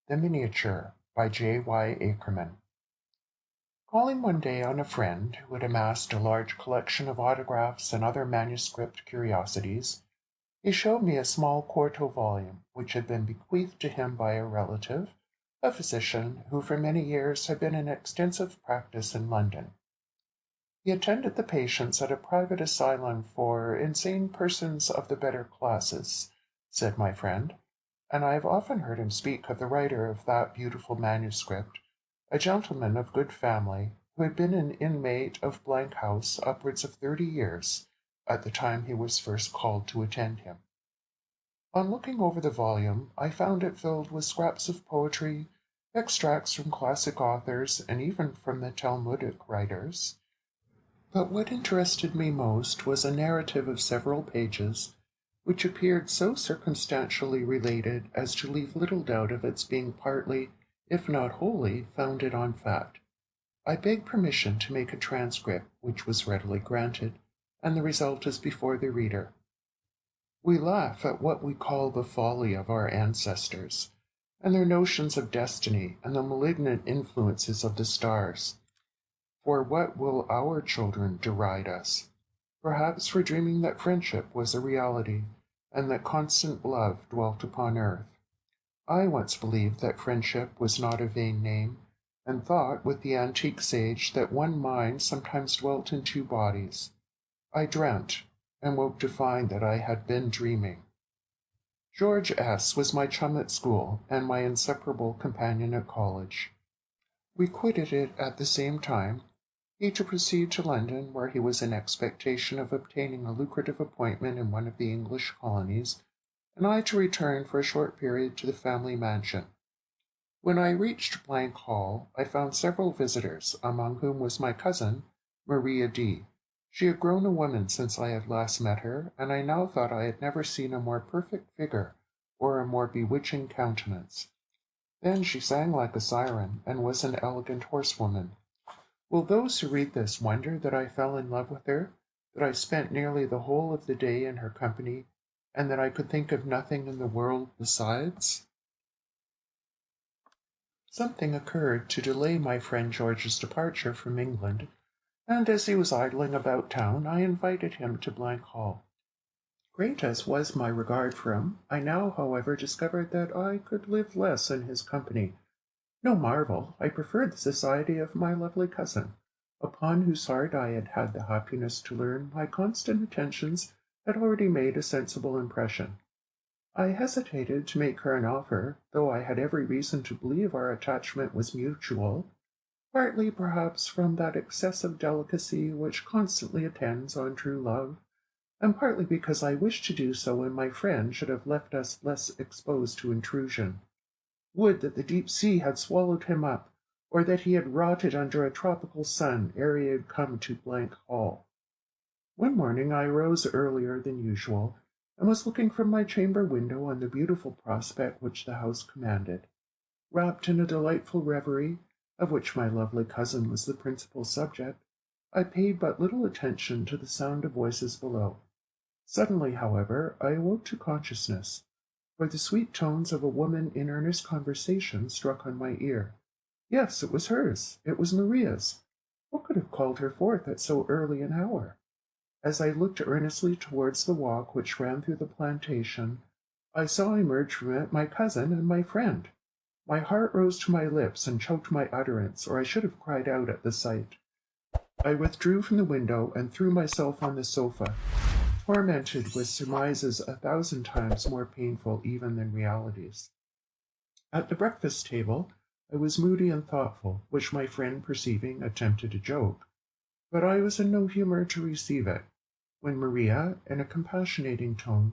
The Miniature by J.Y. Ackerman. Calling one day on a friend who had amassed a large collection of autographs and other manuscript curiosities, he showed me a small quarto volume which had been bequeathed to him by a relative, a physician who for many years had been in extensive practice in London. He attended the patients at a private asylum for insane persons of the better classes, said my friend, and I have often heard him speak of the writer of that beautiful manuscript, a gentleman of good family, who had been an inmate of House upwards of 30 years, at the time he was first called to attend him. On looking over the volume, I found it filled with scraps of poetry, extracts from classic authors, and even from the Talmudic writers. But what interested me most was a narrative of several pages, which appeared so circumstantially related as to leave little doubt of its being partly, if not wholly, founded on fact. I begged permission to make a transcript, which was readily granted, and the result is before the reader. We laugh at what we call the folly of our ancestors, and their notions of destiny and the malignant influences of the stars. For what will our children deride us? Perhaps for dreaming that friendship was a reality, and that constant love dwelt upon earth. I once believed that friendship was not a vain name, and thought with the antique sage that one mind sometimes dwelt in two bodies. I dreamt, and woke to find that I had been dreaming. George S. was my chum at school, and my inseparable companion at college. We quitted it at the same time, he to proceed to London, where he was in expectation of obtaining a lucrative appointment in one of the English colonies, and I to return for a short period to the family mansion. When I reached Hall, I found several visitors, among whom was my cousin, Maria D. She had grown a woman since I had last met her, and I now thought I had never seen a more perfect figure or a more bewitching countenance. Then she sang like a siren, and was an elegant horsewoman. Will those who read this wonder that I fell in love with her, that I spent nearly the whole of the day in her company, and that I could think of nothing in the world besides? Something occurred to delay my friend George's departure from England, and as he was idling about town, I invited him to Hall. Great as was my regard for him, I now, however, discovered that I could live less in his company. No marvel, I preferred the society of my lovely cousin, upon whose heart I had had the happiness to learn my constant attentions had already made a sensible impression. I hesitated to make her an offer, though I had every reason to believe our attachment was mutual, partly perhaps from that excessive delicacy which constantly attends on true love, and partly because I wished to do so when my friend should have left us less exposed to intrusion. Would that the deep sea had swallowed him up, or that he had rotted under a tropical sun ere he had come to Hall. One morning I rose earlier than usual, and was looking from my chamber window on the beautiful prospect which the house commanded. Wrapped in a delightful reverie, of which my lovely cousin was the principal subject, I paid but little attention to the sound of voices below. Suddenly, however, I awoke to consciousness, for the sweet tones of a woman in earnest conversation struck on my ear. Yes, it was hers. It was Maria's. What could have called her forth at so early an hour? As I looked earnestly towards the walk which ran through the plantation, I saw emerge from it my cousin and my friend. My heart rose to my lips and choked my utterance, or I should have cried out at the sight. I withdrew from the window and threw myself on the sofa, tormented with surmises 1,000 times more painful even than realities. At the breakfast table, I was moody and thoughtful, which my friend perceiving attempted a joke, but I was in no humor to receive it, when Maria, in a compassionating tone,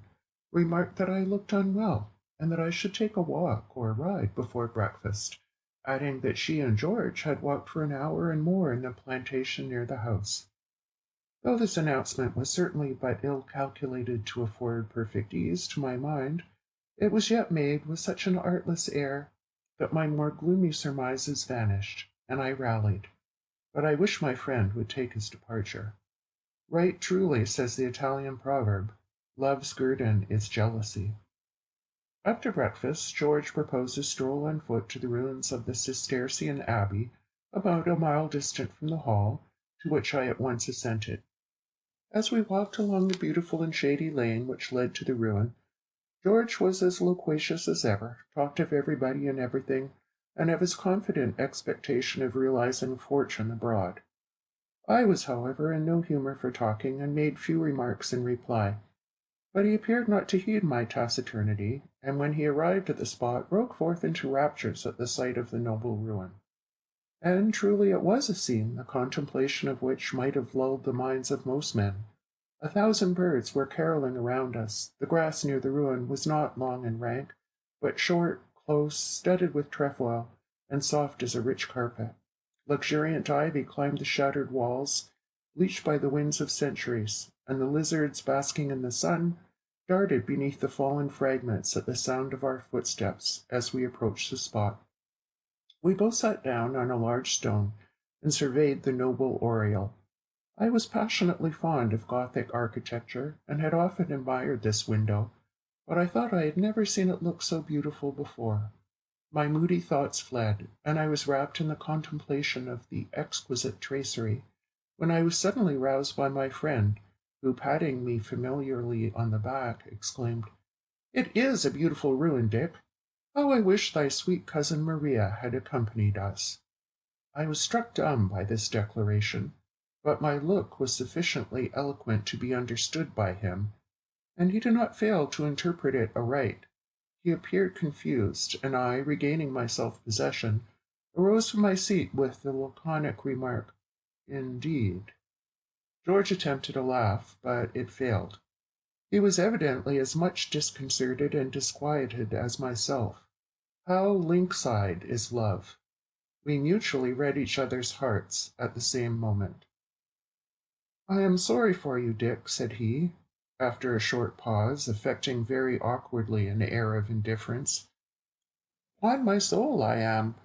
remarked that I looked unwell, and that I should take a walk or ride before breakfast, adding that she and George had walked for an hour and more in the plantation near the house. Though this announcement was certainly but ill calculated to afford perfect ease to my mind, it was yet made with such an artless air that my more gloomy surmises vanished, and I rallied. But I wish my friend would take his departure. Right truly, says the Italian proverb, love's guerdon is jealousy. After breakfast, George proposed a stroll on foot to the ruins of the Cistercian abbey, about a mile distant from the hall, to which I at once assented. As we walked along the beautiful and shady lane which led to the ruin, George was as loquacious as ever, talked of everybody and everything, and of his confident expectation of realizing fortune abroad. I was, however, in no humour for talking, and made few remarks in reply. But he appeared not to heed my taciturnity, and when he arrived at the spot, broke forth into raptures at the sight of the noble ruin. And truly it was a scene, the contemplation of which might have lulled the minds of most men. 1,000 birds were carolling around us. The grass near the ruin was not long and rank, but short, close, studded with trefoil, and soft as a rich carpet. Luxuriant ivy climbed the shattered walls, bleached by the winds of centuries, and the lizards, basking in the sun, darted beneath the fallen fragments at the sound of our footsteps as we approached the spot. We both sat down on a large stone and surveyed the noble oriel. I was passionately fond of Gothic architecture, and had often admired this window, but I thought I had never seen it look so beautiful before. My moody thoughts fled, and I was wrapped in the contemplation of the exquisite tracery, when I was suddenly roused by my friend, who, patting me familiarly on the back, exclaimed, "It is a beautiful ruin, Dick. How I wish thy sweet cousin Maria had accompanied us." I was struck dumb by this declaration, but my look was sufficiently eloquent to be understood by him, and he did not fail to interpret it aright. He appeared confused, and I, regaining my self-possession, arose from my seat with the laconic remark, "Indeed." George attempted a laugh, but it failed. He was evidently as much disconcerted and disquieted as myself. How lynx-eyed is love! We mutually read each other's hearts at the same moment. "I am sorry for you, Dick," said he, after a short pause, affecting very awkwardly an air of indifference. "'Pon my soul I am.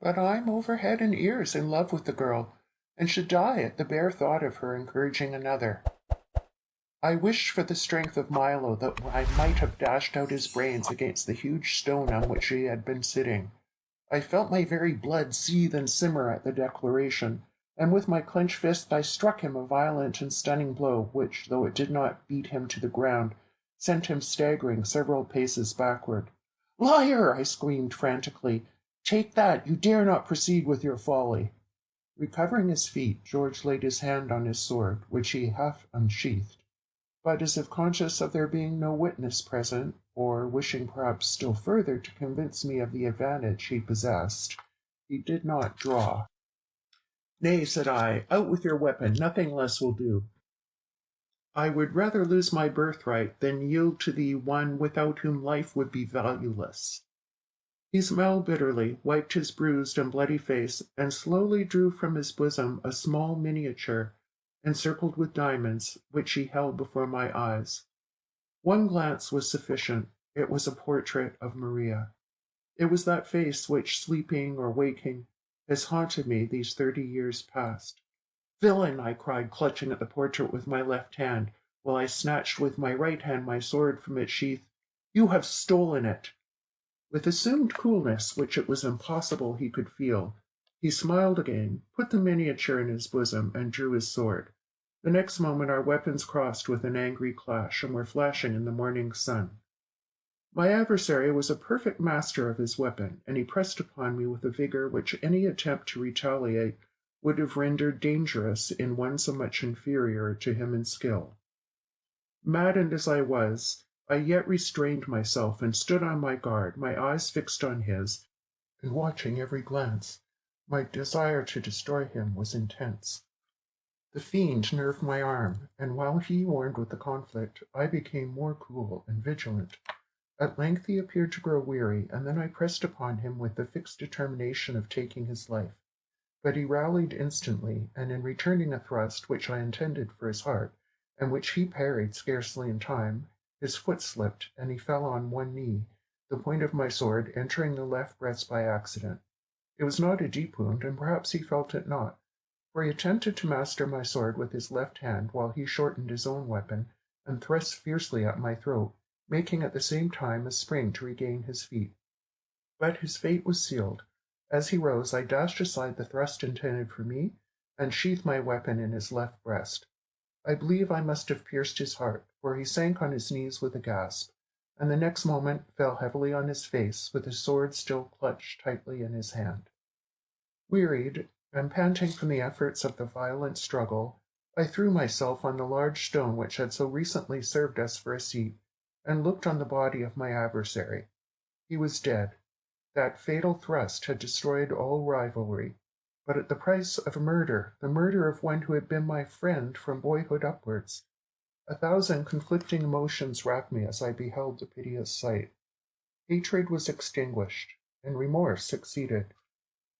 But I'm over head and ears in love with the girl, and should die at the bare thought of her encouraging another. I wished for the strength of Milo, that I might have dashed out his brains against the huge stone on which he had been sitting. I felt my very blood seethe and simmer at the declaration, and with my clenched fist I struck him a violent and stunning blow, which, though it did not beat him to the ground, sent him staggering several paces backward. "Liar!" I screamed frantically. "Take that! You dare not proceed with your folly!" Recovering his feet, George laid his hand on his sword, which he half unsheathed, but as if conscious of there being no witness present, or wishing perhaps still further to convince me of the advantage he possessed, he did not draw. "Nay," said I, "out with your weapon, nothing less will do. I would rather lose my birthright than yield to thee one without whom life would be valueless." He smiled bitterly, wiped his bruised and bloody face, and slowly drew from his bosom a small miniature, encircled with diamonds, which he held before my eyes. One glance was sufficient. It was a portrait of Maria. It was that face which, sleeping or waking, has haunted me these 30 years past. "Villain!" I cried, clutching at the portrait with my left hand, while I snatched with my right hand my sword from its sheath. "You have stolen it!" With assumed coolness, which it was impossible he could feel, he smiled again, put the miniature in his bosom, and drew his sword. The next moment our weapons crossed with an angry clash, and were flashing in the morning sun. My adversary was a perfect master of his weapon, and he pressed upon me with a vigor which any attempt to retaliate would have rendered dangerous in one so much inferior to him in skill. Maddened as I was, I yet restrained myself and stood on my guard, my eyes fixed on his, and watching every glance. My desire to destroy him was intense. The fiend nerved my arm, and while he warned with the conflict, I became more cool and vigilant. At length he appeared to grow weary, and then I pressed upon him with the fixed determination of taking his life. But he rallied instantly, and in returning a thrust which I intended for his heart, and which he parried scarcely in time, his foot slipped, and he fell on one knee, the point of my sword entering the left breast by accident. It was not a deep wound, and perhaps he felt it not, for he attempted to master my sword with his left hand, while he shortened his own weapon, and thrust fiercely at my throat, making at the same time a spring to regain his feet. But his fate was sealed. As he rose, I dashed aside the thrust intended for me and sheathed my weapon in his left breast. I believe I must have pierced his heart, for he sank on his knees with a gasp, and the next moment fell heavily on his face, with his sword still clutched tightly in his hand. Wearied, and panting from the efforts of the violent struggle, I threw myself on the large stone which had so recently served us for a seat, and looked on the body of my adversary. He was dead. That fatal thrust had destroyed all rivalry, but at the price of murder, the murder of one who had been my friend from boyhood upwards. 1,000 conflicting emotions racked me as I beheld the piteous sight. Hatred was extinguished, and remorse succeeded.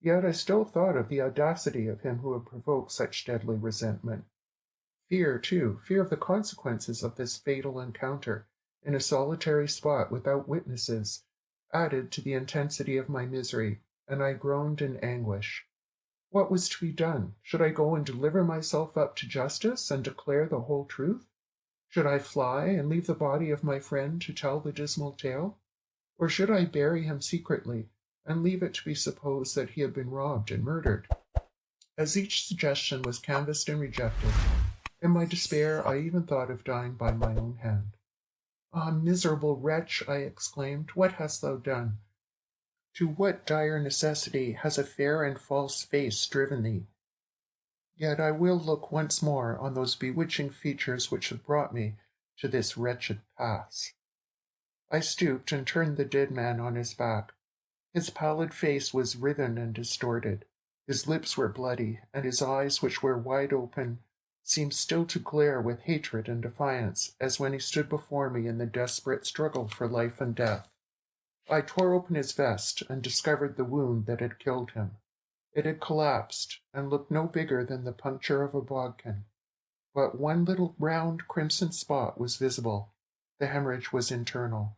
Yet I still thought of the audacity of him who had provoked such deadly resentment. Fear, too, fear of the consequences of this fatal encounter, in a solitary spot without witnesses, added to the intensity of my misery, and I groaned in anguish. What was to be done? Should I go and deliver myself up to justice, and declare the whole truth? Should I fly, and leave the body of my friend to tell the dismal tale? Or should I bury him secretly, and leave it to be supposed that he had been robbed and murdered? As each suggestion was canvassed and rejected, in my despair I even thought of dying by my own hand. "Ah, miserable wretch!" I exclaimed, "what hast thou done? To what dire necessity has a fair and false face driven thee? Yet I will look once more on those bewitching features which have brought me to this wretched pass." I stooped and turned the dead man on his back. His pallid face was writhen and distorted. His lips were bloody, and his eyes, which were wide open, seemed still to glare with hatred and defiance, as when he stood before me in the desperate struggle for life and death. I tore open his vest and discovered the wound that had killed him. It had collapsed, and looked no bigger than the puncture of a bodkin. But one little round crimson spot was visible. The hemorrhage was internal.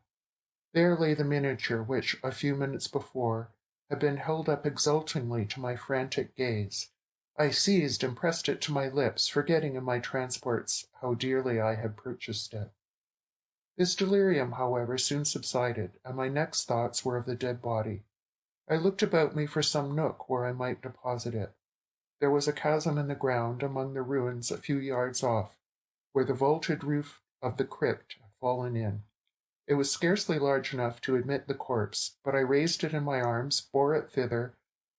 There lay the miniature which, a few minutes before, had been held up exultingly to my frantic gaze. I seized and pressed it to my lips, forgetting in my transports how dearly I had purchased it. This delirium, however, soon subsided, and my next thoughts were of the dead body. I looked about me for some nook where I might deposit it. There was a chasm in the ground among the ruins a few yards off, where the vaulted roof of the crypt had fallen in. It was scarcely large enough to admit the corpse, but I raised it in my arms, bore it thither,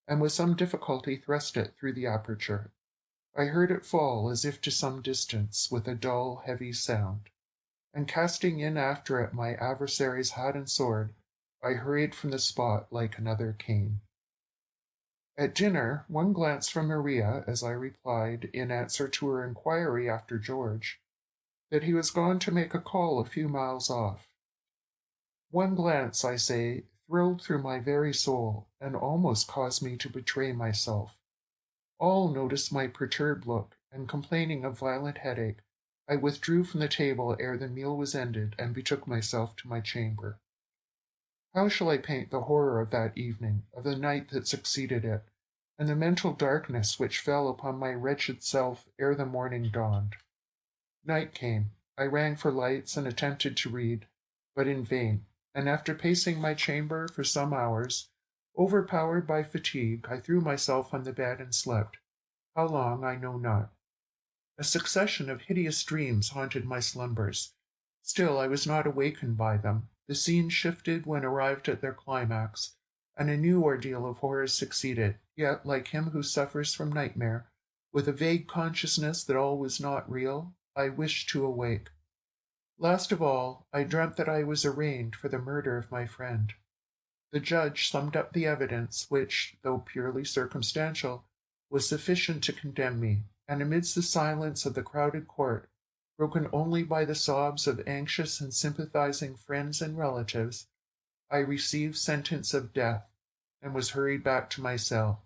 and with some difficulty thrust it through the aperture. I heard it fall as if to some distance, with a dull, heavy sound, and casting in after it my adversary's hat and sword, I hurried from the spot like another Cain. At dinner, one glance from Maria, as I replied, in answer to her inquiry after George, that he was gone to make a call a few miles off. One glance, I say, thrilled through my very soul, and almost caused me to betray myself. All noticed my perturbed look, and complaining of violent headache, I withdrew from the table ere the meal was ended, and betook myself to my chamber. How shall I paint the horror of that evening, of the night that succeeded it, and the mental darkness which fell upon my wretched self ere the morning dawned? Night came. I rang for lights and attempted to read, but in vain, and after pacing my chamber for some hours, overpowered by fatigue, I threw myself on the bed and slept. How long, I know not. A succession of hideous dreams haunted my slumbers. Still I was not awakened by them. The scene shifted when arrived at their climax, and a new ordeal of horrors succeeded, yet, like him who suffers from nightmare, with a vague consciousness that all was not real, I wished to awake. Last of all, I dreamt that I was arraigned for the murder of my friend. The judge summed up the evidence, which, though purely circumstantial, was sufficient to condemn me, and amidst the silence of the crowded court, broken only by the sobs of anxious and sympathizing friends and relatives, I received sentence of death, and was hurried back to my cell.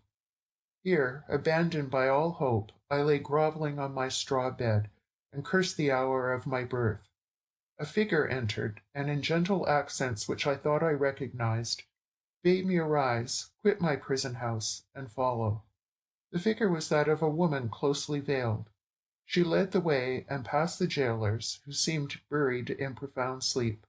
Here, abandoned by all hope, I lay grovelling on my straw bed, and cursed the hour of my birth. A figure entered, and in gentle accents which I thought I recognized, bade me arise, quit my prison house, and follow. The figure was that of a woman closely veiled. She led the way, and past the jailers, who seemed buried in profound sleep.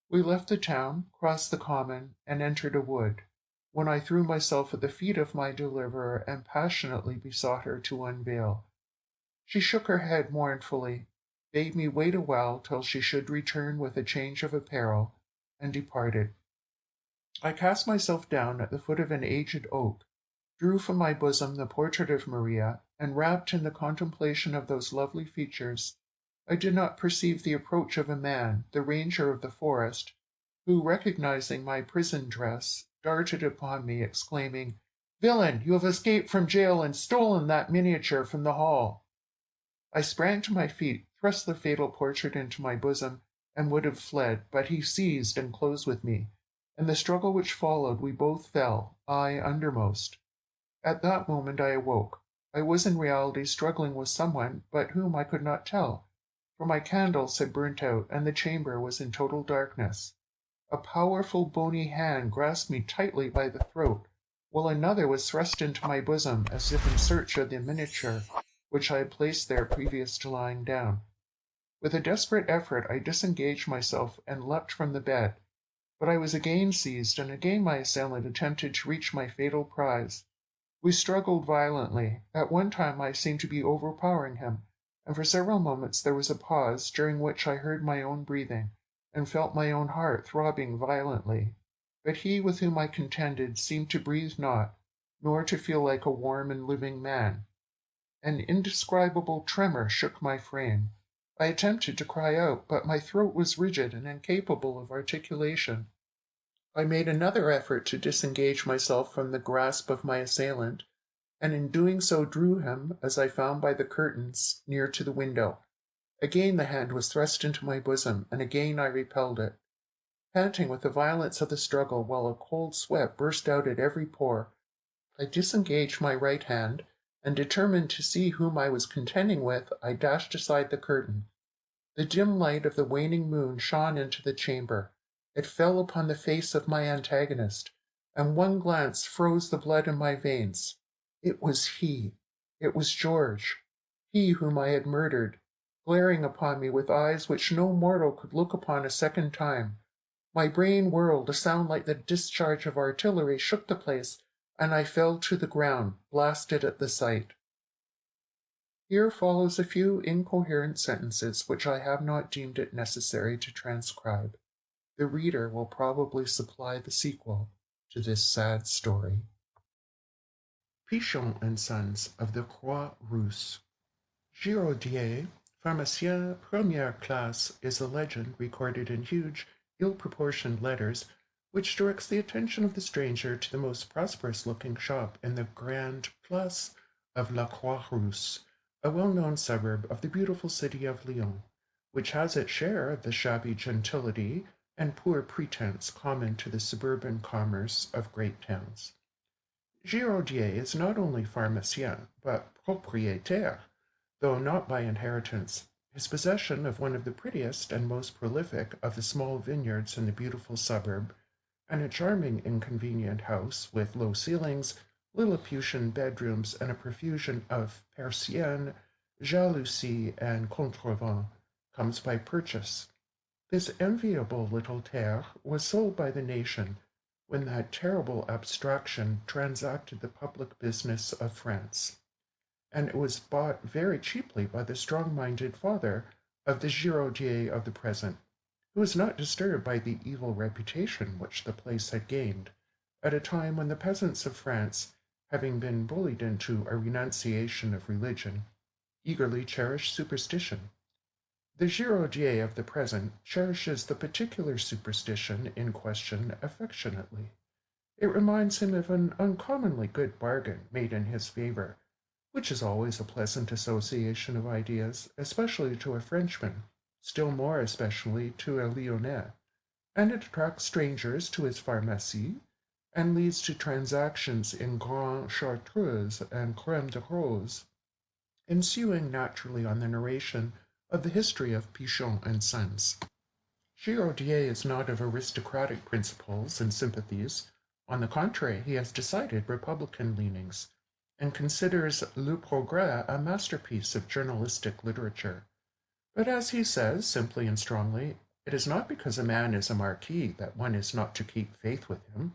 We left the town, crossed the common, and entered a wood, when I threw myself at the feet of my deliverer and passionately besought her to unveil. She shook her head mournfully, bade me wait a while till she should return with a change of apparel, and departed. I cast myself down at the foot of an aged oak, drew from my bosom the portrait of Maria, and wrapped in the contemplation of those lovely features, I did not perceive the approach of a man, the ranger of the forest, who, recognizing my prison dress, darted upon me, exclaiming, "Villain, you have escaped from jail and stolen that miniature from the hall." I sprang to my feet, thrust the fatal portrait into my bosom, and would have fled, but he seized and closed with me. In the struggle which followed, we both fell, I undermost. At that moment I awoke. I was in reality struggling with someone, but whom I could not tell, for my candles had burnt out, and the chamber was in total darkness. A powerful bony hand grasped me tightly by the throat, while another was thrust into my bosom, as if in search of the miniature which I had placed there previous to lying down. With a desperate effort I disengaged myself and leapt from the bed, but I was again seized, and again my assailant attempted to reach my fatal prize. We struggled violently. At one time I seemed to be overpowering him, and for several moments there was a pause, during which I heard my own breathing, and felt my own heart throbbing violently. But he with whom I contended seemed to breathe not, nor to feel like a warm and living man. An indescribable tremor shook my frame. I attempted to cry out, but my throat was rigid and incapable of articulation. I made another effort to disengage myself from the grasp of my assailant, and in doing so drew him, as I found by the curtains, near to the window. Again the hand was thrust into my bosom, and again I repelled it. Panting with the violence of the struggle, while a cold sweat burst out at every pore, I disengaged my right hand, and determined to see whom I was contending with, I dashed aside the curtain. The dim light of the waning moon shone into the chamber. It fell upon the face of my antagonist, and one glance froze the blood in my veins. It was he. It was George. He whom I had murdered, glaring upon me with eyes which no mortal could look upon a second time. My brain whirled, a sound like the discharge of artillery shook the place, and I fell to the ground, blasted at the sight. Here follows a few incoherent sentences which I have not deemed it necessary to transcribe. The reader will probably supply the sequel to this sad story. Pichon and Sons of the Croix-Rousse. Giraudier, pharmacien première classe, is a legend recorded in huge, ill-proportioned letters, which directs the attention of the stranger to the most prosperous-looking shop in the Grande Place of La Croix-Rousse, a well-known suburb of the beautiful city of Lyons, which has its share of the shabby gentility and poor pretense common to the suburban commerce of great towns. Giraudier is not only pharmacien, but propriétaire, though not by inheritance. His possession of one of the prettiest and most prolific of the small vineyards in the beautiful suburb, and a charming inconvenient house with low ceilings, Lilliputian bedrooms, and a profusion of persiennes, jalousies, and contrevents, comes by purchase. This enviable little terre was sold by the nation when that terrible abstraction transacted the public business of France, and it was bought very cheaply by the strong-minded father of the Giraudier of the present, who was not disturbed by the evil reputation which the place had gained, at a time when the peasants of France, having been bullied into a renunciation of religion, eagerly cherished superstition. The Giraudier of the present cherishes the particular superstition in question affectionately. It reminds him of an uncommonly good bargain made in his favor, which is always a pleasant association of ideas, especially to a Frenchman, still more especially to a Lyonnais, and it attracts strangers to his pharmacie, and leads to transactions in Grand Chartreuse and Crème de Rose, ensuing naturally on the narration of the history of Pichon and Sons. Giraudier is not of aristocratic principles and sympathies. On the contrary, he has decided republican leanings, and considers Le Progrès a masterpiece of journalistic literature. But as he says, simply and strongly, It is not because a man is a marquis that one is not to keep faith with him.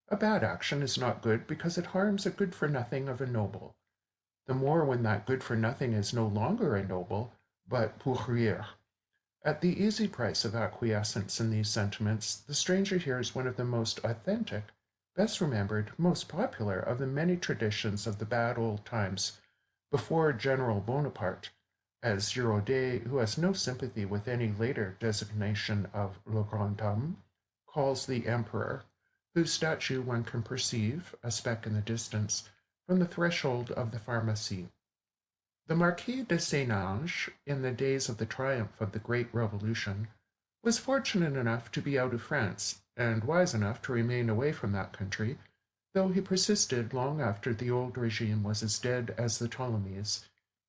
A bad action is not good because it harms a good-for-nothing of a noble. The more when that good-for-nothing is no longer a noble, but pour rire. At the easy price of acquiescence in these sentiments, the stranger hears one of the most authentic, best remembered, most popular of the many traditions of the bad old times before General Bonaparte, as Girodet, who has no sympathy with any later designation of le grand homme, calls the emperor, whose statue one can perceive, a speck in the distance, from the threshold of the pharmacie. The Marquis de Saint-Ange, in the days of the triumph of the Great Revolution, was fortunate enough to be out of France, and wise enough to remain away from that country, though he persisted long after the old regime was as dead as the Ptolemies,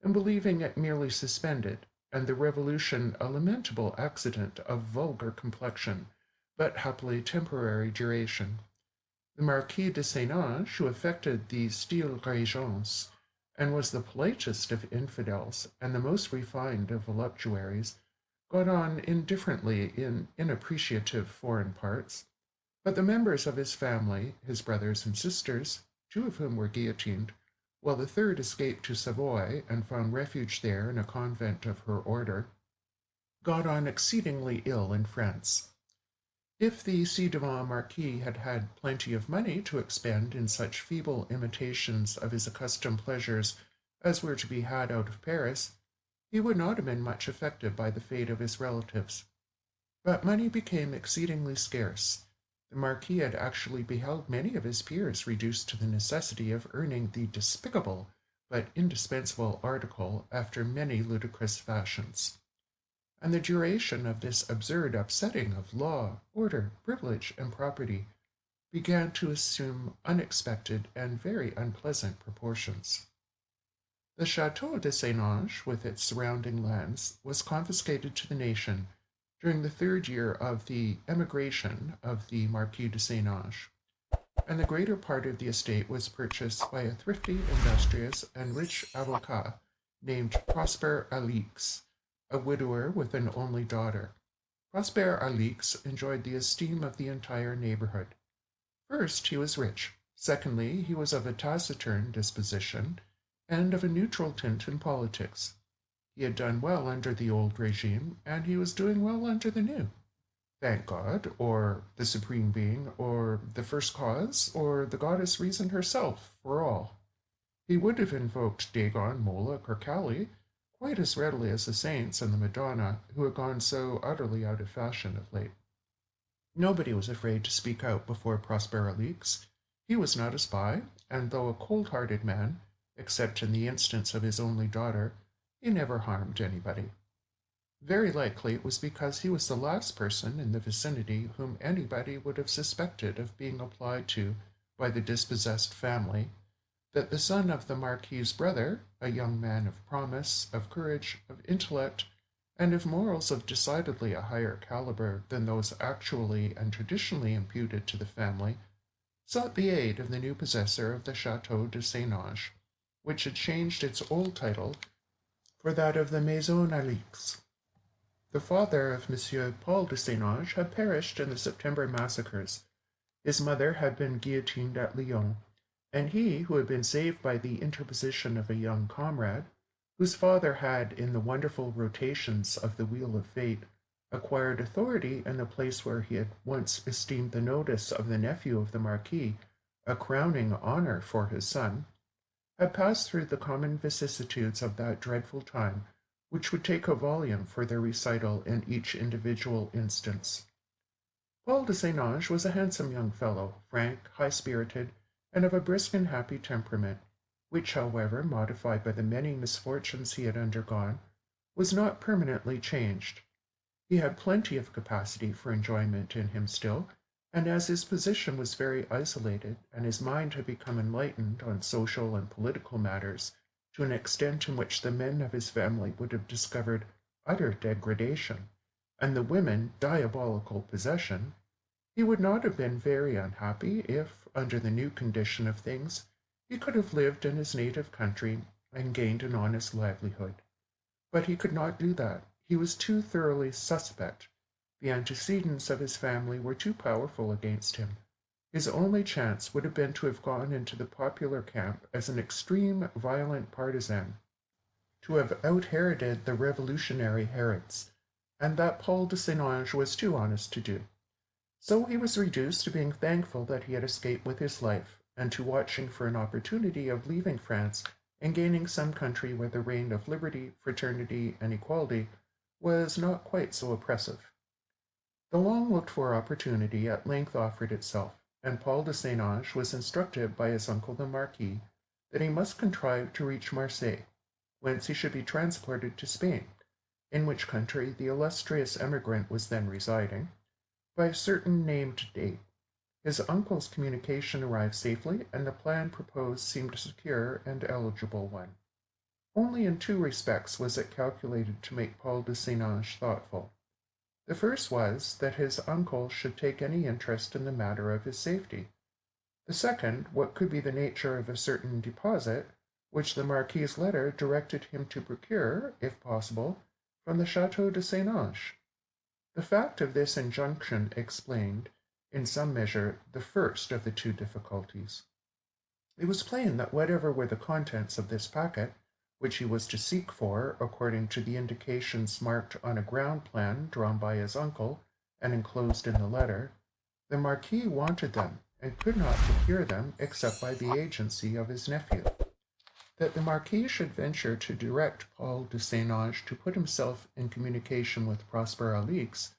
in believing it merely suspended, and the revolution a lamentable accident of vulgar complexion, but happily temporary duration. The Marquis de Saint-Ange, who affected the style régence, and was the politest of infidels and the most refined of voluptuaries, got on indifferently in inappreciative foreign parts, but the members of his family, his brothers and sisters, two of whom were guillotined, while the third escaped to Savoy and found refuge there in a convent of her order, got on exceedingly ill in France. If the ci-devant marquis had had plenty of money to expend in such feeble imitations of his accustomed pleasures as were to be had out of Paris, he would not have been much affected by the fate of his relatives. But money became exceedingly scarce. The marquis had actually beheld many of his peers reduced to the necessity of earning the despicable but indispensable article after many ludicrous fashions. And the duration of this absurd upsetting of law, order, privilege, and property began to assume unexpected and very unpleasant proportions. The Château de Saint-Ange, with its surrounding lands, was confiscated to the nation during the third year of the emigration of the Marquis de Saint-Ange, and the greater part of the estate was purchased by a thrifty, industrious, and rich avocat named Prosper Alix, a widower with an only daughter. Prosper Alix enjoyed the esteem of the entire neighborhood. First, he was rich. Secondly, he was of a taciturn disposition and of a neutral tint in politics. He had done well under the old regime, and he was doing well under the new. Thank God, or the Supreme Being, or the First Cause, or the Goddess Reason herself, for all. He would have invoked Dagon, Moloch, or Kali quite as readily as the saints and the Madonna, who had gone so utterly out of fashion of late. Nobody was afraid to speak out before Prosper Alix. He was not a spy, and though a cold-hearted man, except in the instance of his only daughter, he never harmed anybody. Very likely it was because he was the last person in the vicinity whom anybody would have suspected of being applied to by the dispossessed family, that the son of the Marquis's brother, a young man of promise, of courage, of intellect, and of morals of decidedly a higher caliber than those actually and traditionally imputed to the family, sought the aid of the new possessor of the Château de Saint-Ange, which had changed its old title for that of the Maison Alix. The father of Monsieur Paul de Saint-Ange had perished in the September massacres. His mother had been guillotined at Lyons, and he, who had been saved by the interposition of a young comrade, whose father had, in the wonderful rotations of the wheel of fate, acquired authority in the place where he had once esteemed the notice of the nephew of the Marquis a crowning honor for his son, had passed through the common vicissitudes of that dreadful time, which would take a volume for their recital in each individual instance. Paul de Saint-Ange was a handsome young fellow, frank, high-spirited, and of a brisk and happy temperament, which, however, modified by the many misfortunes he had undergone, was not permanently changed. He had plenty of capacity for enjoyment in him still, and as his position was very isolated, and his mind had become enlightened on social and political matters to an extent in which the men of his family would have discovered utter degradation, and the women diabolical possession, he would not have been very unhappy if, under the new condition of things, he could have lived in his native country and gained an honest livelihood. But he could not do that. He was too thoroughly suspect, The antecedents of his family were too powerful against him. His only chance would have been to have gone into the popular camp as an extreme, violent partisan, to have out-Heroded the revolutionary Herods, and that Paul de Saint-Ange was too honest to do. So he was reduced to being thankful that he had escaped with his life, and to watching for an opportunity of leaving France and gaining some country where the reign of liberty, fraternity, and equality was not quite so oppressive. The long-looked-for opportunity at length offered itself, and Paul de Saint-Ange was instructed by his uncle the Marquis that he must contrive to reach Marseilles, whence he should be transported to Spain, in which country the illustrious emigrant was then residing, by a certain named date. His uncle's communication arrived safely, and the plan proposed seemed a secure and eligible one. Only in two respects was it calculated to make Paul de Saint-Ange thoughtful. The first was, that his uncle should take any interest in the matter of his safety. The second, what could be the nature of a certain deposit, which the Marquis's letter directed him to procure, if possible, from the Château de Saint-Ange. The fact of this injunction explained, in some measure, the first of the two difficulties. It was plain that whatever were the contents of this packet, which he was to seek for, according to the indications marked on a ground plan drawn by his uncle and enclosed in the letter, the Marquis wanted them, and could not procure them except by the agency of his nephew. That the Marquis should venture to direct Paul de Saint-Ange to put himself in communication with Prosper Alix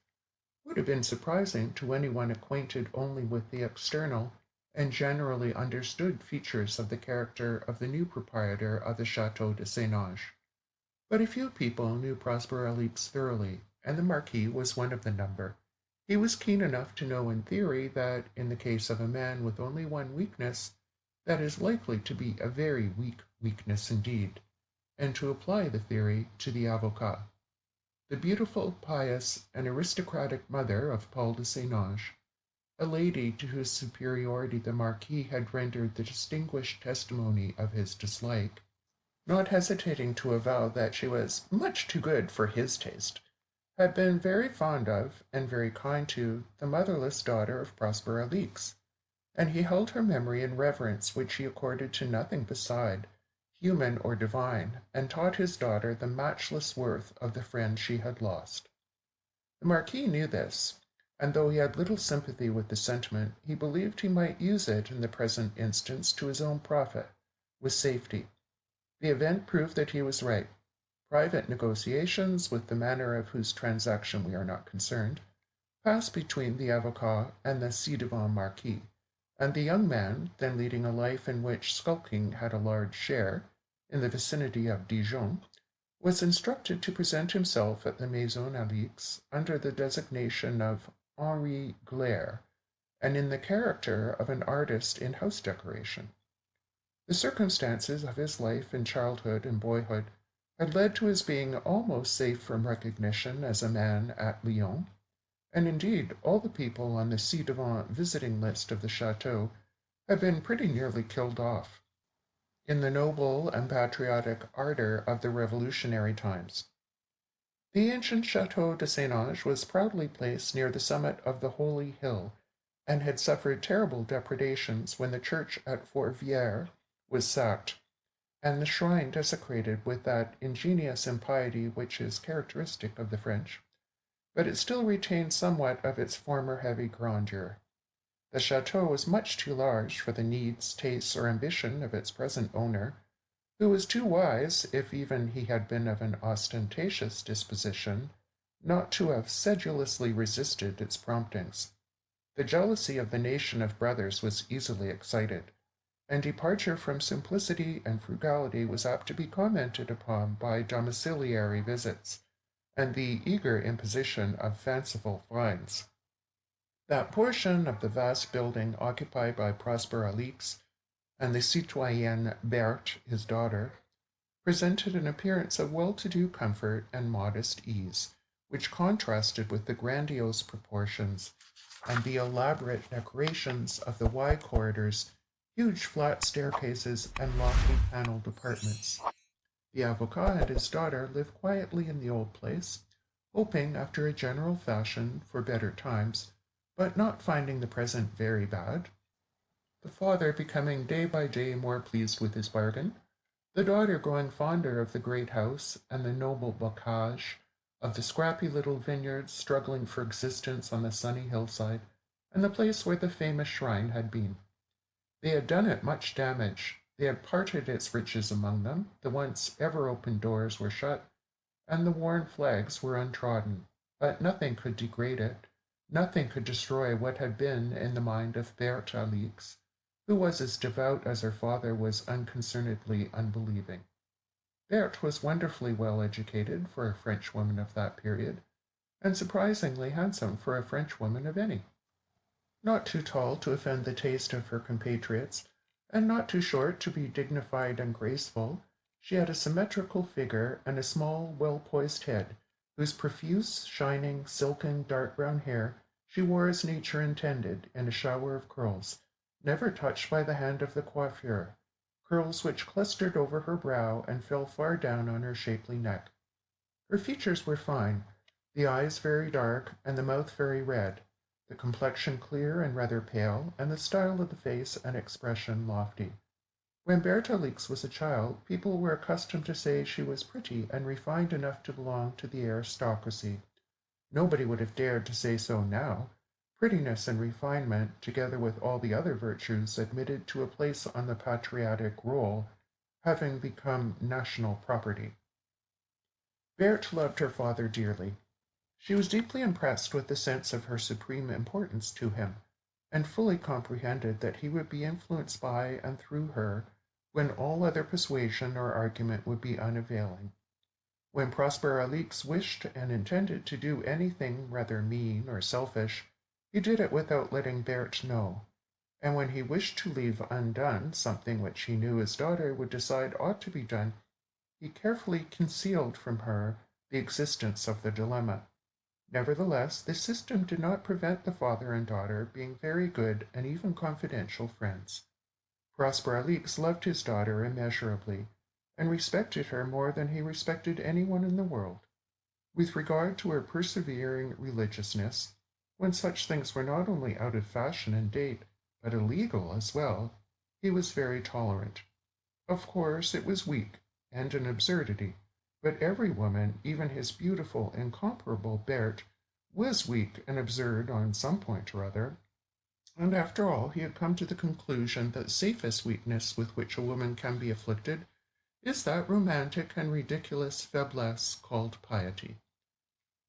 would have been surprising to anyone acquainted only with the external and generally understood features of the character of the new proprietor of the Château de Saint-Ange. But a few people knew Prosper Alix thoroughly, and the Marquis was one of the number. He was keen enough to know in theory that, in the case of a man with only one weakness, that is likely to be a very weak weakness indeed, and to apply the theory to the avocat. The beautiful, pious, and aristocratic mother of Paul de Saint-Ange, a lady to whose superiority the Marquis had rendered the distinguished testimony of his dislike, not hesitating to avow that she was much too good for his taste, had been very fond of, and very kind to, the motherless daughter of Prosper Alix, and he held her memory in reverence which he accorded to nothing beside, human or divine, and taught his daughter the matchless worth of the friend she had lost. The Marquis knew this, and though he had little sympathy with the sentiment, he believed he might use it in the present instance to his own profit, with safety. The event proved that he was right. Private negotiations, with the manner of whose transaction we are not concerned, passed between the avocat and the ci-devant Marquis, and the young man, then leading a life in which skulking had a large share, in the vicinity of Dijon, was instructed to present himself at the Maison Alix under the designation of Henri Glaire, and in the character of an artist in house decoration. The circumstances of his life in childhood and boyhood had led to his being almost safe from recognition as a man at Lyons, and indeed all the people on the ci-devant visiting list of the chateau had been pretty nearly killed off, in the noble and patriotic ardor of the revolutionary times. The ancient Château de Saint-Ange was proudly placed near the summit of the Holy Hill, and had suffered terrible depredations when the church at Fourvière was sacked, and the shrine desecrated with that ingenious impiety which is characteristic of the French, but it still retained somewhat of its former heavy grandeur. The chateau was much too large for the needs, tastes, or ambition of its present owner, who was too wise, if even he had been of an ostentatious disposition, not to have sedulously resisted its promptings. The jealousy of the nation of brothers was easily excited, and departure from simplicity and frugality was apt to be commented upon by domiciliary visits, and the eager imposition of fanciful fines. That portion of the vast building occupied by Prosper Alix and the citoyenne Berthe, his daughter, presented an appearance of well-to-do comfort and modest ease, which contrasted with the grandiose proportions and the elaborate decorations of the wide corridors, huge flat staircases, and lofty panelled apartments. The avocat and his daughter lived quietly in the old place, hoping after a general fashion for better times, but not finding the present very bad, the father becoming day by day more pleased with his bargain, the daughter growing fonder of the great house and the noble bocage of the scrappy little vineyards struggling for existence on the sunny hillside, and the place where the famous shrine had been. They had done it much damage. They had parted its riches among them, the once ever-open doors were shut, and the worn flags were untrodden. But nothing could degrade it, nothing could destroy what had been in the mind of Berthe Alix, who was as devout as her father was unconcernedly unbelieving. Berthe was wonderfully well educated for a Frenchwoman of that period, and surprisingly handsome for a Frenchwoman of any. Not too tall to offend the taste of her compatriots, and not too short to be dignified and graceful, she had a symmetrical figure and a small, well-poised head, whose profuse, shining, silken, dark brown hair she wore as nature intended, in a shower of curls, never touched by the hand of the coiffeur, curls which clustered over her brow and fell far down on her shapely neck. Her features were fine, the eyes very dark, and the mouth very red, the complexion clear and rather pale, and the style of the face and expression lofty. When Berthe Alix was a child, people were accustomed to say she was pretty and refined enough to belong to the aristocracy. Nobody would have dared to say so now. Prettiness and refinement, together with all the other virtues admitted to a place on the patriotic roll, having become national property. Berthe loved her father dearly. She was deeply impressed with the sense of her supreme importance to him, and fully comprehended that he would be influenced by and through her when all other persuasion or argument would be unavailing. When Prosper Alix wished and intended to do anything rather mean or selfish, he did it without letting Berthe know, and when he wished to leave undone something which he knew his daughter would decide ought to be done, he carefully concealed from her the existence of the dilemma. Nevertheless, this system did not prevent the father and daughter being very good and even confidential friends. Prosper Alix loved his daughter immeasurably, and respected her more than he respected anyone in the world. With regard to her persevering religiousness, when such things were not only out of fashion and date, but illegal as well, he was very tolerant. Of course, it was weak and an absurdity, but every woman, even his beautiful, incomparable Berthe, was weak and absurd on some point or other, and after all he had come to the conclusion that the safest weakness with which a woman can be afflicted is that romantic and ridiculous faiblesse called piety.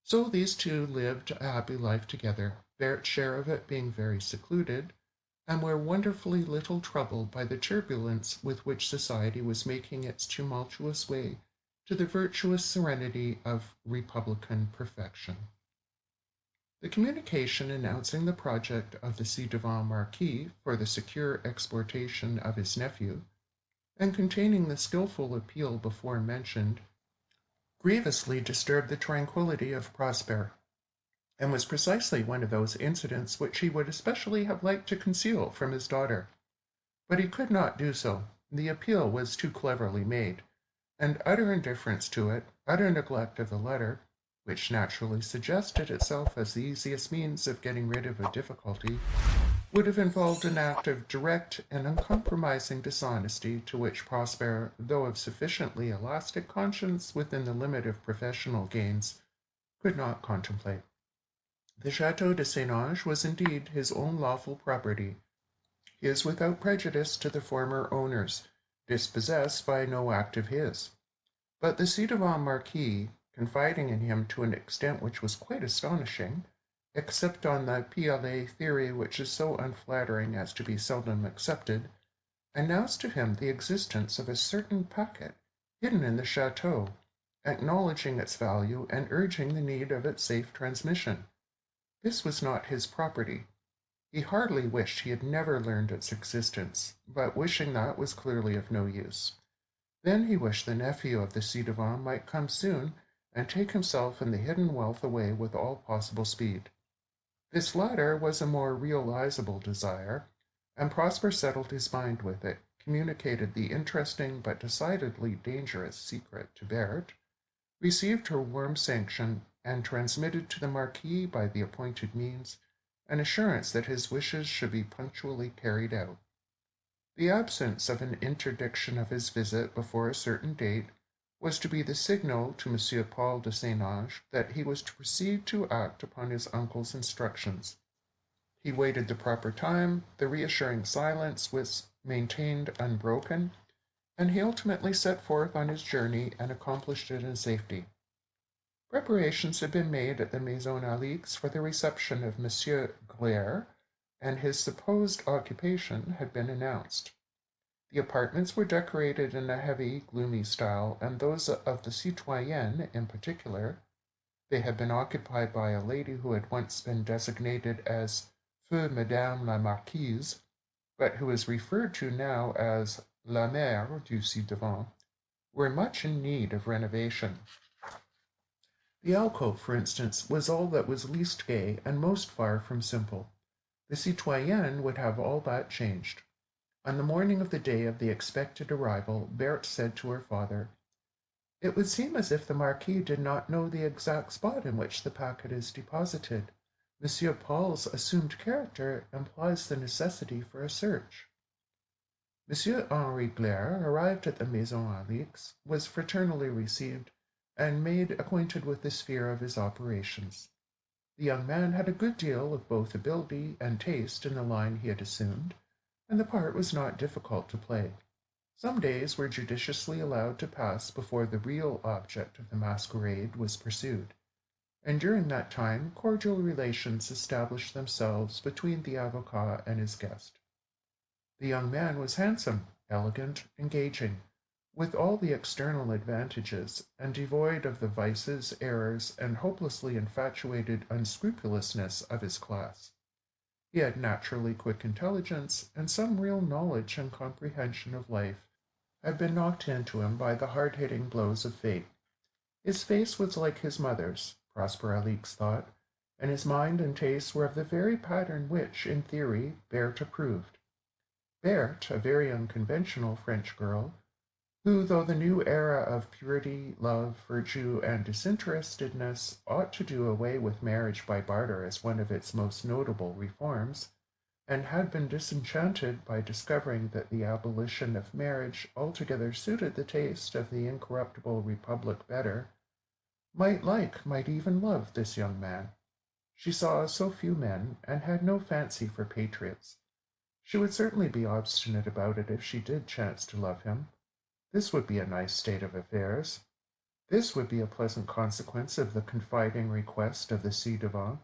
So these two lived a happy life together, Berthe's share of it being very secluded, and were wonderfully little troubled by the turbulence with which society was making its tumultuous way to the virtuous serenity of republican perfection. The communication announcing the project of the ci-devant Marquis for the secure exportation of his nephew, and containing the skilful appeal before mentioned, grievously disturbed the tranquillity of Prosper, and was precisely one of those incidents which he would especially have liked to conceal from his daughter. But he could not do so. The appeal was too cleverly made, and utter indifference to it, utter neglect of the letter, which naturally suggested itself as the easiest means of getting rid of a difficulty, would have involved an act of direct and uncompromising dishonesty to which Prosper, though of sufficiently elastic conscience within the limit of professional gains, could not contemplate. The Château de Saint-Ange was indeed his own lawful property, his without prejudice to the former owners, dispossessed by no act of his. But the ci-devant Marquis, confiding in him to an extent which was quite astonishing, except on the pis-aller theory which is so unflattering as to be seldom accepted, announced to him the existence of a certain packet hidden in the chateau, acknowledging its value and urging the need of its safe transmission. This was not his property. He heartily wished he had never learned its existence, but wishing that was clearly of no use. Then he wished the nephew of the ci-devant might come soon and take himself and the hidden wealth away with all possible speed. This latter was a more realizable desire, and Prosper settled his mind with it, communicated the interesting but decidedly dangerous secret to Berthe, received her warm sanction, and transmitted to the Marquis by the appointed means an assurance that his wishes should be punctually carried out. The absence of an interdiction of his visit before a certain date was to be the signal to M. Paul de St. Ange that he was to proceed to act upon his uncle's instructions. He waited the proper time, the reassuring silence was maintained unbroken, and he ultimately set forth on his journey and accomplished it in safety. Preparations had been made at the Maison Alix for the reception of Monsieur Glaire, and his supposed occupation had been announced. The apartments were decorated in a heavy, gloomy style, and those of the citoyenne in particular. They had been occupied by a lady who had once been designated as Feu Madame la Marquise, but who is referred to now as La Mère du ci-devant, were much in need of renovation. The alcove, for instance, was all that was least gay and most far from simple. The citoyenne would have all that changed. On the morning of the day of the expected arrival, Berthe said to her father, "It would seem as if the Marquis did not know the exact spot in which the packet is deposited. Monsieur Paul's assumed character implies the necessity for a search." Monsieur Henri Glaire, arrived at the Maison Alix, was fraternally received, and made acquainted with the sphere of his operations. The young man had a good deal of both ability and taste in the line he had assumed, and the part was not difficult to play. Some days were judiciously allowed to pass before the real object of the masquerade was pursued, and during that time cordial relations established themselves between the avocat and his guest. The young man was handsome, elegant, engaging, with all the external advantages, and devoid of the vices, errors, and hopelessly infatuated unscrupulousness of his class. He had naturally quick intelligence, and some real knowledge and comprehension of life had been knocked into him by the hard-hitting blows of fate. His face was like his mother's, Prosper Alix thought, and his mind and tastes were of the very pattern which, in theory, Berthe approved. Berthe, a very unconventional French girl, who, though the new era of purity, love, virtue, and disinterestedness ought to do away with marriage by barter as one of its most notable reforms, and had been disenchanted by discovering that the abolition of marriage altogether suited the taste of the incorruptible republic better, might even love this young man. She saw so few men, and had no fancy for patriots. She would certainly be obstinate about it if she did chance to love him. This would be a nice state of affairs. This would be a pleasant consequence of the confiding request of the ci-devant.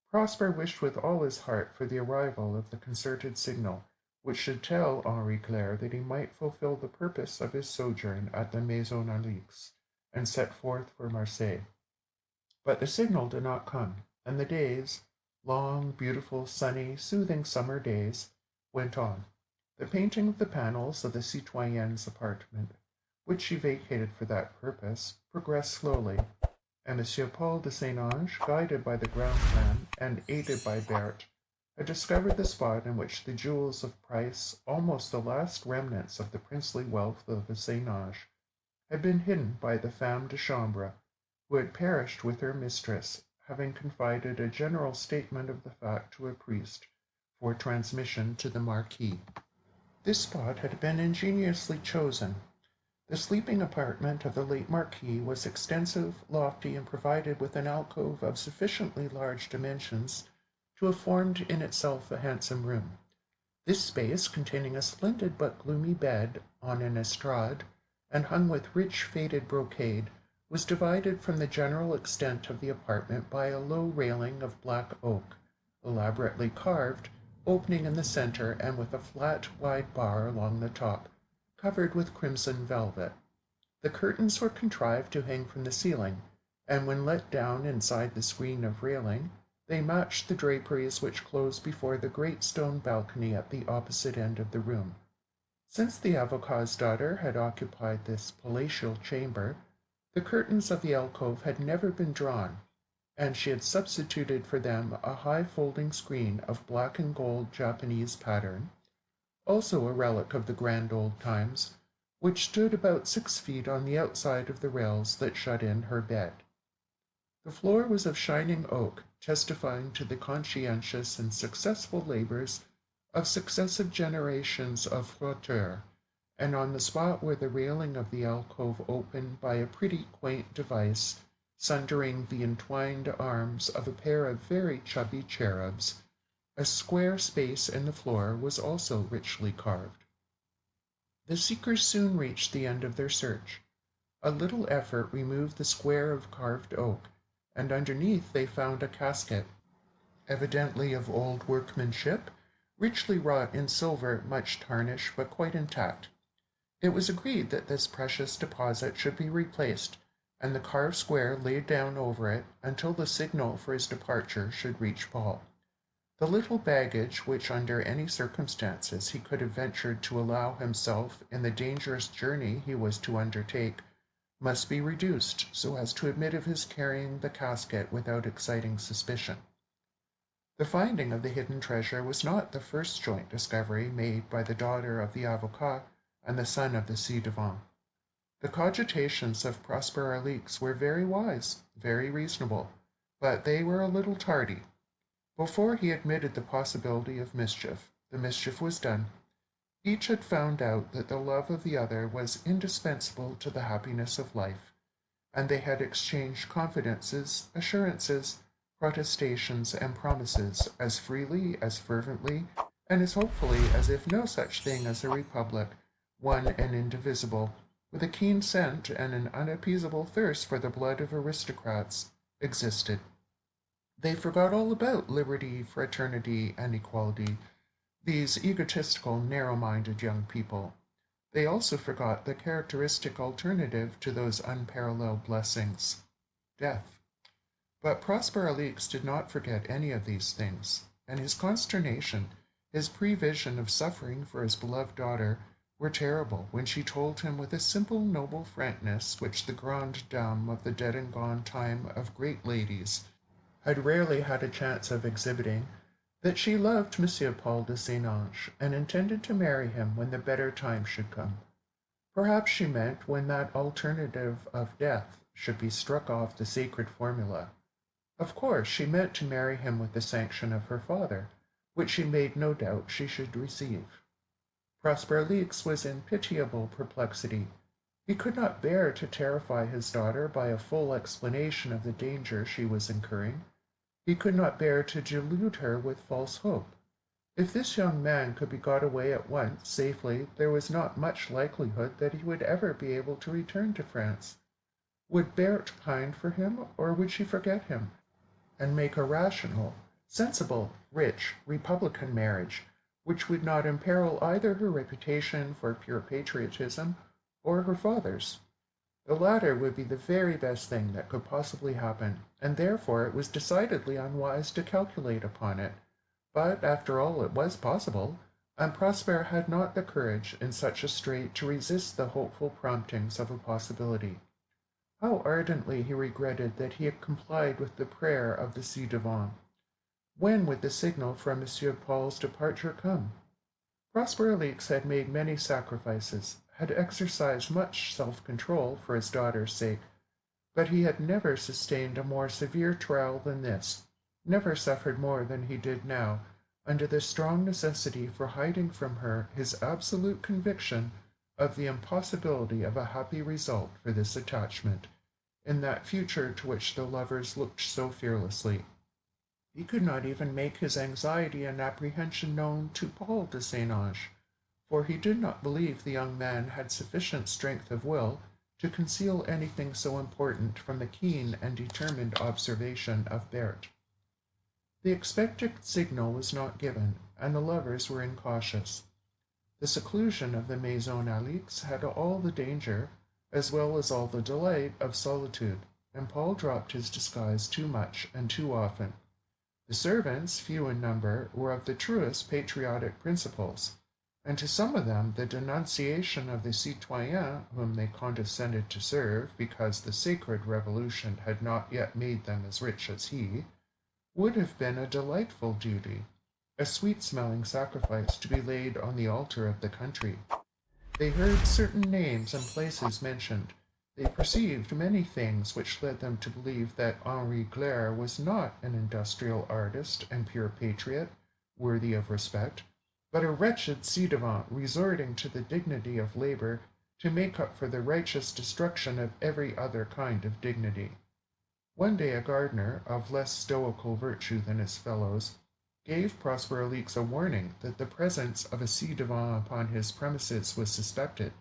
Prosper wished with all his heart for the arrival of the concerted signal, which should tell Henri Glaire that he might fulfill the purpose of his sojourn at the Maison Alix, and set forth for Marseille. But the signal did not come, and the days, long, beautiful, sunny, soothing summer days, went on. The painting of the panels of the citoyenne's apartment, which she vacated for that purpose, progressed slowly, and M. Paul de St. Ange, guided by the ground plan and aided by Berthe, had discovered the spot in which the jewels of price, almost the last remnants of the princely wealth of the St. Ange, had been hidden by the femme de chambre, who had perished with her mistress, having confided a general statement of the fact to a priest for transmission to the Marquis. This spot had been ingeniously chosen. The sleeping apartment of the late Marquis was extensive, lofty, and provided with an alcove of sufficiently large dimensions to have formed in itself a handsome room. This space, containing a splendid but gloomy bed on an estrade, and hung with rich faded brocade, was divided from the general extent of the apartment by a low railing of black oak, elaborately carved, opening in the center and with a flat, wide bar along the top, covered with crimson velvet. The curtains were contrived to hang from the ceiling, and when let down inside the screen of railing, they matched the draperies which closed before the great stone balcony at the opposite end of the room. Since the avocat's daughter had occupied this palatial chamber, the curtains of the alcove had never been drawn, and she had substituted for them a high folding screen of black and gold Japanese pattern, also a relic of the grand old times, which stood about 6 feet on the outside of the rails that shut in her bed. The floor was of shining oak, testifying to the conscientious and successful labors of successive generations of flotteurs, and on the spot where the railing of the alcove opened by a pretty quaint device, sundering the entwined arms of a pair of very chubby cherubs, a square space in the floor was also richly carved. The seekers soon reached the end of their search. A little effort removed the square of carved oak, and underneath they found a casket, evidently of old workmanship, richly wrought in silver, much tarnished, but quite intact. It was agreed that this precious deposit should be replaced, and the carved square laid down over it until the signal for his departure should reach Paul. The little baggage which under any circumstances he could have ventured to allow himself in the dangerous journey he was to undertake must be reduced so as to admit of his carrying the casket without exciting suspicion. The finding of the hidden treasure was not the first joint discovery made by the daughter of the avocat and the son of the ci-devant. The cogitations of Prosper Alix were very wise, very reasonable, but they were a little tardy. Before he admitted the possibility of mischief, the mischief was done. Each had found out that the love of the other was indispensable to the happiness of life, and they had exchanged confidences, assurances, protestations, and promises as freely, as fervently, and as hopefully as if no such thing as a republic, one and indivisible, with a keen scent and an unappeasable thirst for the blood of aristocrats, existed. They forgot all about liberty, fraternity, and equality, these egotistical, narrow-minded young people. They also forgot the characteristic alternative to those unparalleled blessings, death. But Prosper Alix did not forget any of these things, and his consternation, his prevision of suffering for his beloved daughter, were terrible when she told him with a simple, noble frankness which the grande dame of the dead and gone time of great ladies had rarely had a chance of exhibiting, that she loved Monsieur Paul de St-Ange, and intended to marry him when the better time should come. Perhaps she meant when that alternative of death should be struck off the sacred formula. Of course, she meant to marry him with the sanction of her father, which she made no doubt she should receive. Prosper Alix was in pitiable perplexity. He could not bear to terrify his daughter by a full explanation of the danger she was incurring. He could not bear to delude her with false hope. If this young man could be got away at once safely, there was not much likelihood that he would ever be able to return to France. Would Berthe pine for him, or would she forget him, and make a rational, sensible, rich, republican marriage, which would not imperil either her reputation for pure patriotism or her father's? The latter would be the very best thing that could possibly happen, and therefore it was decidedly unwise to calculate upon it. But, after all, it was possible, and Prosper had not the courage in such a strait to resist the hopeful promptings of a possibility. How ardently he regretted that he had complied with the prayer of the ci-devant. When would the signal from Monsieur Paul's departure come? Prosper Alix had made many sacrifices, had exercised much self-control for his daughter's sake, but he had never sustained a more severe trial than this, never suffered more than he did now, under the strong necessity for hiding from her his absolute conviction of the impossibility of a happy result for this attachment, in that future to which the lovers looked so fearlessly. He could not even make his anxiety and apprehension known to Paul de St-Ange, for he did not believe the young man had sufficient strength of will to conceal anything so important from the keen and determined observation of Berthe. The expected signal was not given, and the lovers were incautious. The seclusion of the Maison Alix had all the danger, as well as all the delight, of solitude, and Paul dropped his disguise too much and too often. The servants, few in number, were of the truest patriotic principles, and to some of them the denunciation of the citoyen whom they condescended to serve, because the sacred revolution had not yet made them as rich as he, would have been a delightful duty, a sweet-smelling sacrifice to be laid on the altar of the country. They heard certain names and places mentioned, They perceived many things which led them to believe that Henri Glaire was not an industrial artist and pure patriot, worthy of respect, but a wretched ci-devant resorting to the dignity of labor to make up for the righteous destruction of every other kind of dignity. One day a gardener, of less stoical virtue than his fellows, gave Prosper Alix a warning that the presence of a ci-devant upon his premises was suspected,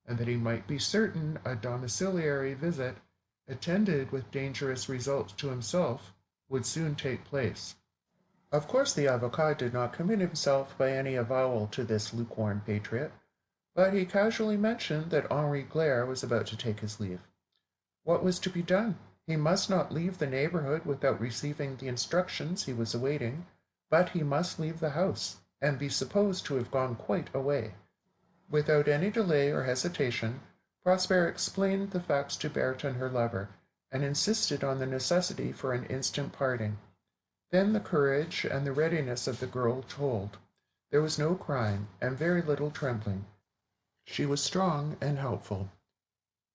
and that he might be certain a domiciliary visit, attended with dangerous results to himself, would soon take place. Of course the avocat did not commit himself by any avowal to this lukewarm patriot, but he casually mentioned that Henri Glaire was about to take his leave. What was to be done? He must not leave the neighborhood without receiving the instructions he was awaiting, but he must leave the house, and be supposed to have gone quite away. Without any delay or hesitation, Prosper explained the facts to Berthe and her lover, and insisted on the necessity for an instant parting. Then the courage and the readiness of the girl told. There was no crying, and very little trembling. She was strong and helpful.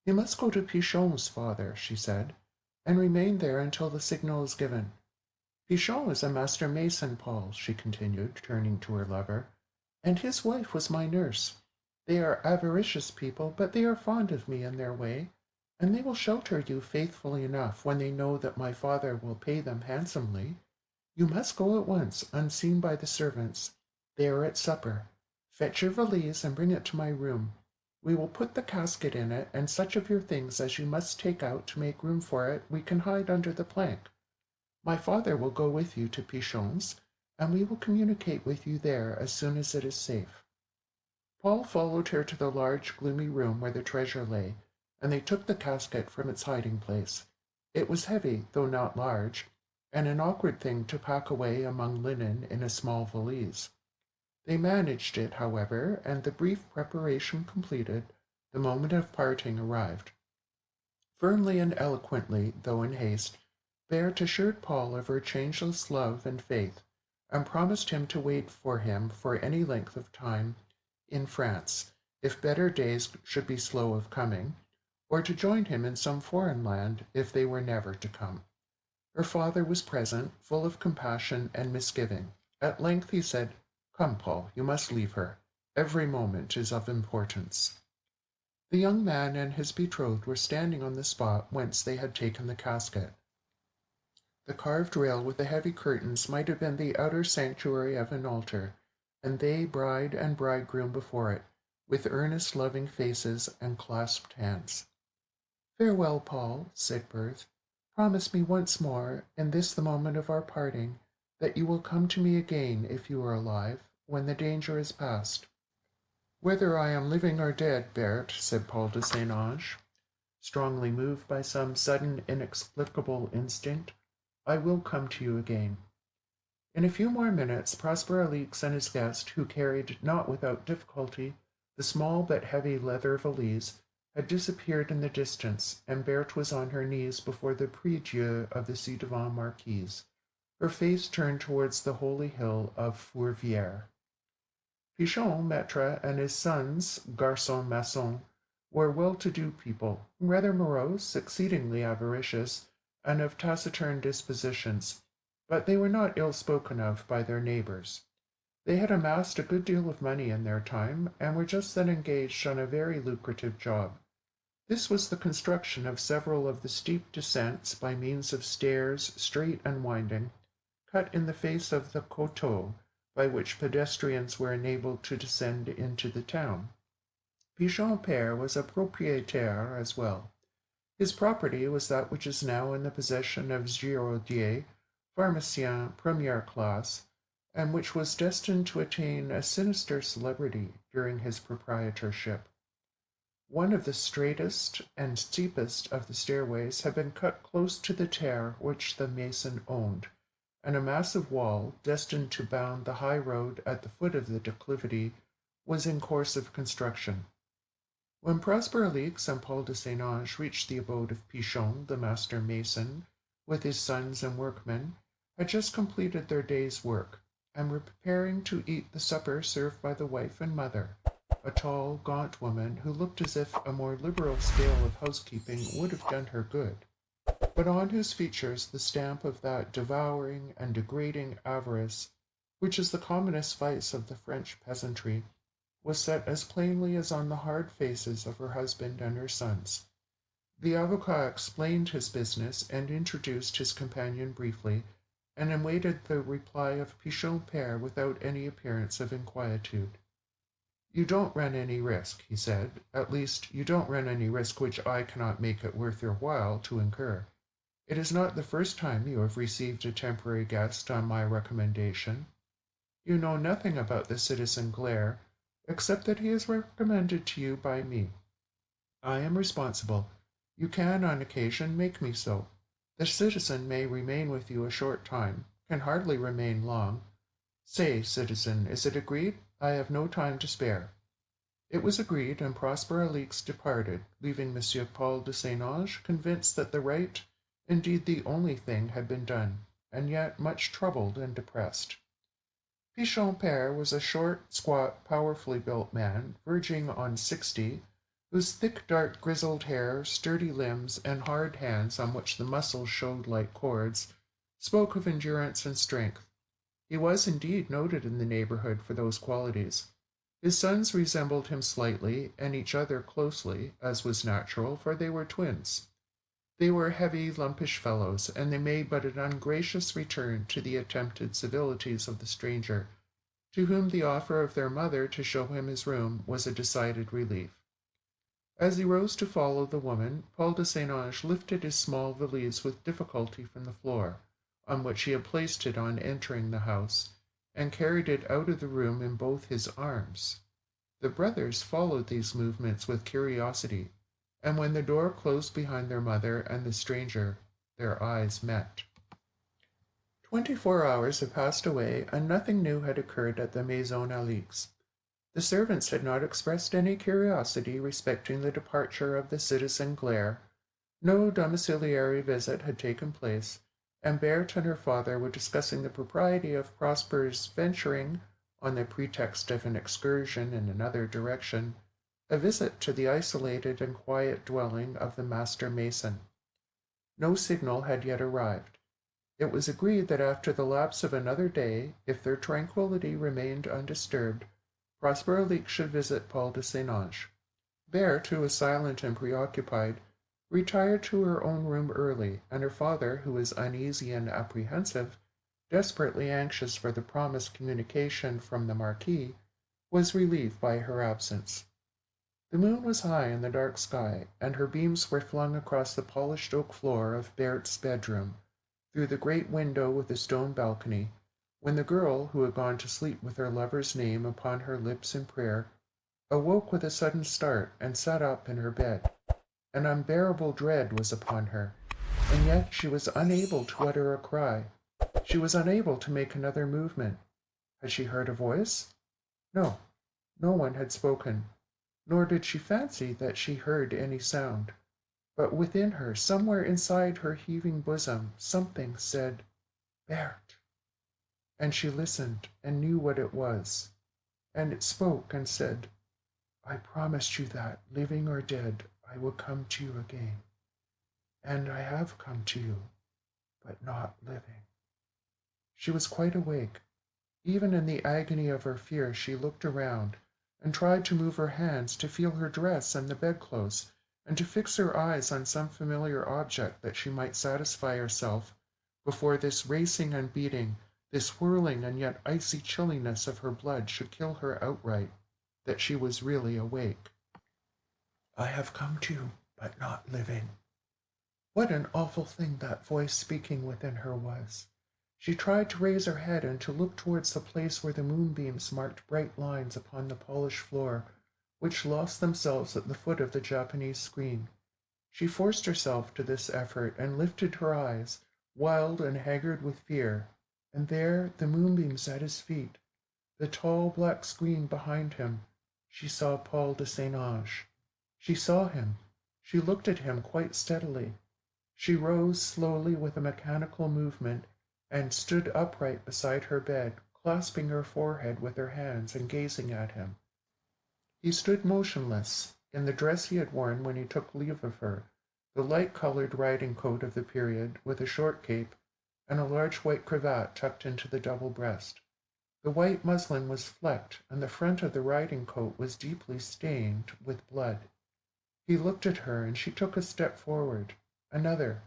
"You must go to Pichon's, father," she said, "and remain there until the signal is given. Pichon is a master mason, Paul," she continued, turning to her lover, "and his wife was my nurse. They are avaricious people, but they are fond of me in their way, and they will shelter you faithfully enough when they know that my father will pay them handsomely. You must go at once, unseen by the servants. They are at supper. Fetch your valise and bring it to my room. We will put the casket in it, and such of your things as you must take out to make room for it we can hide under the plank. My father will go with you to Pichon's, and we will communicate with you there as soon as it is safe." Paul followed her to the large, gloomy room where the treasure lay, and they took the casket from its hiding place. It was heavy, though not large, and an awkward thing to pack away among linen in a small valise. They managed it, however, and the brief preparation completed, the moment of parting arrived. Firmly and eloquently, though in haste, Berthe assured Paul of her changeless love and faith, and promised him to wait for him for any length of time in France, if better days should be slow of coming, or to join him in some foreign land if they were never to come. Her father was present, full of compassion and misgiving. At length he said, "Come, Paul, you must leave her. Every moment is of importance." The young man and his betrothed were standing on the spot whence they had taken the casket. The carved rail with the heavy curtains might have been the outer sanctuary of an altar, and they, bride and bridegroom, before it, with earnest loving faces and clasped hands. "Farewell, Paul," said Berthe. "Promise me once more, in this the moment of our parting, that you will come to me again, if you are alive, when the danger is past." "Whether I am living or dead, Berthe," said Paul de St. Ange, strongly moved by some sudden inexplicable instinct, "I will come to you again." In a few more minutes Prosper Alix and his guest, who carried, not without difficulty, the small but heavy leather valise, had disappeared in the distance, and Berthe was on her knees before the prie-dieu of the ci-devant marquise, her face turned towards the holy hill of Fourvière. Pichon, maître, and his sons, garçon maçon, were well-to-do people, rather morose, exceedingly avaricious, and of taciturn dispositions, but they were not ill spoken of by their neighbours. They had amassed a good deal of money in their time, and were just then engaged on a very lucrative job. This was the construction of several of the steep descents by means of stairs, straight and winding, cut in the face of the coteau, by which pedestrians were enabled to descend into the town. Pichon père was a propriétaire as well. His property was that which is now in the possession of Giraudier, pharmacien première classe, and which was destined to attain a sinister celebrity during his proprietorship. One of the straightest and steepest of the stairways had been cut close to the terre which the mason owned, and a massive wall, destined to bound the high road at the foot of the declivity, was in course of construction. When Prosper Alix and Paul de St. Ange reached the abode of Pichon, the master mason, with his sons and workmen, had just completed their day's work, and were preparing to eat the supper served by the wife and mother, a tall, gaunt woman who looked as if a more liberal scale of housekeeping would have done her good, but on whose features the stamp of that devouring and degrading avarice which is the commonest vice of the French peasantry was set as plainly as on the hard faces of her husband and her sons. The avocat explained his business and introduced his companion briefly, and awaited the reply of Pichon père without any appearance of inquietude. "You don't run any risk," he said. "At least, you don't run any risk which I cannot make it worth your while to incur. It is not the first time you have received a temporary guest on my recommendation. You know nothing about the citizen Glaire, except that he is recommended to you by me. I am responsible. You can, on occasion, make me so. The citizen may remain with you a short time, can hardly remain long. Say, citizen, is it agreed? I have no time to spare." It was agreed, and Prosper Alix departed, leaving Monsieur Paul de St. Ange convinced that the right, indeed the only thing, had been done, and yet much troubled and depressed. Pichon père was a short, squat, powerfully built man, verging on 60, whose thick, dark, grizzled hair, sturdy limbs, and hard hands on which the muscles showed like cords, spoke of endurance and strength. He was indeed noted in the neighborhood for those qualities. His sons resembled him slightly, and each other closely, as was natural, for they were twins. They were heavy, lumpish fellows, and they made but an ungracious return to the attempted civilities of the stranger, to whom the offer of their mother to show him his room was a decided relief. As he rose to follow the woman, Paul de St. Ange lifted his small valise with difficulty from the floor, on which he had placed it on entering the house, and carried it out of the room in both his arms. The brothers followed these movements with curiosity, and when the door closed behind their mother and the stranger, their eyes met. 24 hours had passed away, and nothing new had occurred at the Maison Alix. The servants had not expressed any curiosity respecting the departure of the citizen Glaire. No domiciliary visit had taken place, and Berthe and her father were discussing the propriety of Prosper's venturing, on the pretext of an excursion in another direction, a visit to the isolated and quiet dwelling of the master mason. No signal had yet arrived. It was agreed that after the lapse of another day, if their tranquillity remained undisturbed, Prosper Alix should visit Paul de St. Ange. Berthe, who was silent and preoccupied, retired to her own room early, and her father, who was uneasy and apprehensive, desperately anxious for the promised communication from the Marquis, was relieved by her absence. The moon was high in the dark sky, and her beams were flung across the polished oak floor of Berthe's bedroom, through the great window with the stone balcony, when the girl, who had gone to sleep with her lover's name upon her lips in prayer, awoke with a sudden start and sat up in her bed. An unbearable dread was upon her, and yet she was unable to utter a cry. She was unable to make another movement. Had she heard a voice? No, no one had spoken, nor did she fancy that she heard any sound. But within her, somewhere inside her heaving bosom, something said, "Berthe." And she listened and knew what it was. And it spoke and said, "I promised you that, living or dead, I would come to you again. And I have come to you, but not living." She was quite awake. Even in the agony of her fear, she looked around, and tried to move her hands, to feel her dress and the bedclothes, and to fix her eyes on some familiar object that she might satisfy herself, before this racing and beating, this whirling and yet icy chilliness of her blood should kill her outright, that she was really awake. "I have come to you, but not living." What an awful thing that voice speaking within her was! She tried to raise her head and to look towards the place where the moonbeams marked bright lines upon the polished floor, which lost themselves at the foot of the Japanese screen. She forced herself to this effort and lifted her eyes, wild and haggard with fear, and there, the moonbeams at his feet, the tall black screen behind him, she saw Paul de St. Ange. She saw him. She looked at him quite steadily. She rose slowly with a mechanical movement, and stood upright beside her bed, clasping her forehead with her hands and gazing at him. He stood motionless, in the dress he had worn when he took leave of her, the light-colored riding coat of the period, with a short cape, and a large white cravat tucked into the double breast. The white muslin was flecked, and the front of the riding coat was deeply stained with blood. He looked at her, and she took a step forward, another.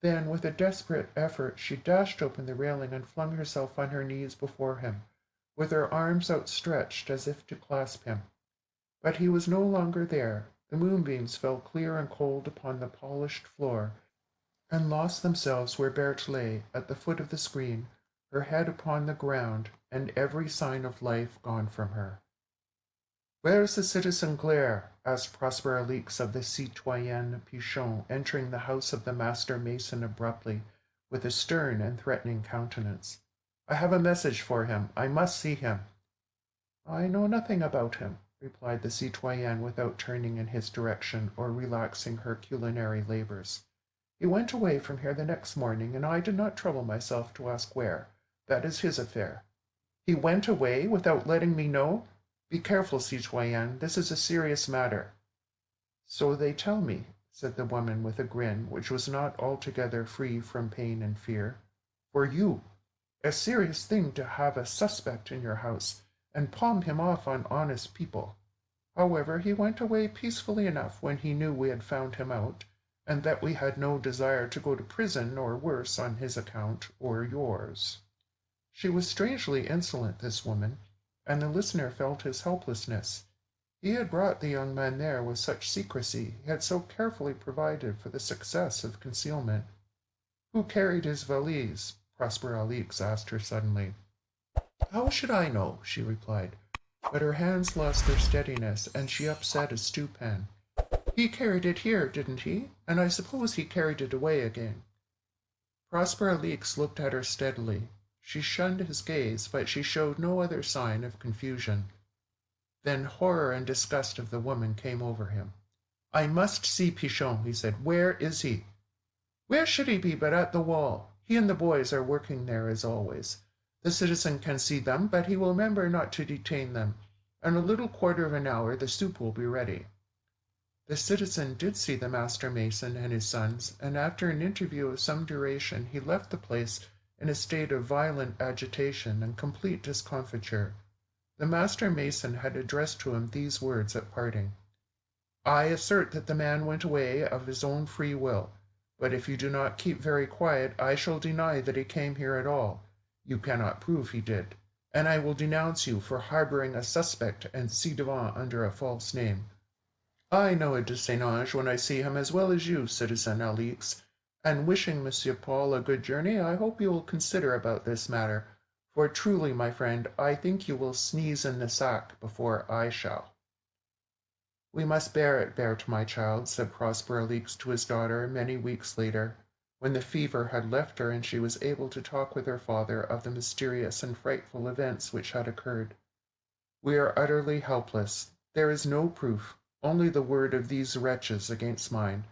Then, with a desperate effort, she dashed open the railing and flung herself on her knees before him, with her arms outstretched as if to clasp him. But he was no longer there. The moonbeams fell clear and cold upon the polished floor, and lost themselves where Berthe lay, at the foot of the screen, her head upon the ground, and every sign of life gone from her. "Where is the citizen Claire?" asked Prosper Alix of the citoyenne Pichon, entering the house of the master mason abruptly, with a stern and threatening countenance. "I have a message for him. I must see him." "I know nothing about him," replied the citoyenne, without turning in his direction or relaxing her culinary labors. "He went away from here the next morning, and I did not trouble myself to ask where. That is his affair." "He went away without letting me know? Be careful, citoyenne, this is a serious matter." "So they tell me," said the woman with a grin which was not altogether free from pain and fear. "For you. A serious thing to have a suspect in your house, and palm him off on honest people. However, he went away peacefully enough when he knew we had found him out, and that we had no desire to go to prison or worse on his account or yours." She was strangely insolent, this woman, and the listener felt his helplessness. He had brought the young man there with such secrecy, he had so carefully provided for the success of concealment. "Who carried his valise?" Prosper Alix asked her suddenly. "How should I know?" she replied, but her hands lost their steadiness, and she upset a stew pan. "He carried it here, didn't he? And I suppose he carried it away again." Prosper Alix looked at her steadily. She shunned his gaze, but she showed no other sign of confusion. Then horror and disgust of the woman came over him. "I must see Pichon," he said. "Where is he?" "Where should he be but at the wall? He and the boys are working there as always. The citizen can see them, but he will remember not to detain them. In a little quarter of an hour the soup will be ready." The citizen did see the master mason and his sons, and after an interview of some duration he left the place in a state of violent agitation and complete discomfiture. The master mason had addressed to him these words at parting: "I assert that the man went away of his own free will, but if you do not keep very quiet, I shall deny that he came here at all. You cannot prove he did, and I will denounce you for harboring a suspect and ci-devant under a false name. I know a de Saint-Ange when I see him as well as you, citizen Alix, and wishing Monsieur Paul a good journey, I hope you will consider about this matter, for truly, my friend, I think you will sneeze in the sack before I shall." "We must bear it, Berthe, my child," said Prosper Alix to his daughter many weeks later, when the fever had left her and she was able to talk with her father of the mysterious and frightful events which had occurred. "We are utterly helpless. There is no proof, only the word of these wretches against mine,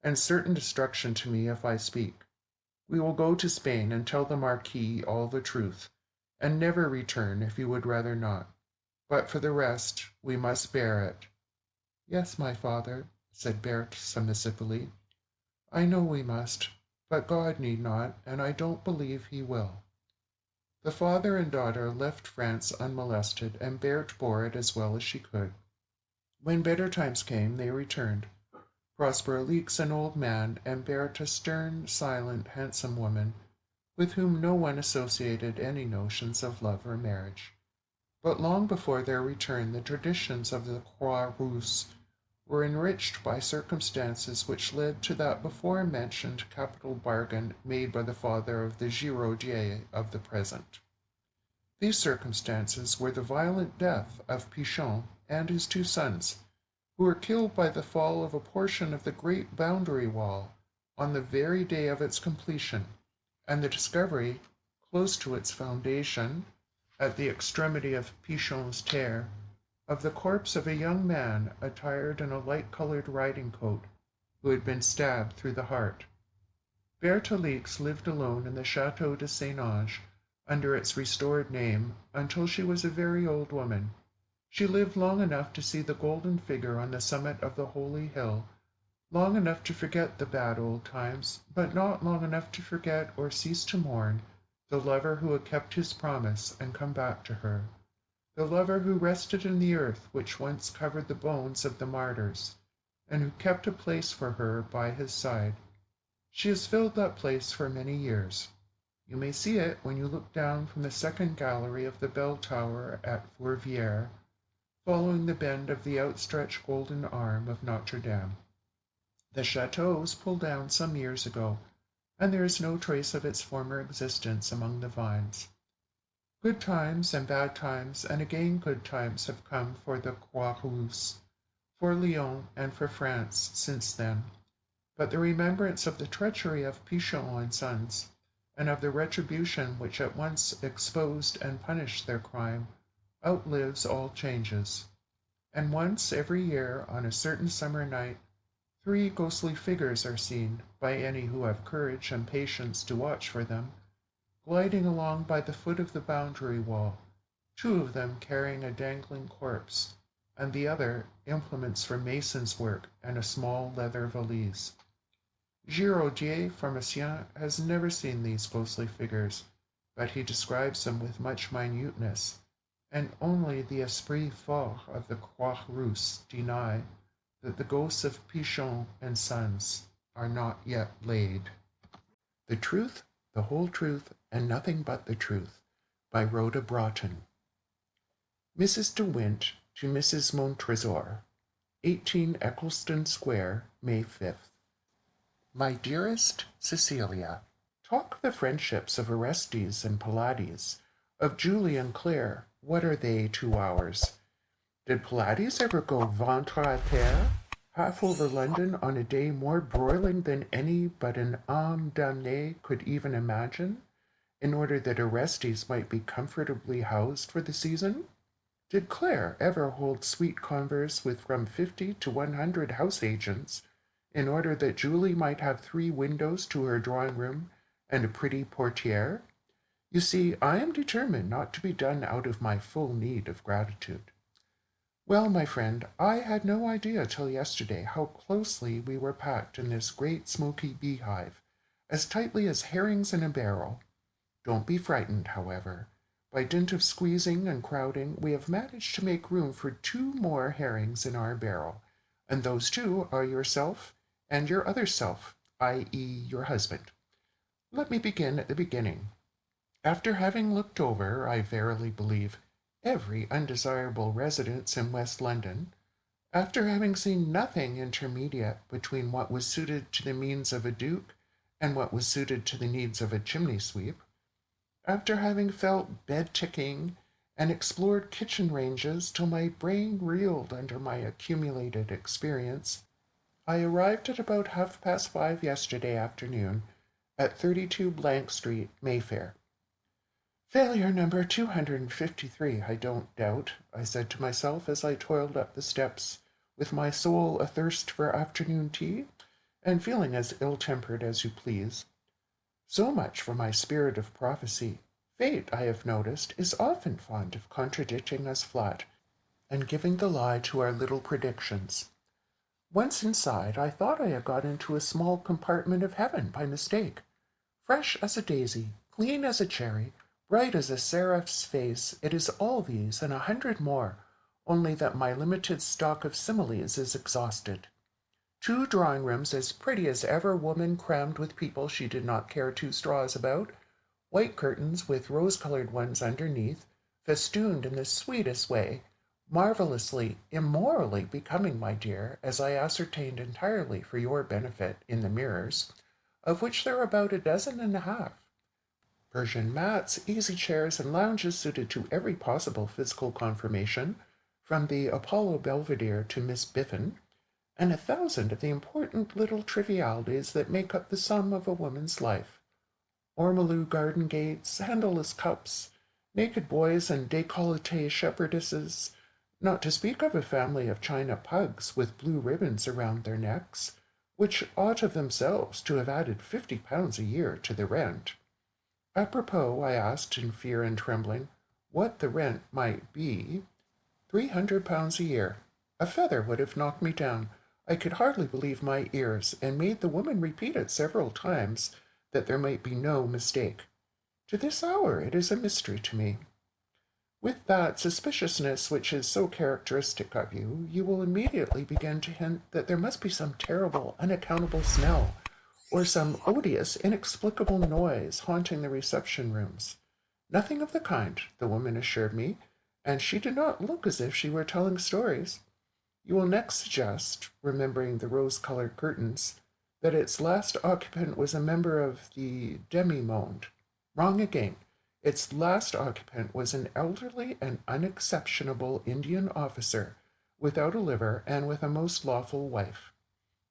and certain destruction to me if I speak. We will go to Spain and tell the Marquis all the truth, and never return if you would rather not. But for the rest, we must bear it." "Yes, my father," said Berthe submissively. "I know we must, but God need not, and I don't believe he will." The father and daughter left France unmolested, and Berthe bore it as well as she could. When better times came, they returned. Prosper Alix an old man, and Berthe a stern, silent, handsome woman, with whom no one associated any notions of love or marriage. But long before their return the traditions of the Croix Rousse were enriched by circumstances which led to that before-mentioned capital bargain made by the father of the Giraudier of the present. These circumstances were the violent death of Pichon and his two sons, who were killed by the fall of a portion of the great boundary wall on the very day of its completion, and the discovery, close to its foundation, at the extremity of Pichon's terre, of the corpse of a young man attired in a light-colored riding-coat, who had been stabbed through the heart. Berthe Alix lived alone in the Château de Saint-Ange, under its restored name, until she was a very old woman. She lived long enough to see the golden figure on the summit of the holy hill, long enough to forget the bad old times, but not long enough to forget or cease to mourn the lover who had kept his promise and come back to her, the lover who rested in the earth which once covered the bones of the martyrs, and who kept a place for her by his side. She has filled that place for many years. You may see it when you look down from the second gallery of the bell tower at Fourvière, following the bend of the outstretched golden arm of Notre Dame. The chateau was pulled down some years ago, and there is no trace of its former existence among the vines. Good times and bad times, and again good times have come for the Croix-Rousse, for Lyon, and for France since then. But the remembrance of the treachery of Pichon and Sons, and of the retribution which at once exposed and punished their crime, outlives all changes. And once every year, on a certain summer night, 3 ghostly figures are seen, by any who have courage and patience to watch for them, gliding along by the foot of the boundary wall, 2 of them carrying a dangling corpse, and the other implements for mason's work and a small leather valise. Giraudier, pharmacien, has never seen these ghostly figures, but he describes them with much minuteness, and only the esprit fort of the Croix-Rousse deny that the ghosts of Pichon and Sons are not yet laid. The Truth, the Whole Truth, and Nothing But the Truth, by Rhoda Broughton. Mrs. De Wint to Mrs. Montresor, 18 Eccleston Square, May 5th. My dearest Cecilia, talk of the friendships of Orestes and Pylades, of Julie and Claire. What are they to ours? Did Pylades ever go ventre à terre, half over London on a day more broiling than any but an âme damnée could even imagine, in order that Orestes might be comfortably housed for the season? Did Claire ever hold sweet converse with from 50 to 100 house agents, in order that Julie might have 3 windows to her drawing-room and a pretty portière? You see, I am determined not to be done out of my full need of gratitude. Well, my friend, I had no idea till yesterday how closely we were packed in this great smoky beehive, as tightly as herrings in a barrel. Don't be frightened, however. By dint of squeezing and crowding, we have managed to make room for 2 more herrings in our barrel, and those 2 are yourself and your other self, i.e., your husband. Let me begin at the beginning. After having looked over, I verily believe, every undesirable residence in West London, after having seen nothing intermediate between what was suited to the means of a duke and what was suited to the needs of a chimney-sweep, after having felt bed-ticking and explored kitchen ranges till my brain reeled under my accumulated experience, I arrived at about 5:30 yesterday afternoon at 32 Street, Mayfair. Failure number 253, I don't doubt, I said to myself as I toiled up the steps, with my soul athirst for afternoon tea, and feeling as ill-tempered as you please. So much for my spirit of prophecy. Fate, I have noticed, is often fond of contradicting us flat, and giving the lie to our little predictions. Once inside, I thought I had got into a small compartment of heaven by mistake. Fresh as a daisy, clean as a cherry, bright as a seraph's face, it is all these and 100 more, only that my limited stock of similes is exhausted. 2 drawing-rooms as pretty as ever woman crammed with people she did not care 2 straws about, white curtains with rose-colored ones underneath, festooned in the sweetest way, marvelously, immorally becoming, my dear, as I ascertained entirely for your benefit in the mirrors, of which there are about 12.5. Persian mats, easy chairs, and lounges suited to every possible physical conformation, from the Apollo Belvedere to Miss Biffin, and 1,000 of the important little trivialities that make up the sum of a woman's life. Ormolu garden gates, handleless cups, naked boys and décolleté shepherdesses, not to speak of a family of china pugs with blue ribbons around their necks, which ought of themselves to have added 50 pounds a year to the rent. Apropos, I asked in fear and trembling what the rent might be. £300 a year. A feather would have knocked me down. I could hardly believe my ears, and made the woman repeat it several times, that there might be no mistake. To this hour it is a mystery to me. With that suspiciousness which is so characteristic of you, you will immediately begin to hint that there must be some terrible, unaccountable smell, or some odious, inexplicable noise haunting the reception rooms. Nothing of the kind, the woman assured me, and she did not look as if she were telling stories. You will next suggest, remembering the rose-colored curtains, that its last occupant was a member of the demi-monde. Wrong again. Its last occupant was an elderly and unexceptionable Indian officer, without a liver and with a most lawful wife.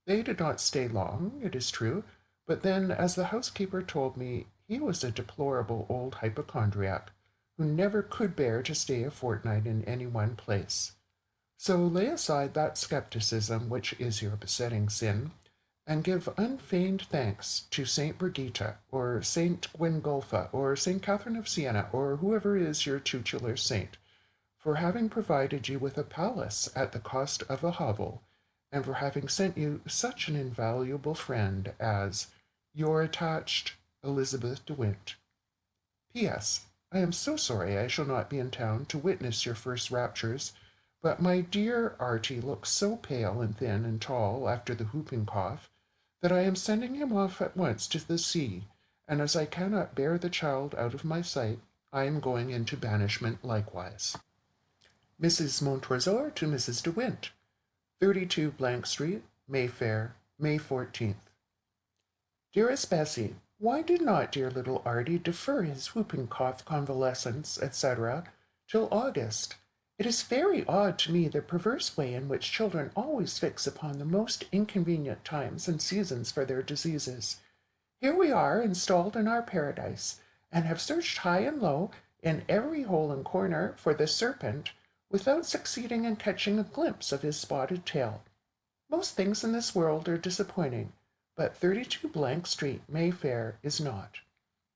They did not stay long, it is true, but then, as the housekeeper told me, he was a deplorable old hypochondriac, who never could bear to stay a fortnight in any one place. So lay aside that skepticism which is your besetting sin, and give unfeigned thanks to Saint Brigitta, or Saint Gwengulfa, or Saint Catherine of Siena, or whoever is your tutelar saint, for having provided you with a palace at the cost of a hovel, and for having sent you such an invaluable friend as your attached Elizabeth de Wint. P.S. I am so sorry I shall not be in town to witness your first raptures, but my dear Artie looks so pale and thin and tall after the whooping cough, that I am sending him off at once to the sea, and as I cannot bear the child out of my sight, I am going into banishment likewise. Mrs. Montresor to Mrs. de Wint. 32 Street, Mayfair, May 14th. Dearest Bessie, why did not dear little Artie defer his whooping cough convalescence, etc., till August? It is very odd to me the perverse way in which children always fix upon the most inconvenient times and seasons for their diseases. Here we are installed in our paradise, and have searched high and low, in every hole and corner, for the serpent, without succeeding in catching a glimpse of his spotted tail. Most things in this world are disappointing, but 32 Street, Mayfair, is not.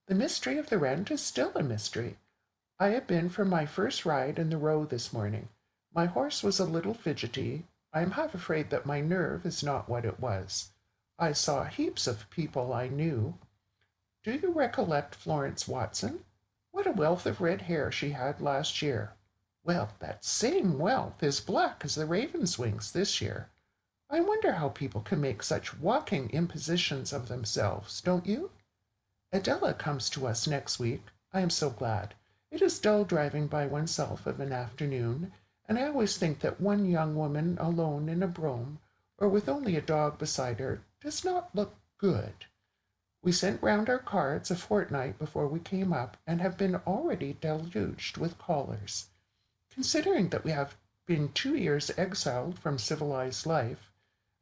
The mystery of the rent is still a mystery. I have been for my first ride in the Row this morning. My horse was a little fidgety. I am half afraid that my nerve is not what it was. I saw heaps of people I knew. Do you recollect Florence Watson? What a wealth of red hair she had last year. Well, that same wealth is black as the raven's wings this year. I wonder how people can make such walking impositions of themselves, don't you? Adela comes to us next week. I am so glad. It is dull driving by oneself of an afternoon, and I always think that one young woman alone in a brougham, or with only a dog beside her, does not look good. We sent round our cards a fortnight before we came up, and have been already deluged with callers. Considering that we have been 2 years exiled from civilized life,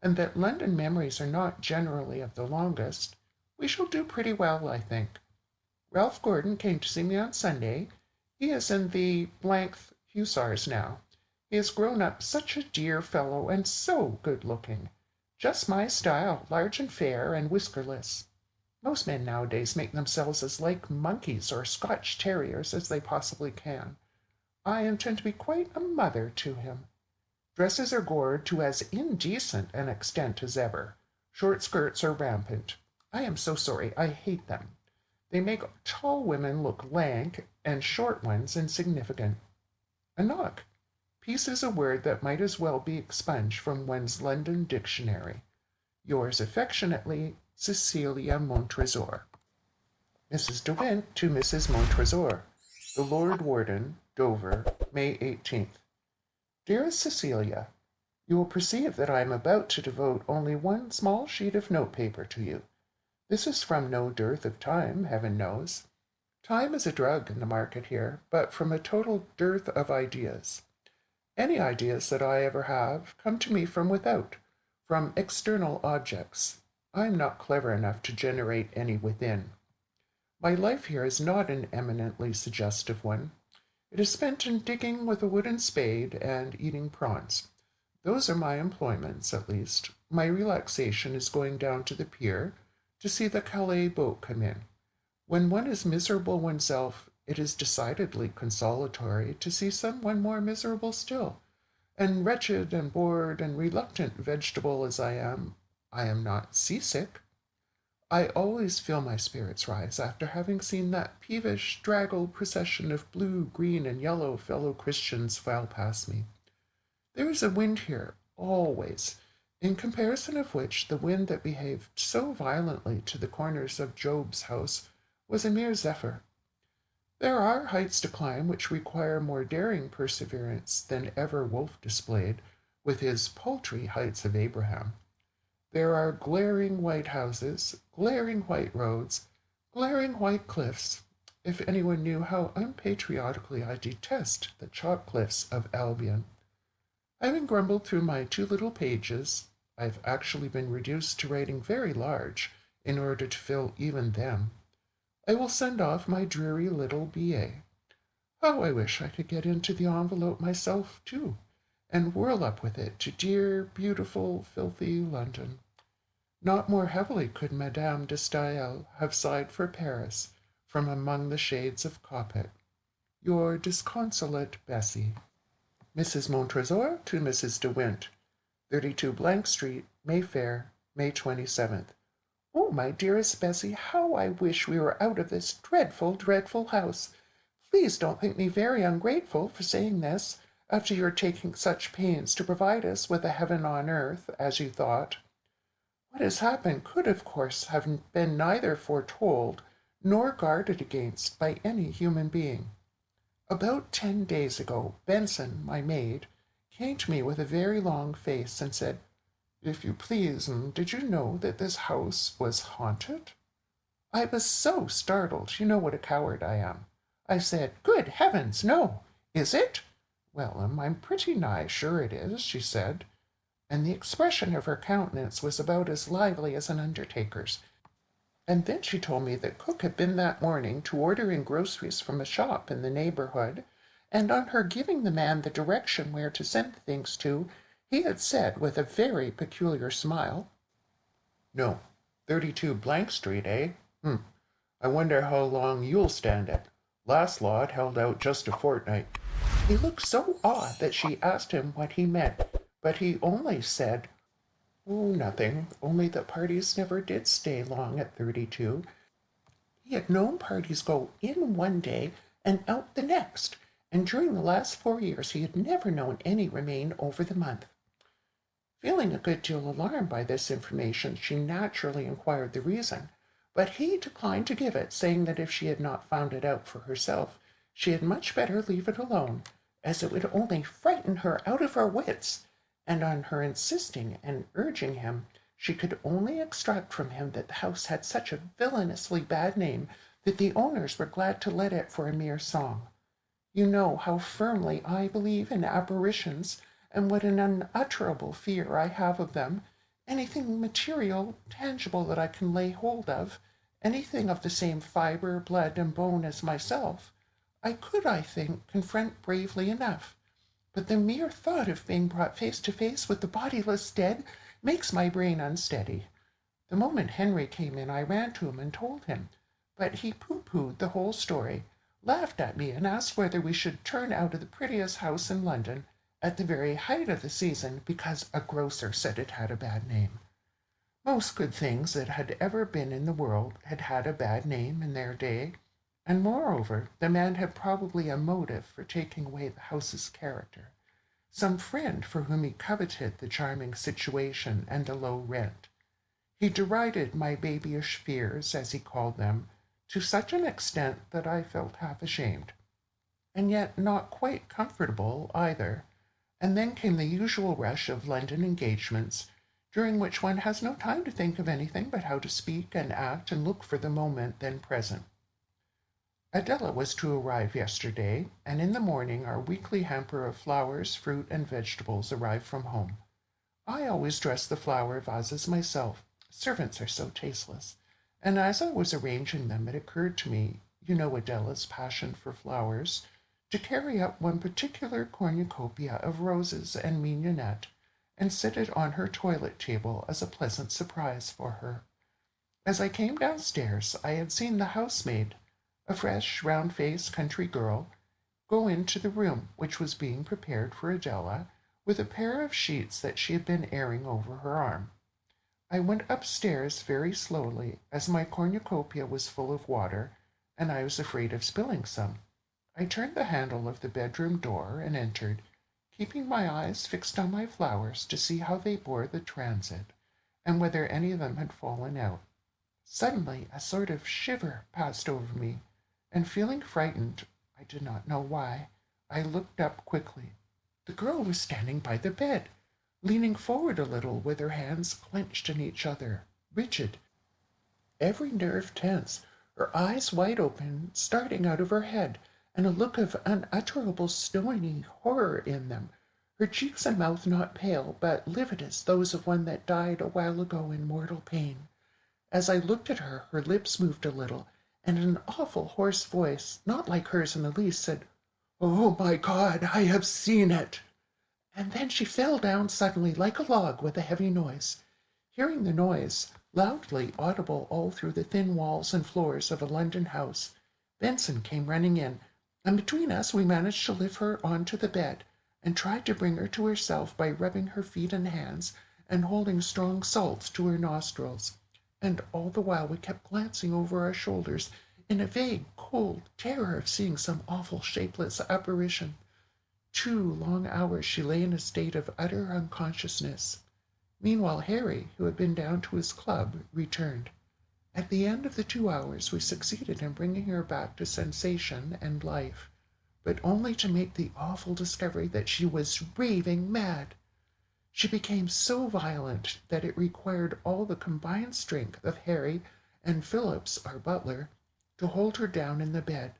and that London memories are not generally of the longest, we shall do pretty well, I think. Ralph Gordon came to see me on Sunday. He is in the Hussars now. He has grown up such a dear fellow, and so good-looking. Just my style, large and fair, and whiskerless. Most men nowadays make themselves as like monkeys or Scotch terriers as they possibly can. I intend to be quite a mother to him. Dresses are gored to as indecent an extent as ever. Short skirts are rampant. I am so sorry. I hate them. They make tall women look lank, and short ones insignificant. A knock. Peace is a word that might as well be expunged from one's London dictionary. Yours affectionately, Cecilia Montresor. Mrs. de Wint to Mrs. Montresor. The Lord Warden, Dover, May 18th. Dearest Cecilia, you will perceive that I am about to devote only one small sheet of notepaper to you. This is from no dearth of time, heaven knows. Time is a drug in the market here, but from a total dearth of ideas. Any ideas that I ever have come to me from without, from external objects. I am not clever enough to generate any within. My life here is not an eminently suggestive one. It is spent in digging with a wooden spade and eating prawns. Those are my employments, at least. My relaxation is going down to the pier to see the Calais boat come in. When one is miserable oneself, it is decidedly consolatory to see someone more miserable still, and wretched and bored and reluctant vegetable as I am not seasick. I always feel my spirits rise after having seen that peevish, draggled procession of blue, green, and yellow fellow Christians file past me. There is a wind here, always, in comparison of which the wind that behaved so violently to the corners of Job's house was a mere zephyr. There are heights to climb which require more daring perseverance than ever Wolfe displayed with his paltry heights of Abraham. There are glaring white houses, glaring white roads, glaring white cliffs. If anyone knew how unpatriotically I detest the chalk cliffs of Albion. Having grumbled through my 2 little pages, I've actually been reduced to writing very large in order to fill even them. I will send off my dreary little B.A. How I wish I could get into the envelope myself, too, and whirl up with it to dear, beautiful, filthy London. Not more heavily could Madame de Staël have sighed for Paris from among the shades of Coppet. Your disconsolate Bessie. Mrs. Montresor to Mrs. de Wint, 32 Street, Mayfair, May 27th. Oh, my dearest Bessie, how I wish we were out of this dreadful, dreadful house. Please don't think me very ungrateful for saying this, after your taking such pains to provide us with a heaven on earth, as you thought. What has happened could, of course, have been neither foretold nor guarded against by any human being. About 10 days ago, Benson, my maid, came to me with a very long face and said, "If you please, did you know that this house was haunted?" I was so startled, you know what a coward I am. I said, "Good heavens, no! Is it?" "Well, I'm pretty nigh sure it is," she said, and the expression of her countenance was about as lively as an undertaker's. And then she told me that cook had been that morning to order in groceries from a shop in the neighborhood, and on her giving the man the direction where to send the things to, he had said with a very peculiar smile, "No, 32 Street, eh? I wonder how long you'll stand it. Last lot held out just a fortnight." He looked so odd that she asked him what he meant, but he only said, "Oh, nothing, only that parties never did stay long at 32. He had known parties go in one day and out the next, and during the last 4 years he had never known any remain over the month." Feeling a good deal alarmed by this information, she naturally inquired the reason, but he declined to give it, saying that if she had not found it out for herself, she had much better leave it alone, as it would only frighten her out of her wits, and on her insisting and urging him, she could only extract from him that the house had such a villainously bad name that the owners were glad to let it for a mere song. You know how firmly I believe in apparitions, and what an unutterable fear I have of them. Anything material, tangible that I can lay hold of, anything of the same fibre, blood, and bone as myself, I could, I think, confront bravely enough. But the mere thought of being brought face to face with the bodiless dead makes my brain unsteady. The moment Henry came in, I ran to him and told him, but he pooh-poohed the whole story, laughed at me, and asked whether we should turn out of the prettiest house in London at the very height of the season because a grocer said it had a bad name. Most good things that had ever been in the world had had a bad name in their day, and moreover, the man had probably a motive for taking away the house's character, some friend for whom he coveted the charming situation and the low rent. He derided my babyish fears, as he called them, to such an extent that I felt half ashamed, and yet not quite comfortable either. And then came the usual rush of London engagements, during which one has no time to think of anything but how to speak and act and look for the moment then present. Adela was to arrive yesterday, and in the morning our weekly hamper of flowers, fruit, and vegetables arrived from home. I always dress the flower vases myself. Servants are so tasteless. And as I was arranging them, it occurred to me, you know Adela's passion for flowers, to carry up one particular cornucopia of roses and mignonette, and set it on her toilet table as a pleasant surprise for her. As I came downstairs, I had seen the housemaid, a fresh, round-faced country girl, go into the room which was being prepared for Adela with a pair of sheets that she had been airing over her arm. I went upstairs very slowly, as my cornucopia was full of water, and I was afraid of spilling some. I turned the handle of the bedroom door and entered, keeping my eyes fixed on my flowers to see how they bore the transit, and whether any of them had fallen out. Suddenly a sort of shiver passed over me, and feeling frightened, I did not know why, I looked up quickly. The girl was standing by the bed, leaning forward a little with her hands clenched in each other, rigid, every nerve tense, her eyes wide open, starting out of her head, and a look of unutterable stony horror in them, her cheeks and mouth not pale, but livid as those of one that died a while ago in mortal pain. As I looked at her, her lips moved a little, and in an awful hoarse voice, not like hers in the least, said, "Oh, my God, I have seen it!" And then she fell down suddenly like a log with a heavy noise. Hearing the noise, loudly audible all through the thin walls and floors of a London house, Benson came running in, and between us we managed to lift her on to the bed, and tried to bring her to herself by rubbing her feet and hands, and holding strong salts to her nostrils. And all the while we kept glancing over our shoulders in a vague, cold terror of seeing some awful shapeless apparition. 2 long hours she lay in a state of utter unconsciousness. Meanwhile Harry, who had been down to his club, returned. At the end of the 2 hours we succeeded in bringing her back to sensation and life, but only to make the awful discovery that she was raving mad. She became so violent that it required all the combined strength of Harry and Phillips, our butler, to hold her down in the bed.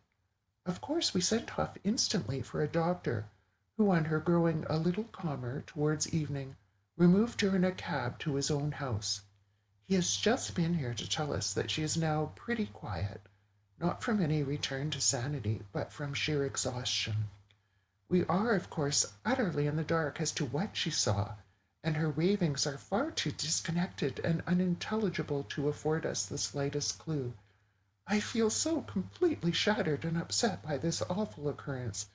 Of course we sent off instantly for a doctor, who, on her growing a little calmer towards evening, removed her in a cab to his own house. He has just been here to tell us that she is now pretty quiet, not from any return to sanity, but from sheer exhaustion. We are, of course, utterly in the dark as to what she saw, and her ravings are far too disconnected and unintelligible to afford us the slightest clue. I feel so completely shattered and upset by this awful occurrence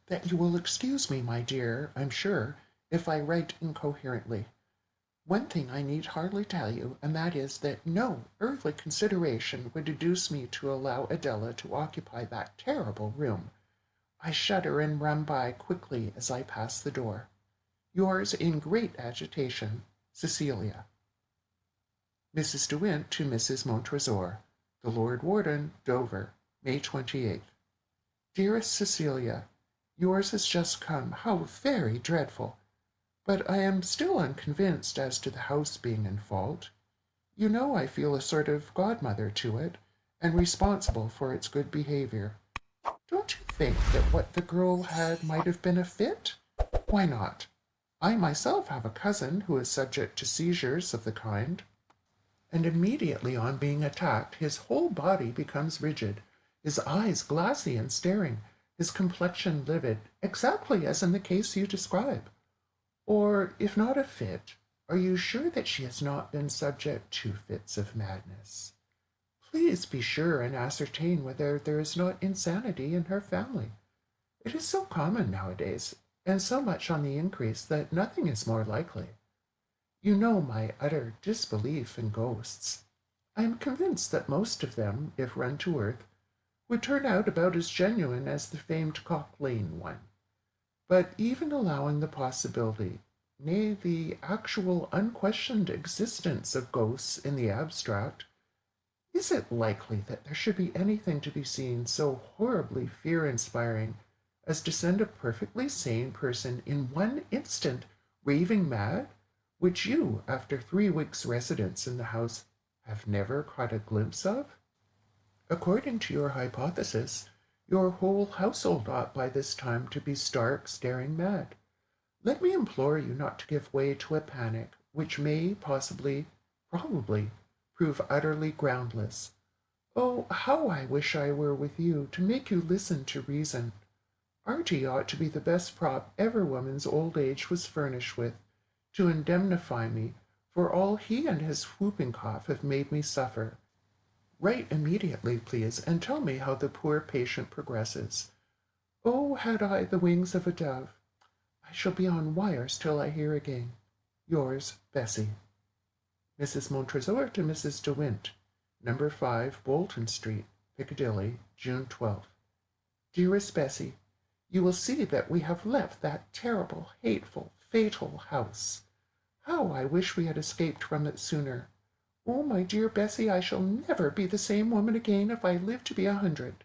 that you will excuse me, my dear, I'm sure, if I write incoherently. One thing I need hardly tell you, and that is that no earthly consideration would induce me to allow Adela to occupy that terrible room. I shudder and run by quickly as I pass the door. Yours in great agitation, Cecilia. Mrs. De Wint to Mrs. Montresor. The Lord Warden, Dover, May 28th. Dearest Cecilia, yours has just come. How very dreadful! But I am still unconvinced as to the house being in fault. You know I feel a sort of godmother to it, and responsible for its good behavior. Don't you think that what the girl had might have been a fit? Why not? I myself have a cousin who is subject to seizures of the kind, and immediately on being attacked his whole body becomes rigid, his eyes glassy and staring, his complexion livid, exactly as in the case you describe. Or, if not a fit, are you sure that she has not been subject to fits of madness? Please be sure and ascertain whether there is not insanity in her family. It is so common nowadays, and so much on the increase, that nothing is more likely. You know my utter disbelief in ghosts. I am convinced that most of them, if run to earth, would turn out about as genuine as the famed Cock Lane one. But even allowing the possibility, nay, the actual unquestioned existence of ghosts in the abstract, is it likely that there should be anything to be seen so horribly fear-inspiring as to send a perfectly sane person in one instant raving mad, which you, after 3 weeks' residence in the house, have never caught a glimpse of? According to your hypothesis, your whole household ought by this time to be stark, staring mad. Let me implore you not to give way to a panic which may possibly, probably, prove utterly groundless. Oh, how I wish I were with you to make you listen to reason. Archie ought to be the best prop ever woman's old age was furnished with, to indemnify me for all he and his whooping cough have made me suffer. Write immediately, please, and tell me how the poor patient progresses. Oh, had I the wings of a dove! I shall be on wires till I hear again. Yours, Bessie. Mrs. Montresor to Mrs. De Wint, No. 5, Bolton Street, Piccadilly, June 12th. Dearest Bessie, you will see that we have left that terrible, hateful, fatal house. How I wish we had escaped from it sooner. Oh, my dear Bessie, I shall never be the same woman again if I live to be 100.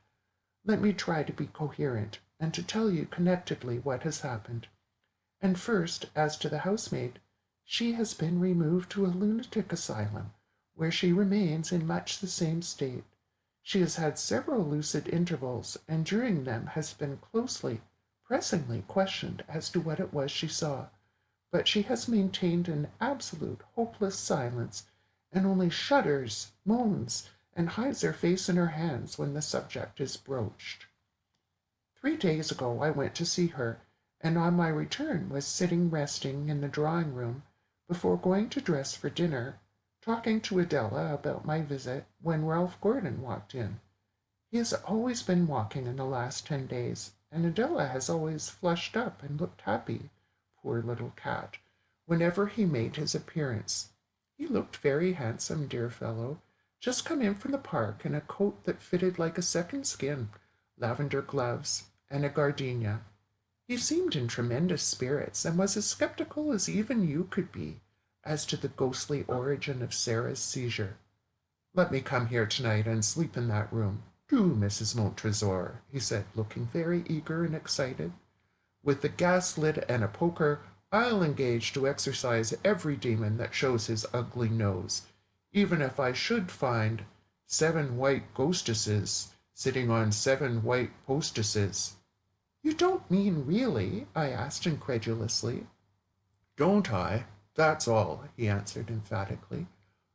Let me try to be coherent, and to tell you connectedly what has happened. And first, as to the housemaid, she has been removed to a lunatic asylum, where she remains in much the same state. She has had several lucid intervals, and during them has been closely, pressingly questioned as to what it was she saw, but she has maintained an absolute hopeless silence, and only shudders, moans, and hides her face in her hands when the subject is broached. 3 days ago I went to see her, and on my return was sitting resting in the drawing-room before going to dress for dinner, talking to Adela about my visit, when Ralph Gordon walked in. He has always been walking in the last 10 days, and Adela has always flushed up and looked happy, poor little cat, whenever he made his appearance. He looked very handsome, dear fellow, just come in from the park in a coat that fitted like a second skin, lavender gloves, and a gardenia. He seemed in tremendous spirits, and was as sceptical as even you could be as to the ghostly origin of Sarah's seizure. Let me come here tonight and sleep in that room. Do, Mrs. Montresor, he said, looking very eager and excited. With the gas lit and a poker, I'll engage to exorcise every demon that shows his ugly nose, even if I should find 7 white ghostesses sitting on 7 white postesses. You don't mean really? I asked incredulously. Don't I? That's all, he answered emphatically.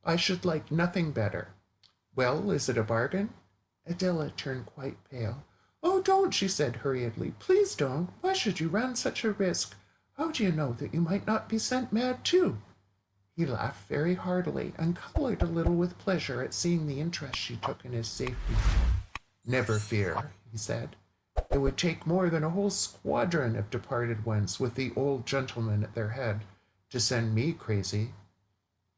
I should like nothing better. Well, is it a bargain? Adela turned quite pale. Oh, don't, she said hurriedly. Please don't. Why should you run such a risk? How do you know that you might not be sent mad too? He laughed very heartily, and colored a little with pleasure at seeing the interest she took in his safety. Never fear, he said. It would take more than a whole squadron of departed ones, with the old gentleman at their head, to send me crazy.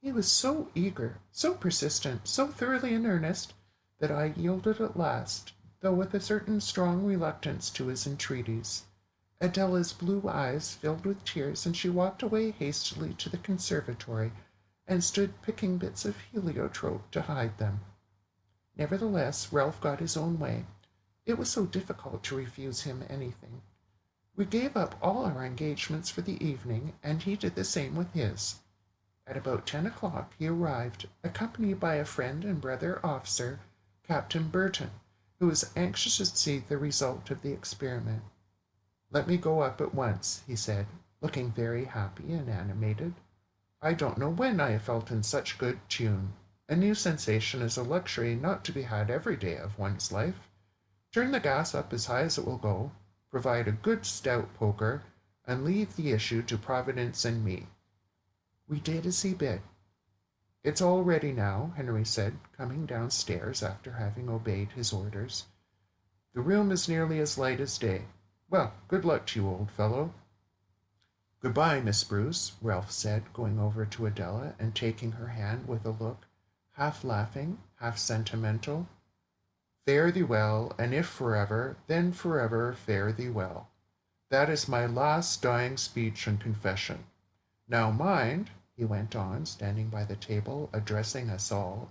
He was so eager, so persistent, so thoroughly in earnest, that I yielded at last, though with a certain strong reluctance to his entreaties. Adela's blue eyes filled with tears, and she walked away hastily to the conservatory, and stood picking bits of heliotrope to hide them. Nevertheless, Ralph got his own way. It was so difficult to refuse him anything. We gave up all our engagements for the evening, and he did the same with his. At about 10 o'clock he arrived, accompanied by a friend and brother officer, Captain Burton, who was anxious to see the result of the experiment. Let me go up at once, he said, looking very happy and animated. I don't know when I have felt in such good tune. A new sensation is a luxury not to be had every day of one's life. Turn the gas up as high as it will go, provide a good stout poker, and leave the issue to Providence and me. We did as he bid. It's all ready now, Henry said, coming downstairs after having obeyed his orders. The room is nearly as light as day. Well, good luck to you, old fellow. Goodbye, Miss Bruce, Ralph said, going over to Adela and taking her hand with a look, half laughing, half sentimental. Fare thee well, and if forever, then forever fare thee well. That is my last dying speech and confession. Now mind, he went on, standing by the table, addressing us all,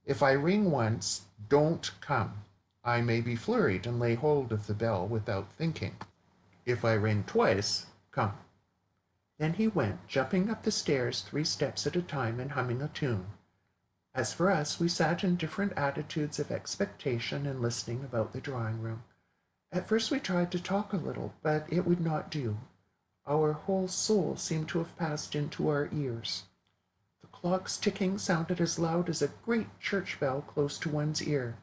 if I ring once, don't come. I may be flurried and lay hold of the bell without thinking. If I ring twice, come. Then he went, jumping up the stairs 3 steps at a time and humming a tune. As for us, we sat in different attitudes of expectation and listening about the drawing-room. At first we tried to talk a little, but it would not do. Our whole soul seemed to have passed into our ears. The clock's ticking sounded as loud as a great church bell close to one's ear.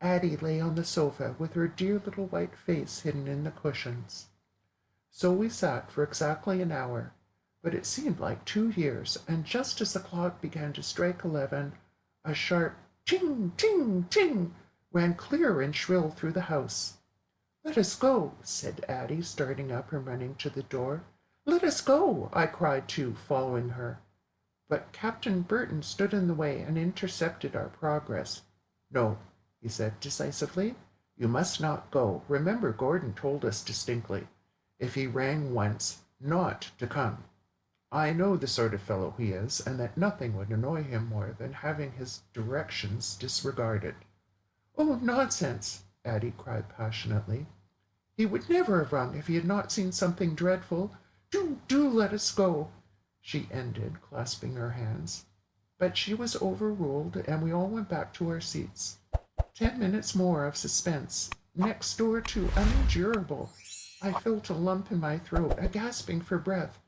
Addie lay on the sofa with her dear little white face hidden in the cushions. So we sat for exactly an hour, but it seemed like 2 years, and just as the clock began to strike 11, a sharp ching, ching, ching, ran clear and shrill through the house. "Let us go," said Addie, starting up and running to the door. "Let us go," I cried too, following her. But Captain Burton stood in the way and intercepted our progress. "No," he said decisively. "You must not go. Remember, Gordon told us distinctly, if he rang once, not to come. I know the sort of fellow he is, and that nothing would annoy him more than having his directions disregarded." "Oh, nonsense!" Addie cried passionately. "He would never have rung if he had not seen something dreadful. Do let us go," she ended, clasping her hands. But she was overruled, and we all went back to our seats. 10 minutes more of suspense, next door to unendurable. I felt a lump in my throat, a gasping for breath.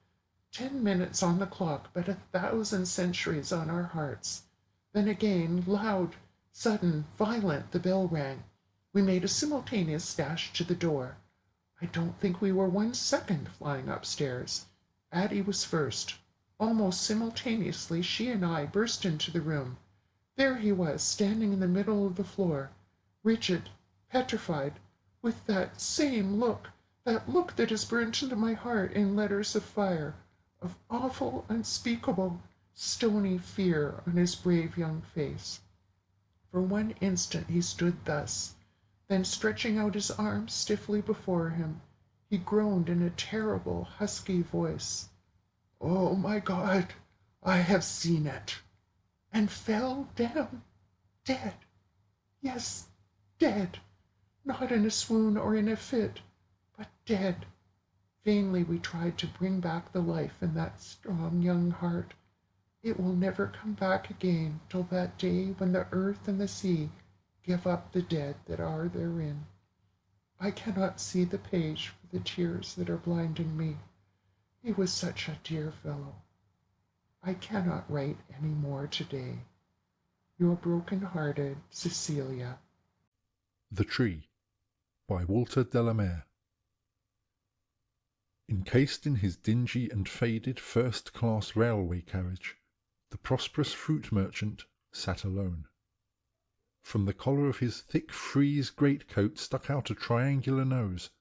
10 minutes on the clock, but 1,000 centuries on our hearts. Then again, loud, sudden, violent, the bell rang. We made a simultaneous dash to the door. I don't think we were 1 second flying upstairs. Addie was first. Almost simultaneously, she and I burst into the room. There he was, standing in the middle of the floor, rigid, petrified, with that same look, that look that is burnt into my heart in letters of fire, of awful, unspeakable, stony fear on his brave young face. For 1 instant he stood thus, then stretching out his arms stiffly before him, he groaned in a terrible, husky voice, "Oh, my God, I have seen it," and fell down, dead. Yes, dead. Not in a swoon or in a fit, but dead. Vainly we tried to bring back the life in that strong young heart. It will never come back again till that day when the earth and the sea give up the dead that are therein. I cannot see the page for the tears that are blinding me. He was such a dear fellow. I cannot write any more today. Your broken-hearted Cecilia. The Tree by Walter Delamere. Encased in his dingy and faded first-class railway carriage, the prosperous fruit merchant sat alone. From the collar of his thick frieze greatcoat stuck out a triangular nose.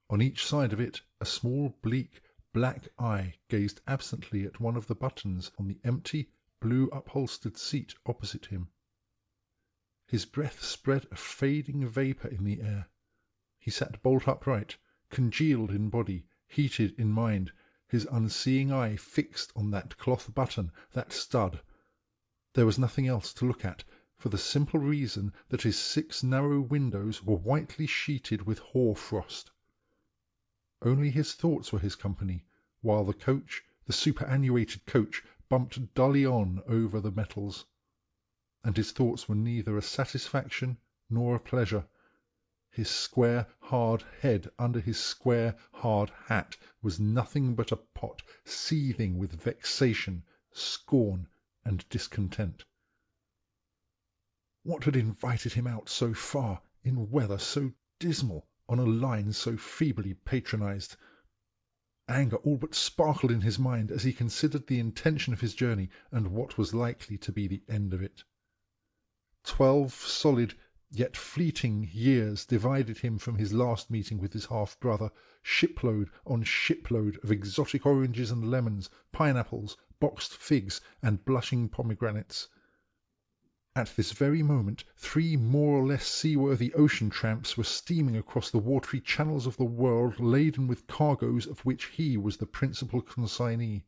On each side of it a small bleak black eye gazed absently at one of the buttons on the empty blue upholstered seat opposite him. His breath spread a fading vapour in the air. He sat bolt upright, congealed in body, heated in mind, his unseeing eye fixed on that cloth button, that stud. There was nothing else to look at, for the simple reason that his 6 narrow windows were whitely sheeted with hoar frost. Only his thoughts were his company, while the coach, the superannuated coach, bumped dully on over the metals. And his thoughts were neither a satisfaction nor a pleasure. His square, hard head under his square, hard hat was nothing but a pot seething with vexation, scorn, and discontent. What had invited him out so far, in weather so dismal, on a line so feebly patronized? Anger all but sparkled in his mind as he considered the intention of his journey and what was likely to be the end of it. 12 solid, yet fleeting years divided him from his last meeting with his half-brother, shipload on shipload of exotic oranges and lemons, pineapples, boxed figs, and blushing pomegranates. At this very moment 3 more or less seaworthy ocean tramps were steaming across the watery channels of the world laden with cargoes of which he was the principal consignee.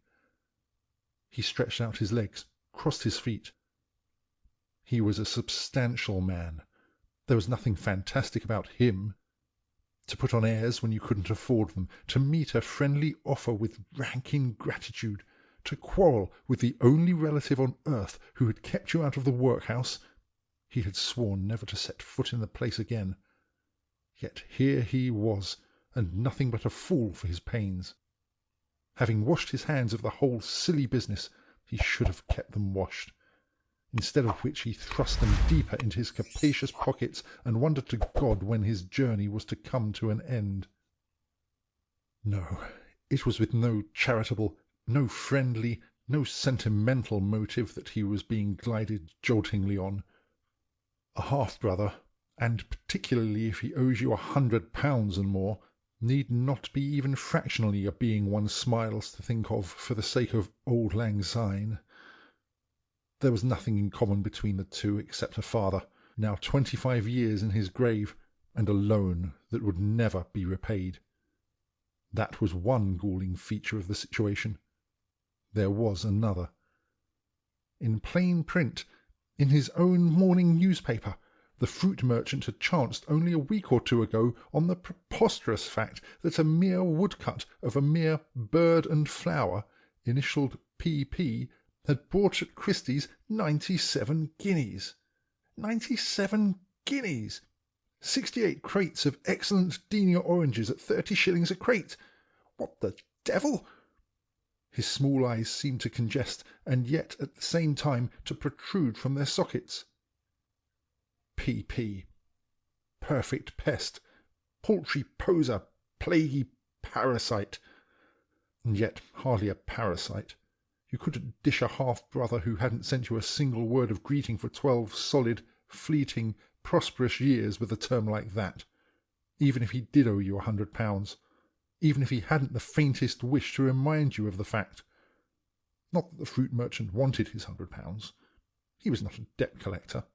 He stretched out his legs, crossed his feet. He was a substantial man. There was nothing fantastic about him. To put on airs when you couldn't afford them, to meet a friendly offer with rank ingratitude, to quarrel with the only relative on earth who had kept you out of the workhouse. He had sworn never to set foot in the place again. Yet here he was, and nothing but a fool for his pains. Having washed his hands of the whole silly business, he should have kept them washed. Instead of which he thrust them deeper into his capacious pockets and wondered to God when his journey was to come to an end. No, it was with no charitable, no friendly, no sentimental motive that he was being glided joltingly on. A half-brother, and particularly if he owes you £100 and more, need not be even fractionally a being one smiles to think of for the sake of auld lang syne. There was nothing in common between the two except a father, now 25 years in his grave, and a loan that would never be repaid. That was one galling feature of the situation. There was another. In plain print, in his own morning newspaper, the fruit merchant had chanced only a week or two ago on the preposterous fact that a mere woodcut of a mere bird and flower, initialled P.P., had brought at Christie's 97 guineas. 97 guineas! 68 crates of excellent Denia oranges at 30 shillings a crate. What the devil? His small eyes seemed to congest, and yet at the same time to protrude from their sockets. P.P. Perfect pest, paltry poser, plaguey parasite. And yet hardly a parasite. You couldn't dish a half-brother who hadn't sent you a single word of greeting for 12 solid, fleeting, prosperous years with a term like that, even if he did owe you £100. Even if he hadn't the faintest wish to remind you of the fact. Not that the fruit merchant wanted his £100. He was not a debt collector.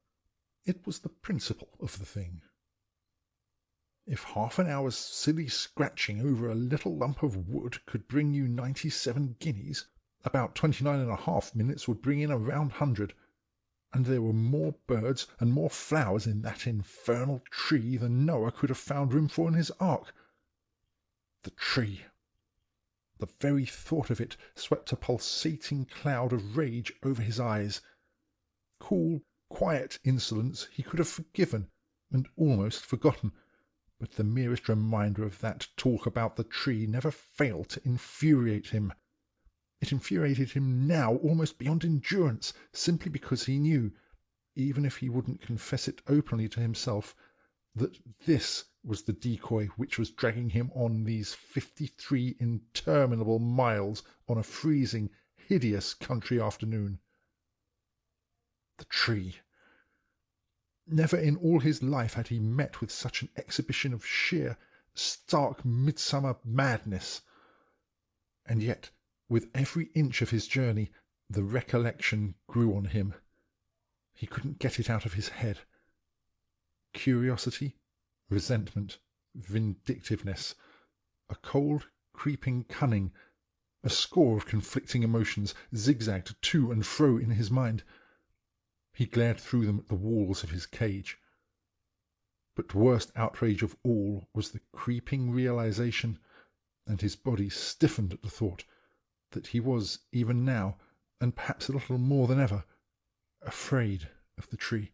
It was the principle of the thing. If half an hour's silly scratching over a little lump of wood could bring you 97 guineas, about 29½ minutes would bring in a round 100, and there were more birds and more flowers in that infernal tree than Noah could have found room for in his ark. The tree! The very thought of it swept a pulsating cloud of rage over his eyes. Cool, quiet insolence he could have forgiven and almost forgotten, but the merest reminder of that talk about the tree never failed to infuriate him. It infuriated him now almost beyond endurance, simply because he knew, even if he wouldn't confess it openly to himself, that this was the decoy which was dragging him on these 53 interminable miles on a freezing, hideous country afternoon. The tree! Never in all his life had he met with such an exhibition of sheer, stark midsummer madness. And yet, with every inch of his journey, the recollection grew on him. He couldn't get it out of his head. Curiosity, resentment, vindictiveness, a cold, creeping cunning, a score of conflicting emotions zigzagged to and fro in his mind. He glared through them at the walls of his cage. But worst outrage of all was the creeping realization, and his body stiffened at the thought, that he was, even now, and perhaps a little more than ever, afraid of the tree.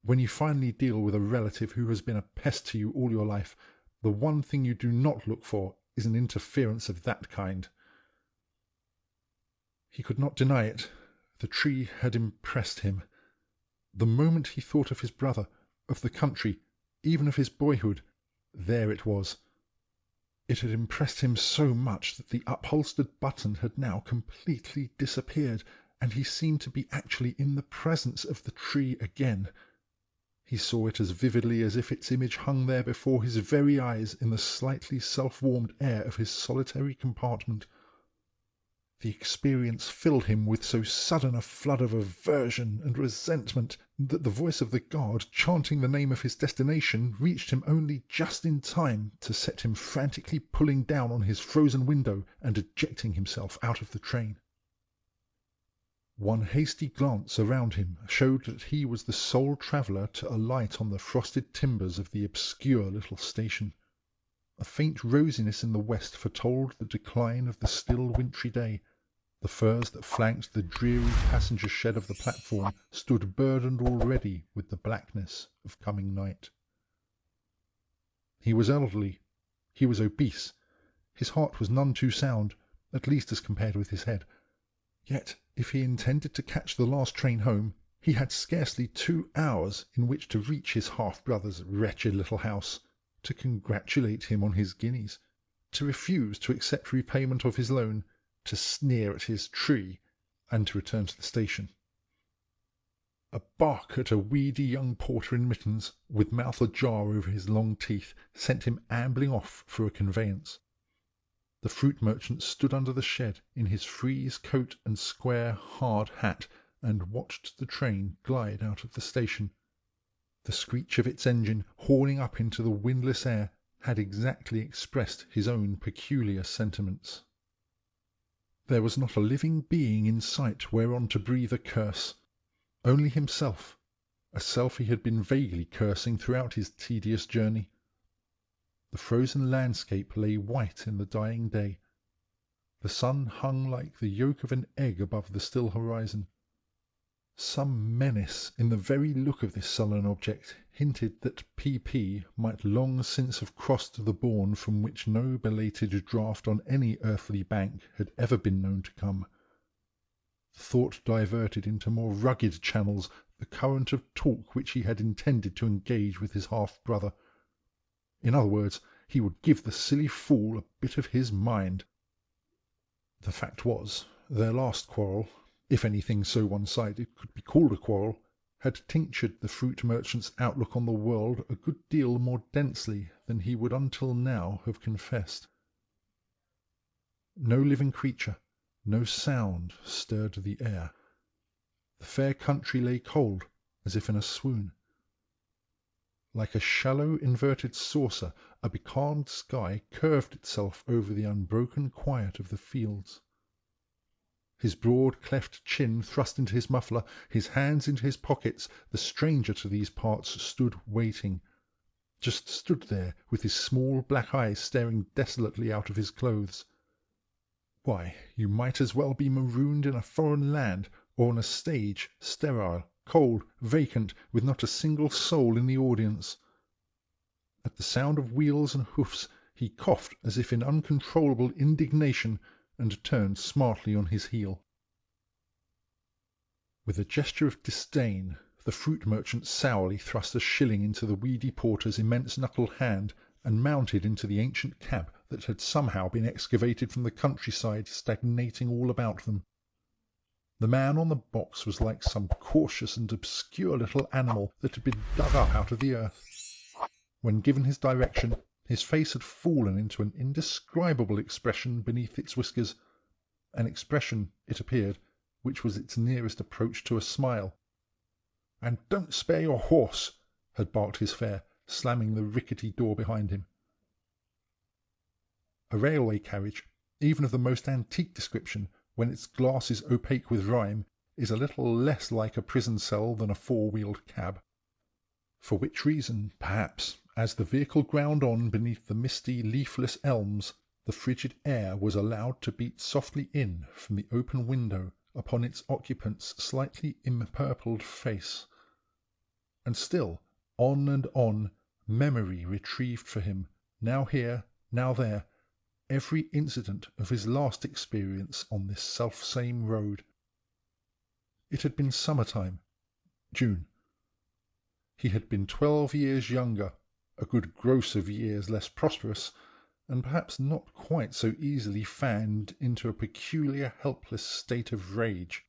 When you finally deal with a relative who has been a pest to you all your life, the one thing you do not look for is an interference of that kind. He could not deny it. The tree had impressed him. The moment he thought of his brother, of the country, even of his boyhood, there it was. It had impressed him so much that the upholstered button had now completely disappeared, and he seemed to be actually in the presence of the tree again. He saw it as vividly as if its image hung there before his very eyes in the slightly self-warmed air of his solitary compartment. The experience filled him with so sudden a flood of aversion and resentment that the voice of the guard chanting the name of his destination reached him only just in time to set him frantically pulling down on his frozen window and ejecting himself out of the train. One hasty glance around him showed that he was the sole traveller to alight on the frosted timbers of the obscure little station. A faint rosiness in the west foretold the decline of the still wintry day. The firs that flanked the dreary passenger shed of the platform stood burdened already with the blackness of coming night. He was elderly. He was obese. His heart was none too sound, at least as compared with his head. Yet, if he intended to catch the last train home, he had scarcely 2 hours in which to reach his half-brother's wretched little house, to congratulate him on his guineas, to refuse to accept repayment of his loan, to sneer at his tree, and to return to the station. A bark at a weedy young porter in mittens, with mouth ajar over his long teeth, sent him ambling off for a conveyance. The fruit merchant stood under the shed in his frieze coat and square hard hat, and watched the train glide out of the station. The screech of its engine, horning up into the windless air, had exactly expressed his own peculiar sentiments. There was not a living being in sight whereon to breathe a curse. Only himself, a self he had been vaguely cursing throughout his tedious journey. The frozen landscape lay white in the dying day. The sun hung like the yolk of an egg above the still horizon. Some menace in the very look of this sullen object hinted that P.P. might long since have crossed the bourne from which no belated draught on any earthly bank had ever been known to come. The thought diverted into more rugged channels the current of talk which he had intended to engage with his half-brother. In other words, he would give the silly fool a bit of his mind. The fact was, their last quarrel, if anything so one-sided could be called a quarrel, had tinctured the fruit merchant's outlook on the world a good deal more densely than he would until now have confessed. No living creature, no sound stirred the air. The fair country lay cold, as if in a swoon. Like a shallow inverted saucer, a becalmed sky curved itself over the unbroken quiet of the fields. His broad cleft chin thrust into his muffler, his hands into his pockets, the stranger to these parts stood waiting. Just stood there, with his small black eyes staring desolately out of his clothes. Why, you might as well be marooned in a foreign land, or on a stage, sterile, cold, vacant, with not a single soul in the audience. At the sound of wheels and hoofs he coughed as if in uncontrollable indignation, and turned smartly on his heel. With a gesture of disdain, the fruit merchant sourly thrust a shilling into the weedy porter's immense knuckled hand, and mounted into the ancient cab that had somehow been excavated from the countryside, stagnating all about them. The man on the box was like some cautious and obscure little animal that had been dug up out of the earth. When given his direction, his face had fallen into an indescribable expression beneath its whiskers, an expression, it appeared, which was its nearest approach to a smile. "And don't spare your horse," had barked his fare, slamming the rickety door behind him. A railway carriage, even of the most antique description, when its glass is opaque with rime, is a little less like a prison cell than a four-wheeled cab. For which reason, perhaps, as the vehicle ground on beneath the misty, leafless elms, the frigid air was allowed to beat softly in from the open window upon its occupant's slightly empurpled face. And still, on and on, memory retrieved for him, now here, now there, every incident of his last experience on this self-same road. It had been summer-time, June. He had been 12 years younger, a good gross of years less prosperous, and perhaps not quite so easily fanned into a peculiar helpless state of rage.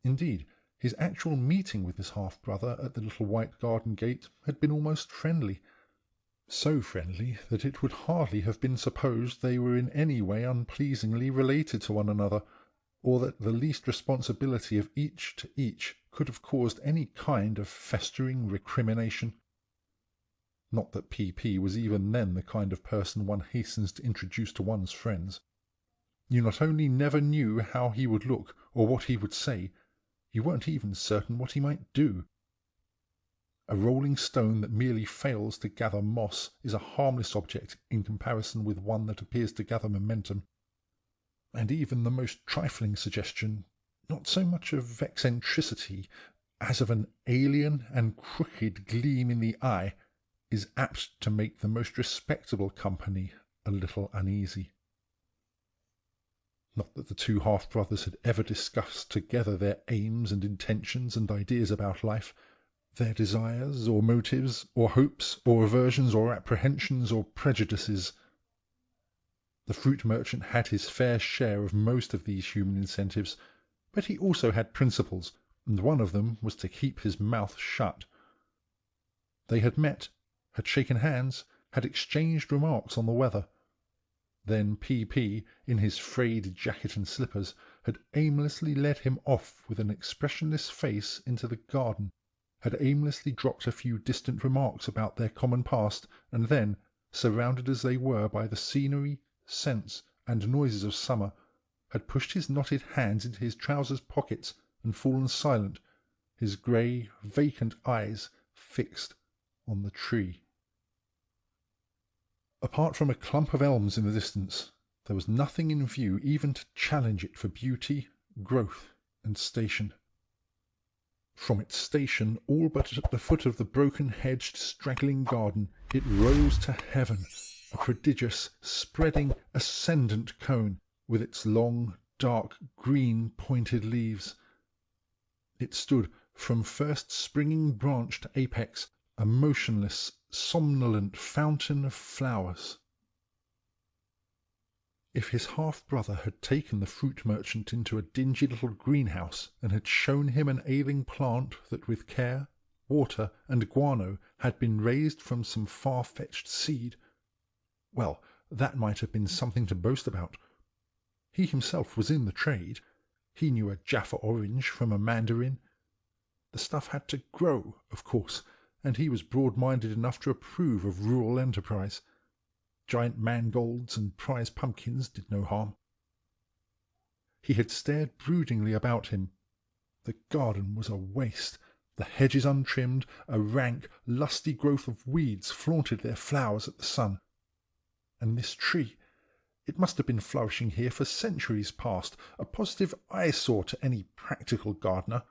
Indeed, his actual meeting with his half-brother at the little white garden gate had been almost friendly, so friendly that it would hardly have been supposed they were in any way unpleasingly related to one another, or that the least responsibility of each to each could have caused any kind of festering recrimination. Not that P.P. was even then the kind of person one hastens to introduce to one's friends. You not only never knew how he would look or what he would say, you weren't even certain what he might do. A rolling stone that merely fails to gather moss is a harmless object in comparison with one that appears to gather momentum. And even the most trifling suggestion, not so much of eccentricity as of an alien and crooked gleam in the eye, is apt to make the most respectable company a little uneasy. Not that the two half-brothers had ever discussed together their aims and intentions and ideas about life, their desires or motives or hopes or aversions or apprehensions or prejudices. The fruit merchant had his fair share of most of these human incentives, but he also had principles, and one of them was to keep his mouth shut. They had met, had shaken hands, had exchanged remarks on the weather. Then P.P., in his frayed jacket and slippers, had aimlessly led him off with an expressionless face into the garden, had aimlessly dropped a few distant remarks about their common past, and then, surrounded as they were by the scenery, scents, and noises of summer, had pushed his knotted hands into his trousers pockets and fallen silent, his grey, vacant eyes fixed on the tree. Apart from a clump of elms in the distance, there was nothing in view even to challenge it for beauty, growth, and station. From its station, all but at the foot of the broken-hedged, straggling garden, it rose to heaven, a prodigious, spreading, ascendant cone, with its long, dark, green, pointed leaves. It stood, from first springing branch to apex, a motionless, somnolent fountain of flowers. If his half-brother had taken the fruit merchant into a dingy little greenhouse and had shown him an ailing plant that with care, water, and guano had been raised from some far-fetched seed, well, that might have been something to boast about. He himself was in the trade. He knew a Jaffa orange from a mandarin. The stuff had to grow, of course, and he was broad-minded enough to approve of rural enterprise. Giant mangolds and prize pumpkins did no harm. He had stared broodingly about him. The garden was a waste, the hedges untrimmed, a rank, lusty growth of weeds flaunted their flowers at the sun. And this tree, it must have been flourishing here for centuries past, a positive eyesore to any practical gardener.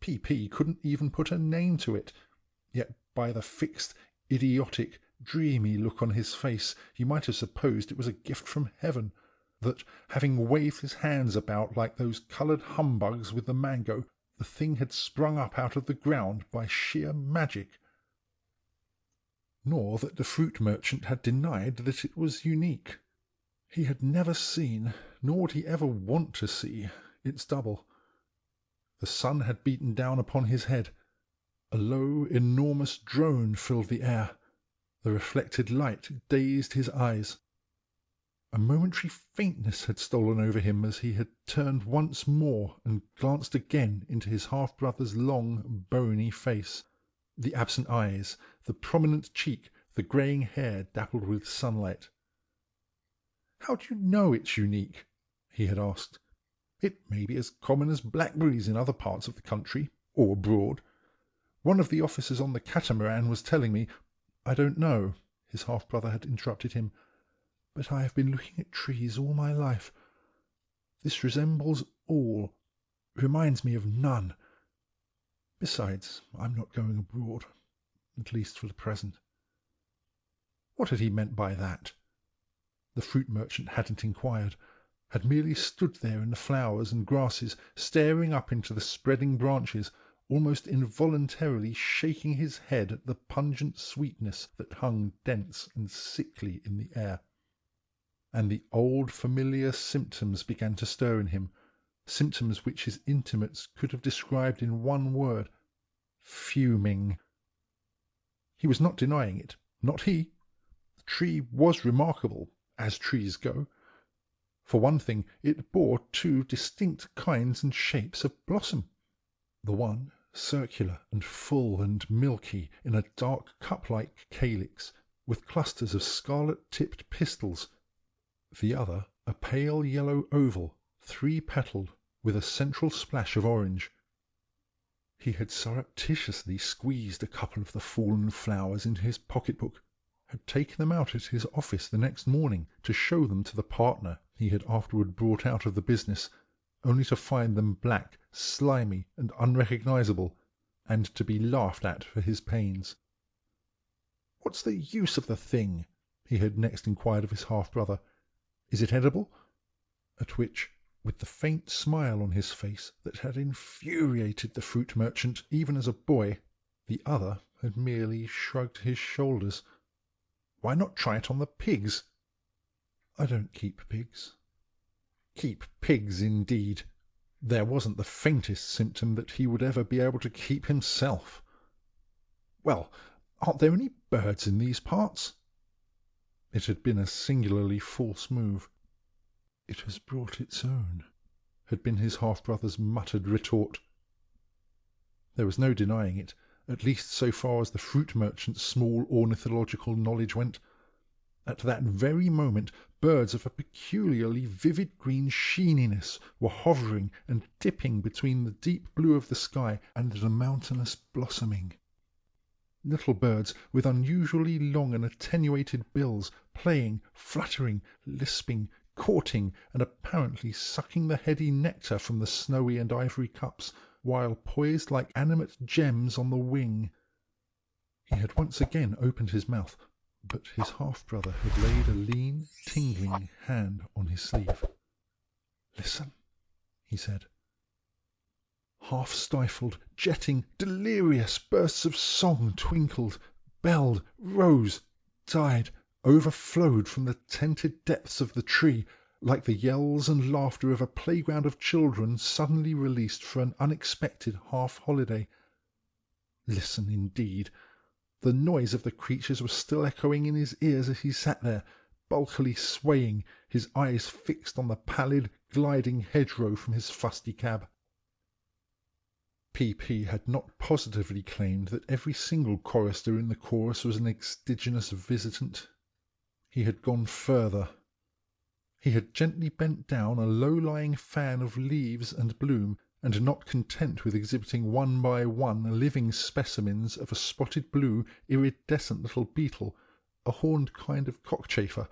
P.P. couldn't even put a name to it, yet by the fixed, idiotic, dreamy look on his face, he might have supposed it was a gift from heaven, that, having waved his hands about like those coloured humbugs with the mango, the thing had sprung up out of the ground by sheer magic. Nor that the fruit merchant had denied that it was unique. He had never seen, nor would he ever want to see, its double. The sun had beaten down upon his head. A low, enormous drone filled the air. The reflected light dazed his eyes. A momentary faintness had stolen over him as he had turned once more and glanced again into his half-brother's long, bony face. The absent eyes, the prominent cheek, the greying hair dappled with sunlight. "How do you know it's unique?" he had asked. "It may be as common as blackberries in other parts of the country, or abroad. One of the officers on the catamaran was telling me—" "I don't know," his half-brother had interrupted him, "but I have been looking at trees all my life. This resembles all, reminds me of none. Besides, I'm not going abroad, at least for the present." What had he meant by that? The fruit merchant hadn't inquired, had merely stood there in the flowers and grasses, staring up into the spreading branches, almost involuntarily shaking his head at the pungent sweetness that hung dense and sickly in the air. And the old familiar symptoms began to stir in him, symptoms which his intimates could have described in one word: fuming. He was not denying it, not he. The tree was remarkable, as trees go. For one thing, it bore two distinct kinds and shapes of blossom. The one, circular and full and milky, in a dark cup-like calyx, with clusters of scarlet-tipped pistils. The other, a pale yellow oval, three-petalled, with a central splash of orange. He had surreptitiously squeezed a couple of the fallen flowers into his pocket-book, had taken them out at his office the next morning to show them to the partner he had afterward brought out of the business, only to find them black, slimy, and unrecognisable, and to be laughed at for his pains. "What's the use of the thing?" he had next inquired of his half-brother. "Is it edible?" At which, with the faint smile on his face that had infuriated the fruit merchant even as a boy, the other had merely shrugged his shoulders. "Why not try it on the pigs?" "I don't keep pigs." "Keep pigs, indeed! There wasn't the faintest symptom that he would ever be able to keep himself. "Well, aren't there any birds in these parts?" It had been a singularly false move. "It has brought its own," had been his half-brother's muttered retort. There was no denying it, at least so far as the fruit merchant's small ornithological knowledge went. At that very moment birds of a peculiarly vivid green sheeniness were hovering and dipping between the deep blue of the sky and the mountainous blossoming. Little birds with unusually long and attenuated bills, playing, fluttering, lisping, courting, and apparently sucking the heady nectar from the snowy and ivory cups, while poised like animate gems on the wing. He had once again opened his mouth, but his half-brother had laid a lean, tingling hand on his sleeve. "Listen," he said. Half-stifled, jetting, delirious bursts of song twinkled, belled, rose, died, overflowed from the tented depths of the tree, like the yells and laughter of a playground of children suddenly released for an unexpected half-holiday. Listen, indeed! The noise of the creatures was still echoing in his ears as he sat there, bulkily swaying, his eyes fixed on the pallid, gliding hedgerow from his fusty cab. P.P. had not positively claimed that every single chorister in the chorus was an exogenous visitant. He had gone further. He had gently bent down a low-lying fan of leaves and bloom, and not content with exhibiting one by one living specimens of a spotted blue, iridescent little beetle, a horned kind of cockchafer,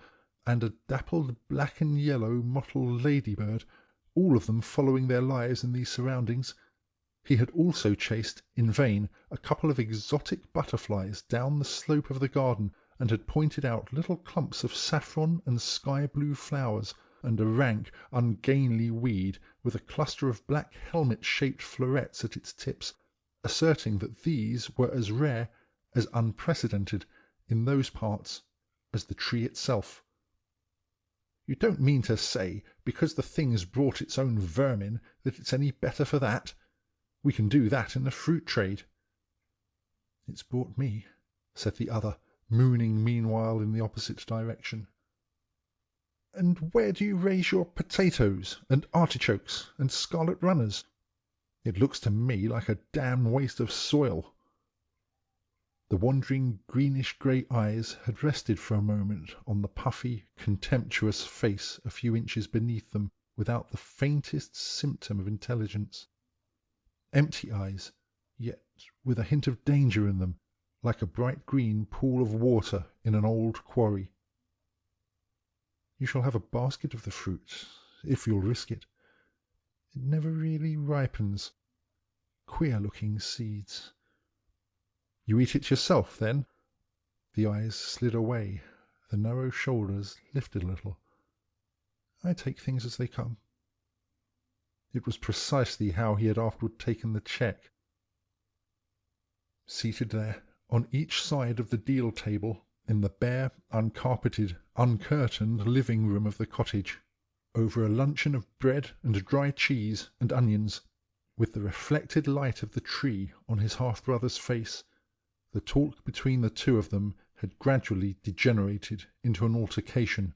and a dappled black and yellow mottled ladybird, all of them following their lives in these surroundings, he had also chased, in vain, a couple of exotic butterflies down the slope of the garden, and had pointed out little clumps of saffron and sky-blue flowers, and a rank, ungainly weed with a cluster of black helmet-shaped florets at its tips, asserting that these were as rare, as unprecedented, in those parts as the tree itself. "You don't mean to say, because the thing's brought its own vermin, that it's any better for that? We can do that in the fruit trade." "It's brought me," said the other, mooning meanwhile in the opposite direction. "And where do you raise your potatoes, and artichokes, and scarlet runners? It looks to me like a damned waste of soil." The wandering greenish-grey eyes had rested for a moment on the puffy, contemptuous face a few inches beneath them, without the faintest symptom of intelligence. Empty eyes, yet with a hint of danger in them, like a bright green pool of water in an old quarry. "You shall have a basket of the fruit, if you'll risk it. It never really ripens. Queer-looking seeds." "You eat it yourself, then?" The eyes slid away, the narrow shoulders lifted a little. "I take things as they come." It was precisely how he had afterward taken the cheque. Seated there, on each side of the deal table, in the bare, uncarpeted, uncurtained living-room of the cottage, over a luncheon of bread and dry cheese and onions, with the reflected light of the tree on his half-brother's face, the talk between the two of them had gradually degenerated into an altercation.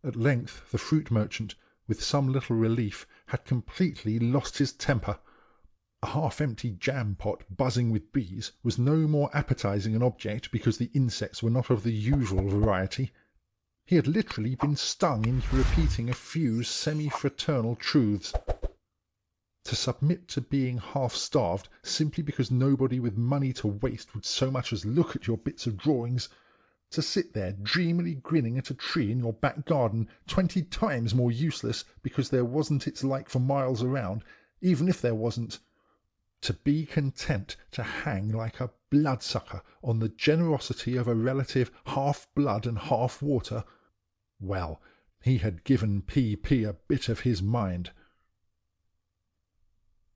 At length the fruit merchant, with some little relief, had completely lost his temper. A half-empty jam-pot buzzing with bees was no more appetizing an object because the insects were not of the usual variety. He had literally been stung into repeating a few semi-fraternal truths. To submit to being half-starved simply because nobody with money to waste would so much as look at your bits of drawings, to sit there dreamily grinning at a tree in your back garden 20 times more useless because there wasn't its like for miles around, even if there wasn't, to be content to hang like a bloodsucker on the generosity of a relative half-blood and half-water, well, he had given P.P. a bit of his mind.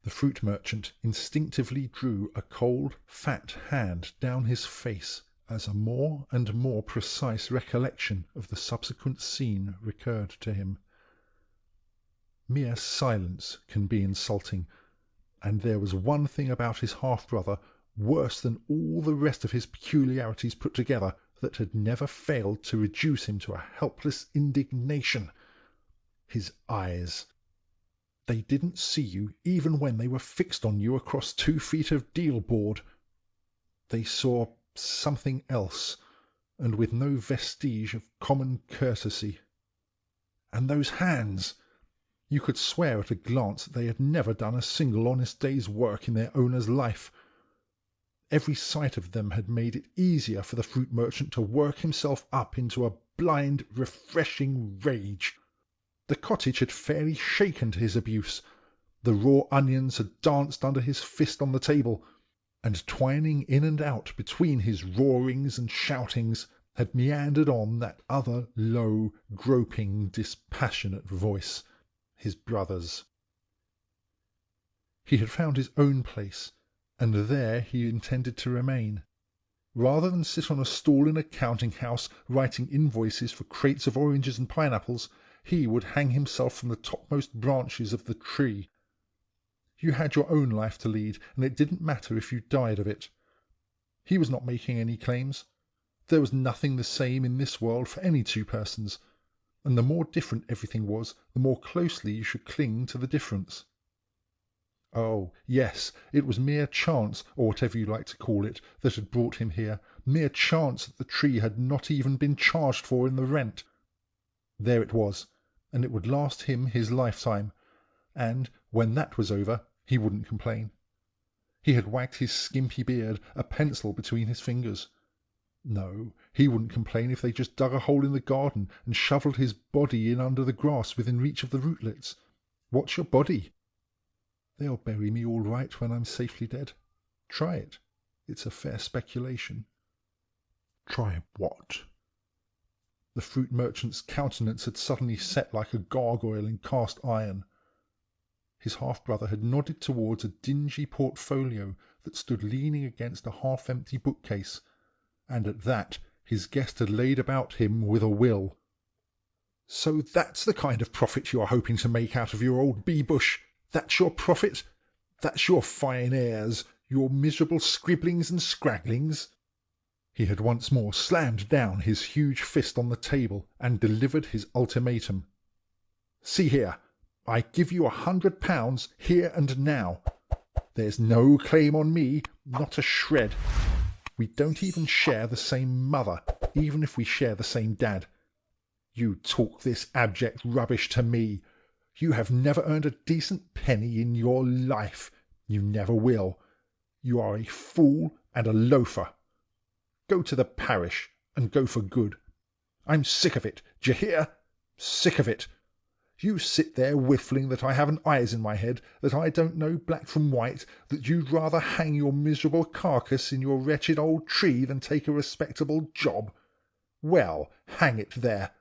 The fruit merchant instinctively drew a cold, fat hand down his face as a more and more precise recollection of the subsequent scene recurred to him. Mere silence can be insulting, and there was one thing about his half-brother, worse than all the rest of his peculiarities put together, that had never failed to reduce him to a helpless indignation. His eyes. They didn't see you even when they were fixed on you across 2 feet of deal board. They saw something else, and with no vestige of common courtesy. And those hands! You could swear at a glance that they had never done a single honest day's work in their owner's life. Every sight of them had made it easier for the fruit merchant to work himself up into a blind, refreshing rage. The cottage had fairly shaken to his abuse. The raw onions had danced under his fist on the table, and twining in and out between his roarings and shoutings had meandered on that other low, groping, dispassionate voice, his brother's. He had found his own place, and there he intended to remain. Rather than sit on a stool in a counting-house writing invoices for crates of oranges and pineapples, he would hang himself from the topmost branches of the tree. You had your own life to lead, and it didn't matter if you died of it. He was not making any claims. There was nothing the same in this world for any 2 persons, and the more different everything was, the more closely you should cling to the difference. Oh, yes, it was mere chance, or whatever you like to call it, that had brought him here, mere chance that the tree had not even been charged for in the rent. There it was, and it would last him his lifetime, and, when that was over, he wouldn't complain. He had wagged his skimpy beard, a pencil between his fingers. No, he wouldn't complain if they just dug a hole in the garden and shovelled his body in under the grass within reach of the rootlets. What's your body? They'll bury me all right when I'm safely dead. Try it. It's a fair speculation. Try what? The fruit merchant's countenance had suddenly set like a gargoyle in cast iron. His half-brother had nodded towards a dingy portfolio that stood leaning against a half-empty bookcase, and at that his guest had laid about him with a will. "So that's the kind of profit you are hoping to make out of your old bee-bush? That's your profit? That's your fine airs, your miserable scribblings and scragglings?" He had once more slammed down his huge fist on the table and delivered his ultimatum. "See here, I give you £100 here and now. There's no claim on me, not a shred. We don't even share the same mother, even if we share the same dad. You talk this abject rubbish to me. You have never earned a decent penny in your life. You never will. You are a fool and a loafer. Go to the parish, and go for good. I'm sick of it, d'ye hear? Sick of it. You sit there whiffling that I haven't eyes in my head, that I don't know black from white, that you'd rather hang your miserable carcass in your wretched old tree than take a respectable job. Well, hang it there.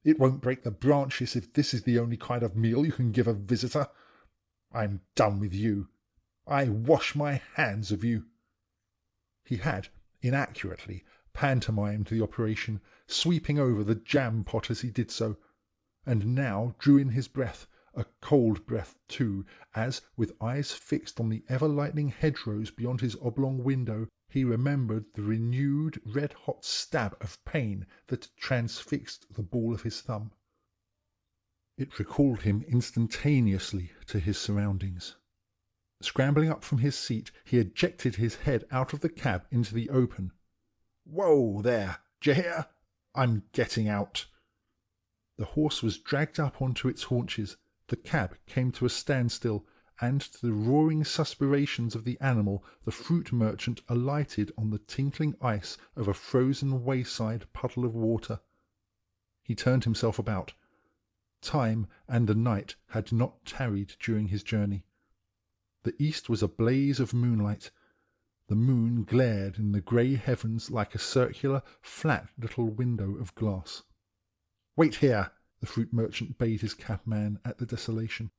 It won't break the branches if this is the only kind of meal you can give a visitor. I'm done with you. I wash my hands of you." He had, inaccurately, pantomimed the operation, sweeping over the jam-pot as he did so, and now drew in his breath, a cold breath too, as, with eyes fixed on the ever-lightening hedgerows beyond his oblong window, he remembered the renewed red-hot stab of pain that had transfixed the ball of his thumb. It recalled him instantaneously to his surroundings. Scrambling up from his seat, he ejected his head out of the cab into the open. "Whoa, there! D'ye hear? I'm getting out." The horse was dragged up onto its haunches, the cab came to a standstill, and to the roaring suspirations of the animal the fruit merchant alighted on the tinkling ice of a frozen wayside puddle of water. He turned himself about. Time and the night had not tarried during his journey. The east was a blaze of moonlight. The moon glared in the grey heavens like a circular, flat little window of glass. "Wait here," the fruit merchant bade his cabman at the desolation.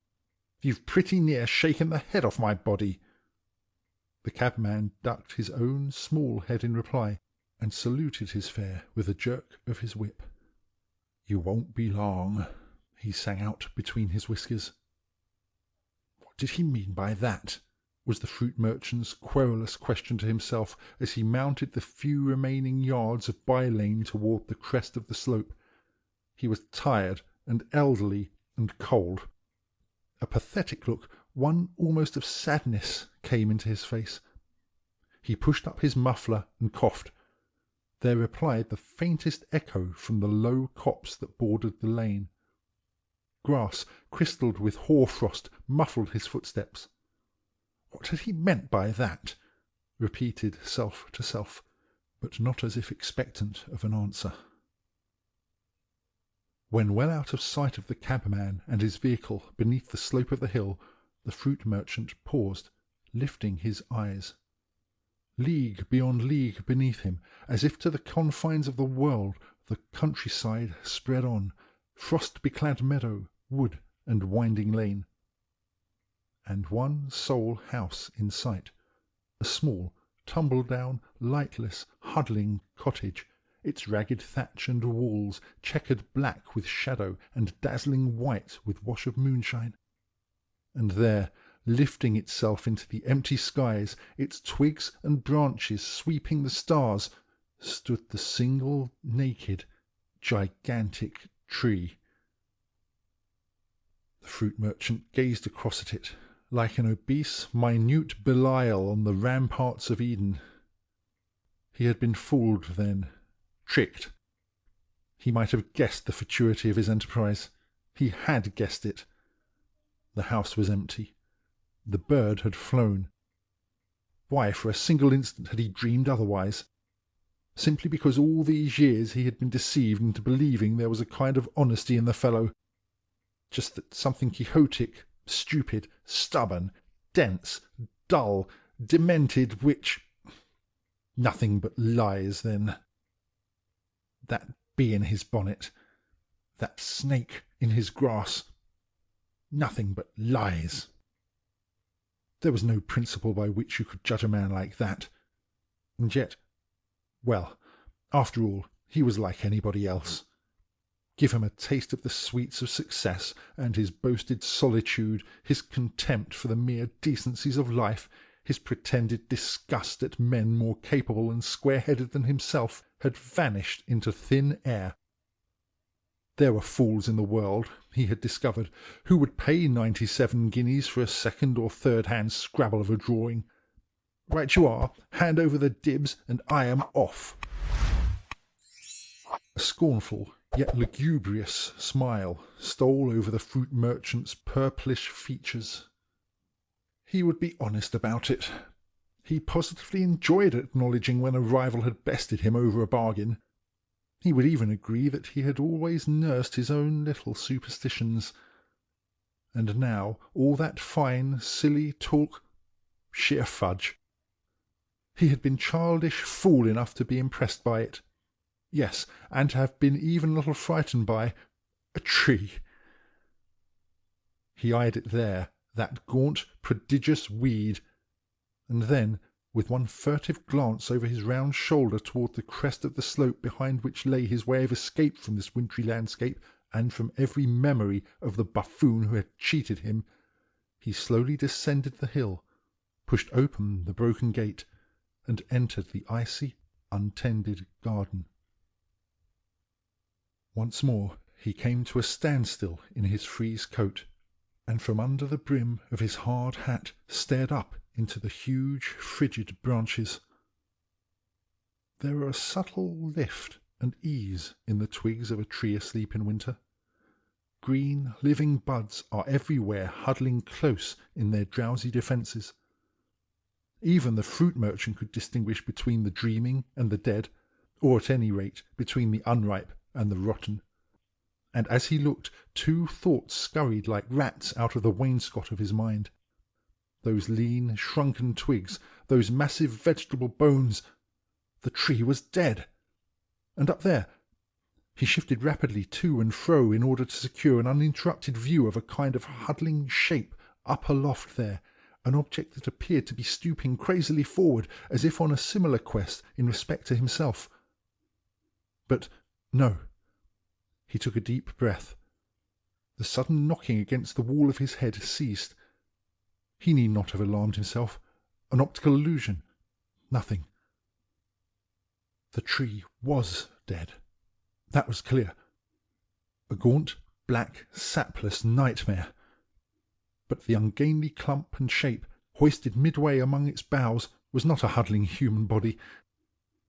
"You've pretty near shaken the head off my body." The cabman ducked his own small head in reply, and saluted his fare with a jerk of his whip. "You won't be long," he sang out between his whiskers. did he mean by that? Was the fruit merchant's querulous question to himself as he mounted the few remaining yards of by-lane toward the crest of the slope. He was tired and elderly and cold. A pathetic look, one almost of sadness, came into his face. He pushed up his muffler and coughed. There replied the faintest echo from the low copse that bordered the lane. Grass, crystalled with hoar-frost, muffled his footsteps. What had he meant by that? Repeated self to self, but not as if expectant of an answer. When well out of sight of the cabman and his vehicle beneath the slope of the hill, the fruit merchant paused, lifting his eyes. League beyond league beneath him, as if to the confines of the world, the countryside spread on, frost-beclad meadow, wood, and winding lane. And one sole house in sight, a small, tumble-down, lightless, huddling cottage, its ragged thatch and walls checkered black with shadow and dazzling white with wash of moonshine. And there, lifting itself into the empty skies, its twigs and branches sweeping the stars, stood the single, naked, gigantic tree. The fruit merchant gazed across at it, like an obese, minute Belial on the ramparts of Eden. He had been fooled then, tricked. He might have guessed the fatuity of his enterprise. He had guessed it. The house was empty. The bird had flown. Why, for a single instant, had he dreamed otherwise? Simply because all these years he had been deceived into believing there was a kind of honesty in the fellow. Just that something quixotic, stupid, stubborn, dense, dull, demented, which... Nothing but lies, then. That bee in his bonnet, that snake in his grass. Nothing but lies. There was no principle by which you could judge a man like that. And yet, well, after all, he was like anybody else. Give him a taste of the sweets of success, and his boasted solitude, his contempt for the mere decencies of life, his pretended disgust at men more capable and square-headed than himself, had vanished into thin air. There were fools in the world, he had discovered, who would pay 97 guineas for a second or third-hand scrabble of a drawing. Right you are, hand over the dibs, and I am off. A scornful, yet lugubrious smile stole over the fruit merchant's purplish features. He would be honest about it. He positively enjoyed acknowledging when a rival had bested him over a bargain. He would even agree that he had always nursed his own little superstitions. And now all that fine, silly talk, sheer fudge. He had been childish fool enough to be impressed by it. Yes, and to have been even a little frightened by a tree. He eyed it there, that gaunt, prodigious weed, and then, with one furtive glance over his round shoulder toward the crest of the slope behind which lay his way of escape from this wintry landscape and from every memory of the buffoon who had cheated him, he slowly descended the hill, pushed open the broken gate, and entered the icy, untended garden. Once more he came to a standstill in his frieze coat, and from under the brim of his hard hat stared up into the huge, frigid branches. There are a subtle lift and ease in the twigs of a tree asleep in winter. Green, living buds are everywhere huddling close in their drowsy defences. Even the fruit merchant could distinguish between the dreaming and the dead, or at any rate between the unripe and the rotten. And as he looked, two thoughts scurried like rats out of the wainscot of his mind. Those lean, shrunken twigs, those massive vegetable bones. The tree was dead. And up there. He shifted rapidly to and fro in order to secure an uninterrupted view of a kind of huddling shape up aloft there, an object that appeared to be stooping crazily forward, as if on a similar quest in respect to himself. But no. He took a deep breath. The sudden knocking against the wall of his head ceased. He need not have alarmed himself. An optical illusion. Nothing. The tree was dead. That was clear. A gaunt, black, sapless nightmare. But the ungainly clump and shape, hoisted midway among its boughs, was not a huddling human body.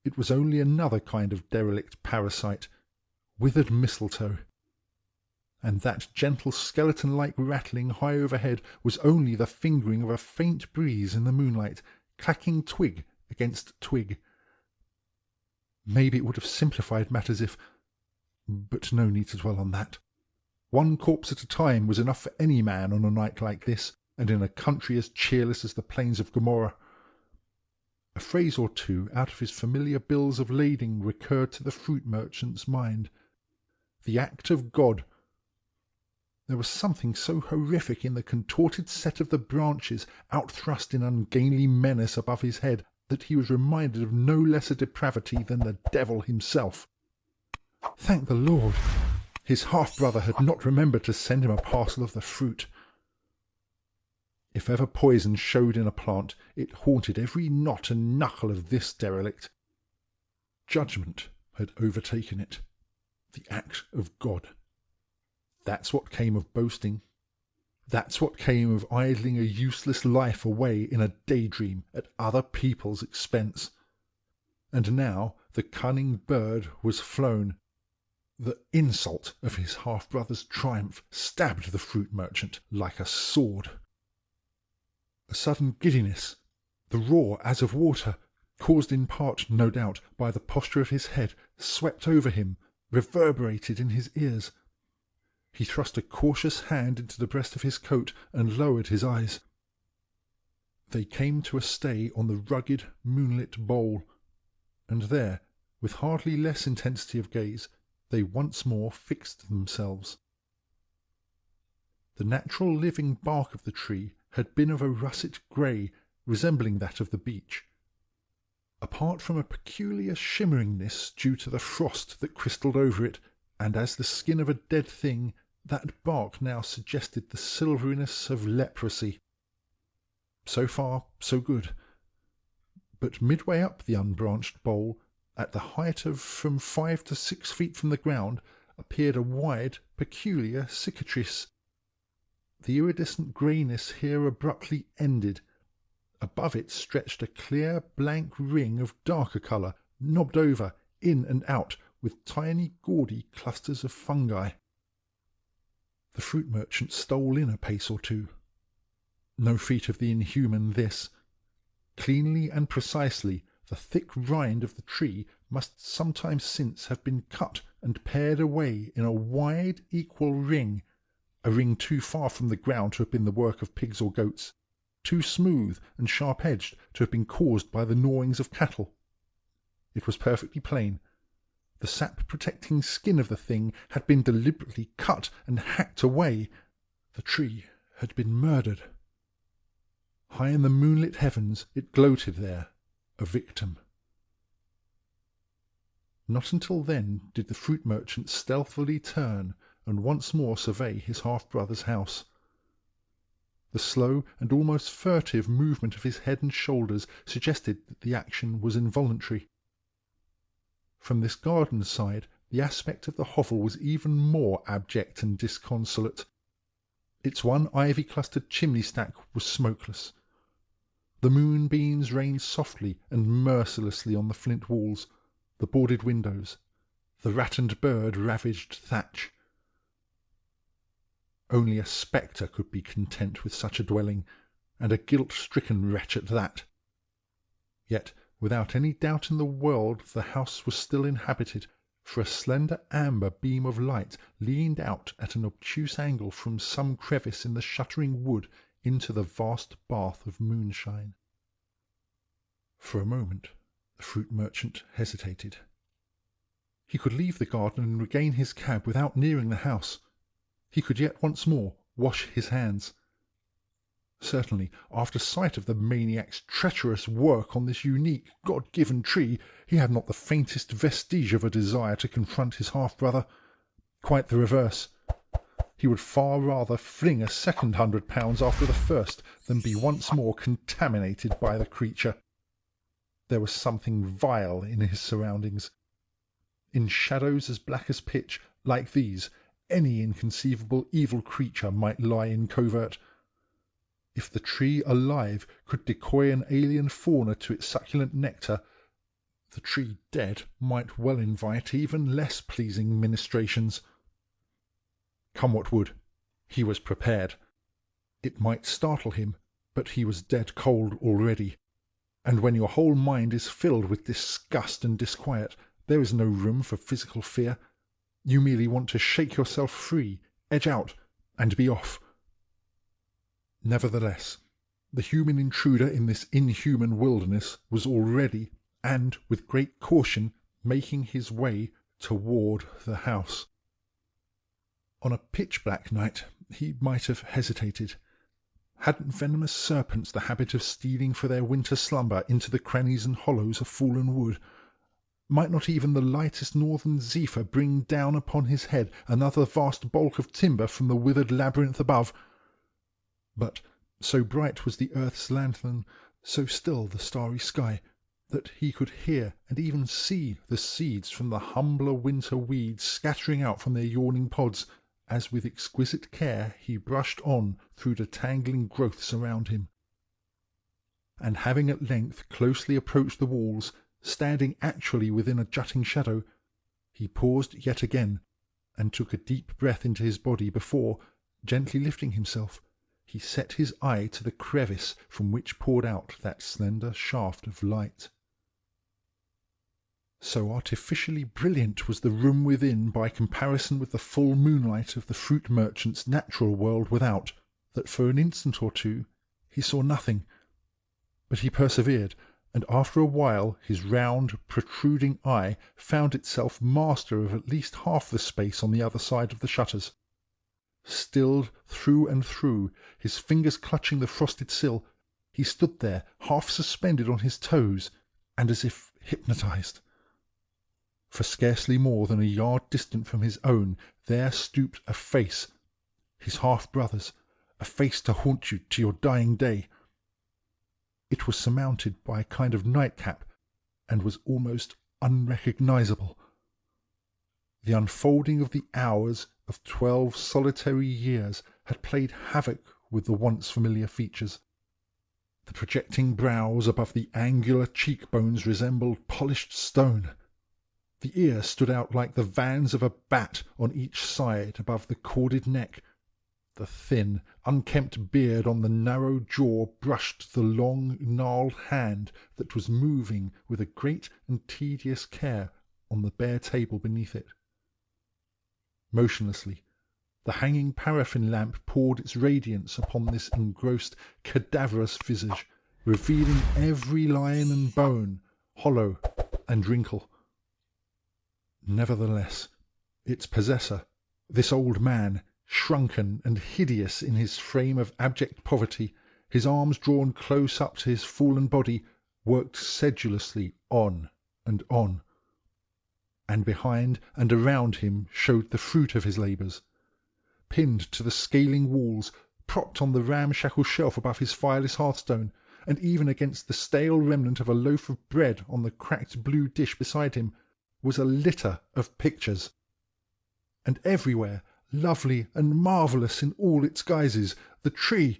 It was only another kind of derelict parasite, withered mistletoe. And that gentle skeleton-like rattling high overhead was only the fingering of a faint breeze in the moonlight, clacking twig against twig. Maybe it would have simplified matters if... But no need to dwell on that. One corpse at a time was enough for any man on a night like this, and in a country as cheerless as the plains of Gomorrah. A phrase or two out of his familiar bills of lading recurred to the fruit merchant's mind. The act of God. There was something so horrific in the contorted set of the branches outthrust in ungainly menace above his head that he was reminded of no lesser depravity than the devil himself. Thank the Lord! His half-brother had not remembered to send him a parcel of the fruit. If ever poison showed in a plant, it haunted every knot and knuckle of this derelict. Judgment had overtaken it. The act of God. That's what came of boasting. That's what came of idling a useless life away in a daydream at other people's expense. And now the cunning bird was flown. The insult of his half-brother's triumph stabbed the fruit merchant like a sword. A sudden giddiness, the roar as of water, caused in part, no doubt, by the posture of his head, swept over him, reverberated in his ears. He thrust a cautious hand into the breast of his coat and lowered his eyes. They came to a stay on the rugged, moonlit bowl, and there, with hardly less intensity of gaze, they once more fixed themselves. The natural living bark of the tree had been of a russet grey, resembling that of the beech. Apart from a peculiar shimmeringness due to the frost that crystalled over it, and as the skin of a dead thing, that bark now suggested the silveriness of leprosy. So far, so good. But midway up the unbranched bole, at the height of from 5 to 6 feet from the ground, appeared a wide, peculiar cicatrice. The iridescent greyness here abruptly ended. Above it stretched a clear, blank ring of darker colour, knobbed over, in and out, with tiny, gaudy clusters of fungi. The fruit merchant stole in a pace or two. No feat of the inhuman, this. Cleanly and precisely, the thick rind of the tree must some time since have been cut and pared away in a wide, equal ring, a ring too far from the ground to have been the work of pigs or goats, too smooth and sharp-edged to have been caused by the gnawings of cattle. It was perfectly plain. The sap-protecting skin of the thing had been deliberately cut and hacked away. The tree had been murdered. High in the moonlit heavens it gloated there, a victim. Not until then did the fruit merchant stealthily turn and once more survey his half-brother's house. The slow and almost furtive movement of his head and shoulders suggested that the action was involuntary. From this garden side the aspect of the hovel was even more abject and disconsolate. Its one ivy-clustered chimney-stack was smokeless. The moonbeams rained softly and mercilessly on the flint walls, the boarded windows, the rat-and-bird ravaged thatch. Only a spectre could be content with such a dwelling, and a guilt-stricken wretch at that. Yet, without any doubt in the world, the house was still inhabited, for a slender amber beam of light leaned out at an obtuse angle from some crevice in the shuttering wood into the vast bath of moonshine. For a moment the fruit merchant hesitated. He could leave the garden and regain his cab without nearing the house. He could yet once more wash his hands. Certainly, after sight of the maniac's treacherous work on this unique, God-given tree, he had not the faintest vestige of a desire to confront his half-brother. Quite the reverse. He would far rather fling a second £100 after the first than be once more contaminated by the creature. There was something vile in his surroundings. In shadows as black as pitch, like these, any inconceivable evil creature might lie in covert. If the tree alive could decoy an alien fauna to its succulent nectar, the tree dead might well invite even less pleasing ministrations. Come what would, he was prepared. It might startle him, but he was dead cold already. And when your whole mind is filled with disgust and disquiet, there is no room for physical fear. You merely want to shake yourself free, edge out, and be off. Nevertheless, the human intruder in this inhuman wilderness was already, and with great caution, making his way toward the house. On a pitch-black night he might have hesitated. Hadn't venomous serpents the habit of stealing for their winter slumber into the crannies and hollows of fallen wood? Might not even the lightest northern zephyr bring down upon his head another vast bulk of timber from the withered labyrinth above? But so bright was the earth's lanthorn, so still the starry sky, that he could hear and even see the seeds from the humbler winter weeds scattering out from their yawning pods, as with exquisite care he brushed on through the tangling growths around him. And having at length closely approached the walls, standing actually within a jutting shadow, he paused yet again, and took a deep breath into his body before, gently lifting himself, he set his eye to the crevice from which poured out that slender shaft of light. So artificially brilliant was the room within by comparison with the full moonlight of the fruit merchant's natural world without, that for an instant or two he saw nothing. But he persevered, and after a while his round, protruding eye found itself master of at least half the space on the other side of the shutters. Stilled through and through, his fingers clutching the frosted sill, he stood there half suspended on his toes, and as if hypnotized. For scarcely more than a yard distant from his own there stooped a face, his half-brother's, a face to haunt you to your dying day. It was surmounted by a kind of nightcap, and was almost unrecognizable. The unfolding of the hours of 12 solitary years had played havoc with the once familiar features. The projecting brows above the angular cheekbones resembled polished stone. The ears stood out like the vans of a bat on each side above the corded neck. The thin, unkempt beard on the narrow jaw brushed the long, gnarled hand that was moving with a great and tedious care on the bare table beneath it. Motionlessly, the hanging paraffin lamp poured its radiance upon this engrossed, cadaverous visage, revealing every line and bone, hollow and wrinkle. Nevertheless, its possessor, this old man, shrunken and hideous in his frame of abject poverty, his arms drawn close up to his fallen body, worked sedulously on, and behind and around him showed the fruit of his labours. Pinned to the scaling walls, propped on the ramshackle shelf above his fireless hearthstone, and even against the stale remnant of a loaf of bread on the cracked blue dish beside him, was a litter of pictures. And everywhere, lovely and marvellous in all its guises, the tree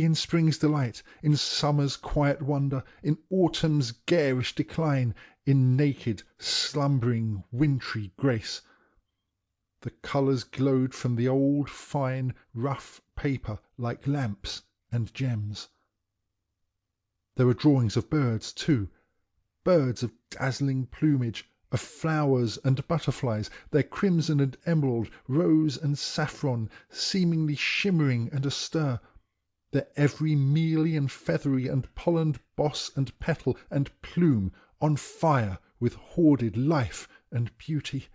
in spring's delight, in summer's quiet wonder, in autumn's garish decline, in naked, slumbering, wintry grace. The colours glowed from the old, fine, rough paper like lamps and gems. There were drawings of birds, too, birds of dazzling plumage, of flowers and butterflies, their crimson and emerald, rose and saffron, seemingly shimmering and astir, their every mealy and feathery and pollened boss and petal and plume on fire with hoarded life and beauty.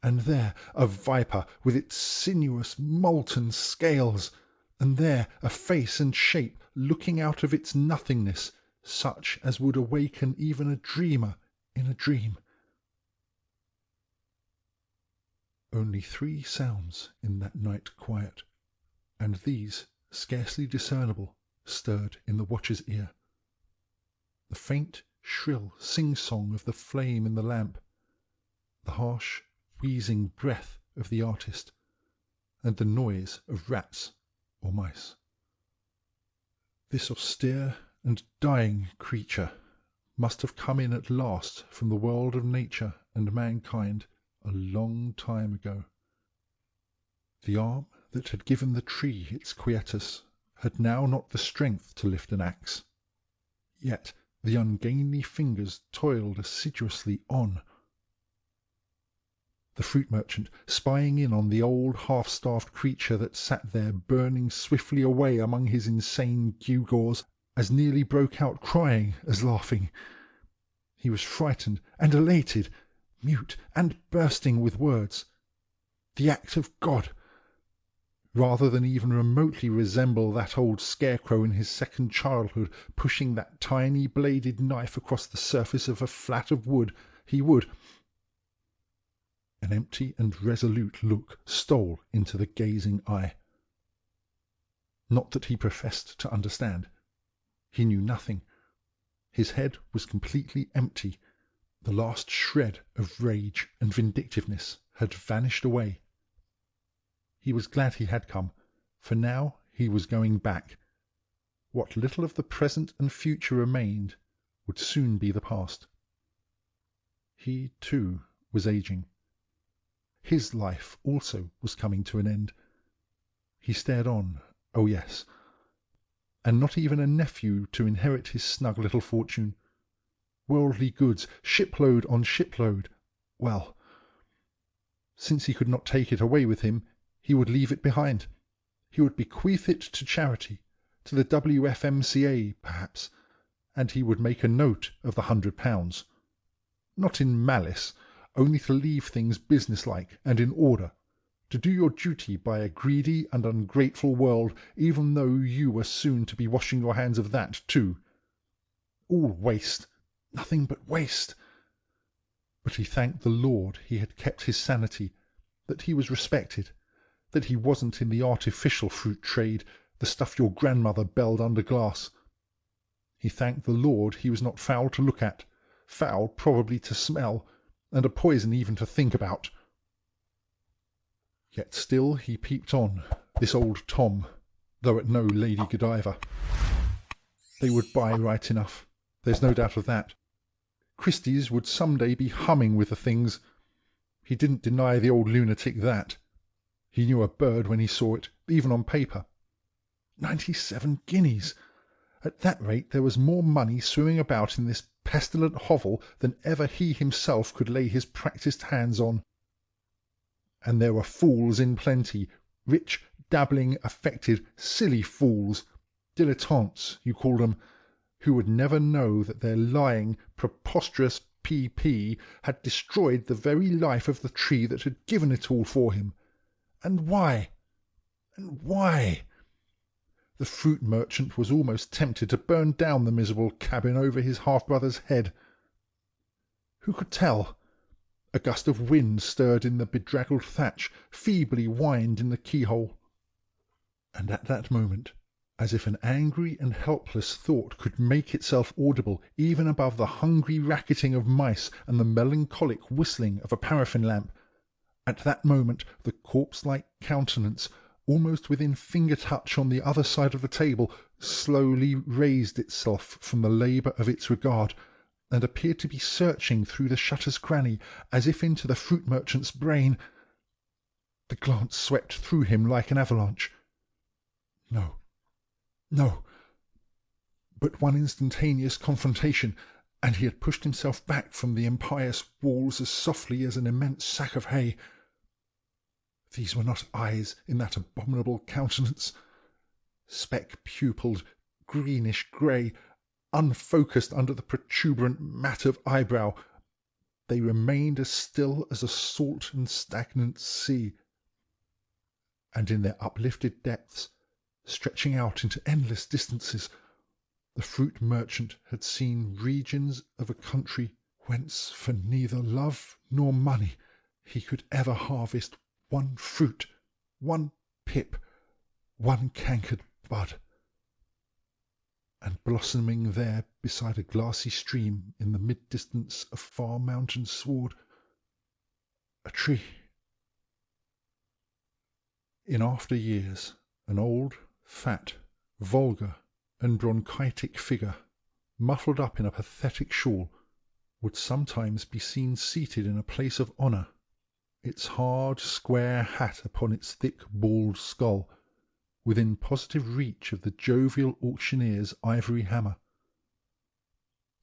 And there a viper with its sinuous molten scales, and there a face and shape looking out of its nothingness, such as would awaken even a dreamer in a dream. Only 3 sounds in that night quiet, and these, scarcely discernible, stirred in the watcher's ear. The faint, shrill sing-song of the flame in the lamp, the harsh, wheezing breath of the artist, and the noise of rats or mice. This austere and dying creature must have come in at last from the world of nature and mankind a long time ago. The arm that had given the tree its quietus had now not the strength to lift an axe. Yet the ungainly fingers toiled assiduously on. The fruit merchant, spying in on the old half-starved creature that sat there burning swiftly away among his insane gewgaws, as nearly broke out crying as laughing. He was frightened and elated, mute and bursting with words. The act of God! Rather than even remotely resemble that old scarecrow in his second childhood, pushing that tiny bladed knife across the surface of a flat of wood, he would... An empty and resolute look stole into the gazing eye. Not that he professed to understand. He knew nothing. His head was completely empty. The last shred of rage and vindictiveness had vanished away. He was glad he had come, for now he was going back. What little of the present and future remained would soon be the past. He, too, was aging. His life also was coming to an end. He stared on, oh yes, and not even a nephew to inherit his snug little fortune. Worldly goods, shipload on shipload. Well, since he could not take it away with him, he would leave it behind. He would bequeath it to charity, to the WFMCA, perhaps, and he would make a note of the £100. Not in malice, only to leave things businesslike and in order, to do your duty by a greedy and ungrateful world, even though you were soon to be washing your hands of that too. All waste, nothing but waste. But he thanked the Lord he had kept his sanity, that he was respected, that he wasn't in the artificial fruit trade, the stuff your grandmother belled under glass. He thanked the Lord he was not foul to look at, foul probably to smell, and a poison even to think about. Yet still he peeped on, this old Tom, though at no Lady Godiva. They would buy right enough, there's no doubt of that. Christie's would some day be humming with the things. He didn't deny the old lunatic that. He knew a bird when he saw it, even on paper. 97 guineas! At that rate there was more money swimming about in this pestilent hovel than ever he himself could lay his practised hands on. And there were fools in plenty, rich, dabbling, affected, silly fools, dilettantes you call them, who would never know that their lying, preposterous P.P. had destroyed the very life of the tree that had given it all for him. And why? And why? The fruit merchant was almost tempted to burn down the miserable cabin over his half-brother's head. Who could tell? A gust of wind stirred in the bedraggled thatch, feebly whined in the keyhole. And at that moment, as if an angry and helpless thought could make itself audible even above the hungry racketing of mice and the melancholic whistling of a paraffin lamp, at that moment the corpse-like countenance, almost within finger-touch on the other side of the table, slowly raised itself from the labour of its regard, and appeared to be searching through the shutter's cranny, as if into the fruit merchant's brain. The glance swept through him like an avalanche. No, no, but one instantaneous confrontation, and he had pushed himself back from the impious walls as softly as an immense sack of hay. These were not eyes in that abominable countenance. Speck-pupilled, greenish-grey, unfocused under the protuberant mat of eyebrow, they remained as still as a salt and stagnant sea. And in their uplifted depths, stretching out into endless distances, the fruit merchant had seen regions of a country whence for neither love nor money he could ever harvest one fruit, one pip, one cankered bud. And blossoming there beside a glassy stream in the mid-distance of far mountain sward, a tree. In after years, an old, fat, vulgar, and bronchitic figure, muffled up in a pathetic shawl, would sometimes be seen seated in a place of honour, its hard, square hat upon its thick, bald skull, within positive reach of the jovial auctioneer's ivory hammer.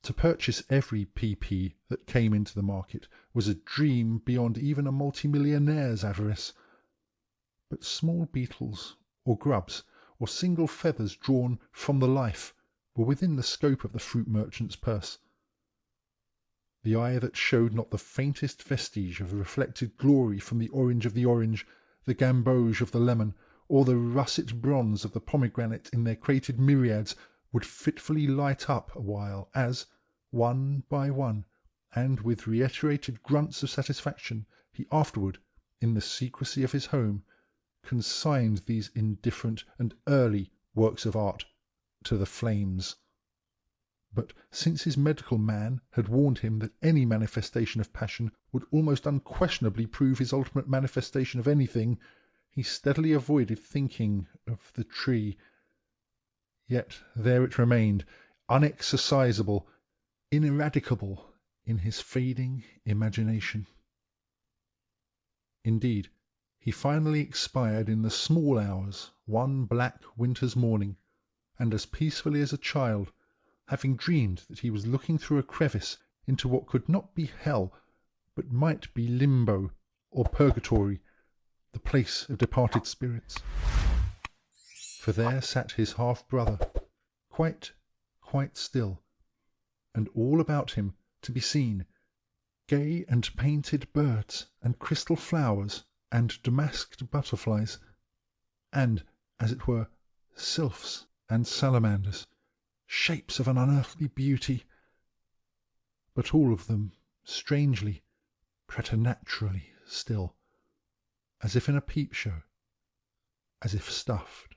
To purchase every PP that came into the market was a dream beyond even a multimillionaire's avarice. But small beetles, or grubs, or single feathers drawn from the life were within the scope of the fruit merchant's purse. The eye that showed not the faintest vestige of reflected glory from the orange of the orange, the gamboge of the lemon, or the russet bronze of the pomegranate in their crated myriads, would fitfully light up a while as, one by one, and with reiterated grunts of satisfaction, he afterward, in the secrecy of his home, consigned these indifferent and early works of art to the flames. But since his medical man had warned him that any manifestation of passion would almost unquestionably prove his ultimate manifestation of anything, he steadily avoided thinking of the tree. Yet there it remained, unexorcisable, ineradicable in his fading imagination. Indeed, he finally expired in the small hours one black winter's morning, and as peacefully as a child, having dreamed that he was looking through a crevice into what could not be hell, but might be limbo or purgatory, the place of departed spirits. For there sat his half-brother, quite still, and all about him to be seen gay and painted birds and crystal flowers and damasked butterflies, and, as it were, sylphs and salamanders, shapes of an unearthly beauty, but all of them strangely, preternaturally still, as if in a peep-show, as if stuffed.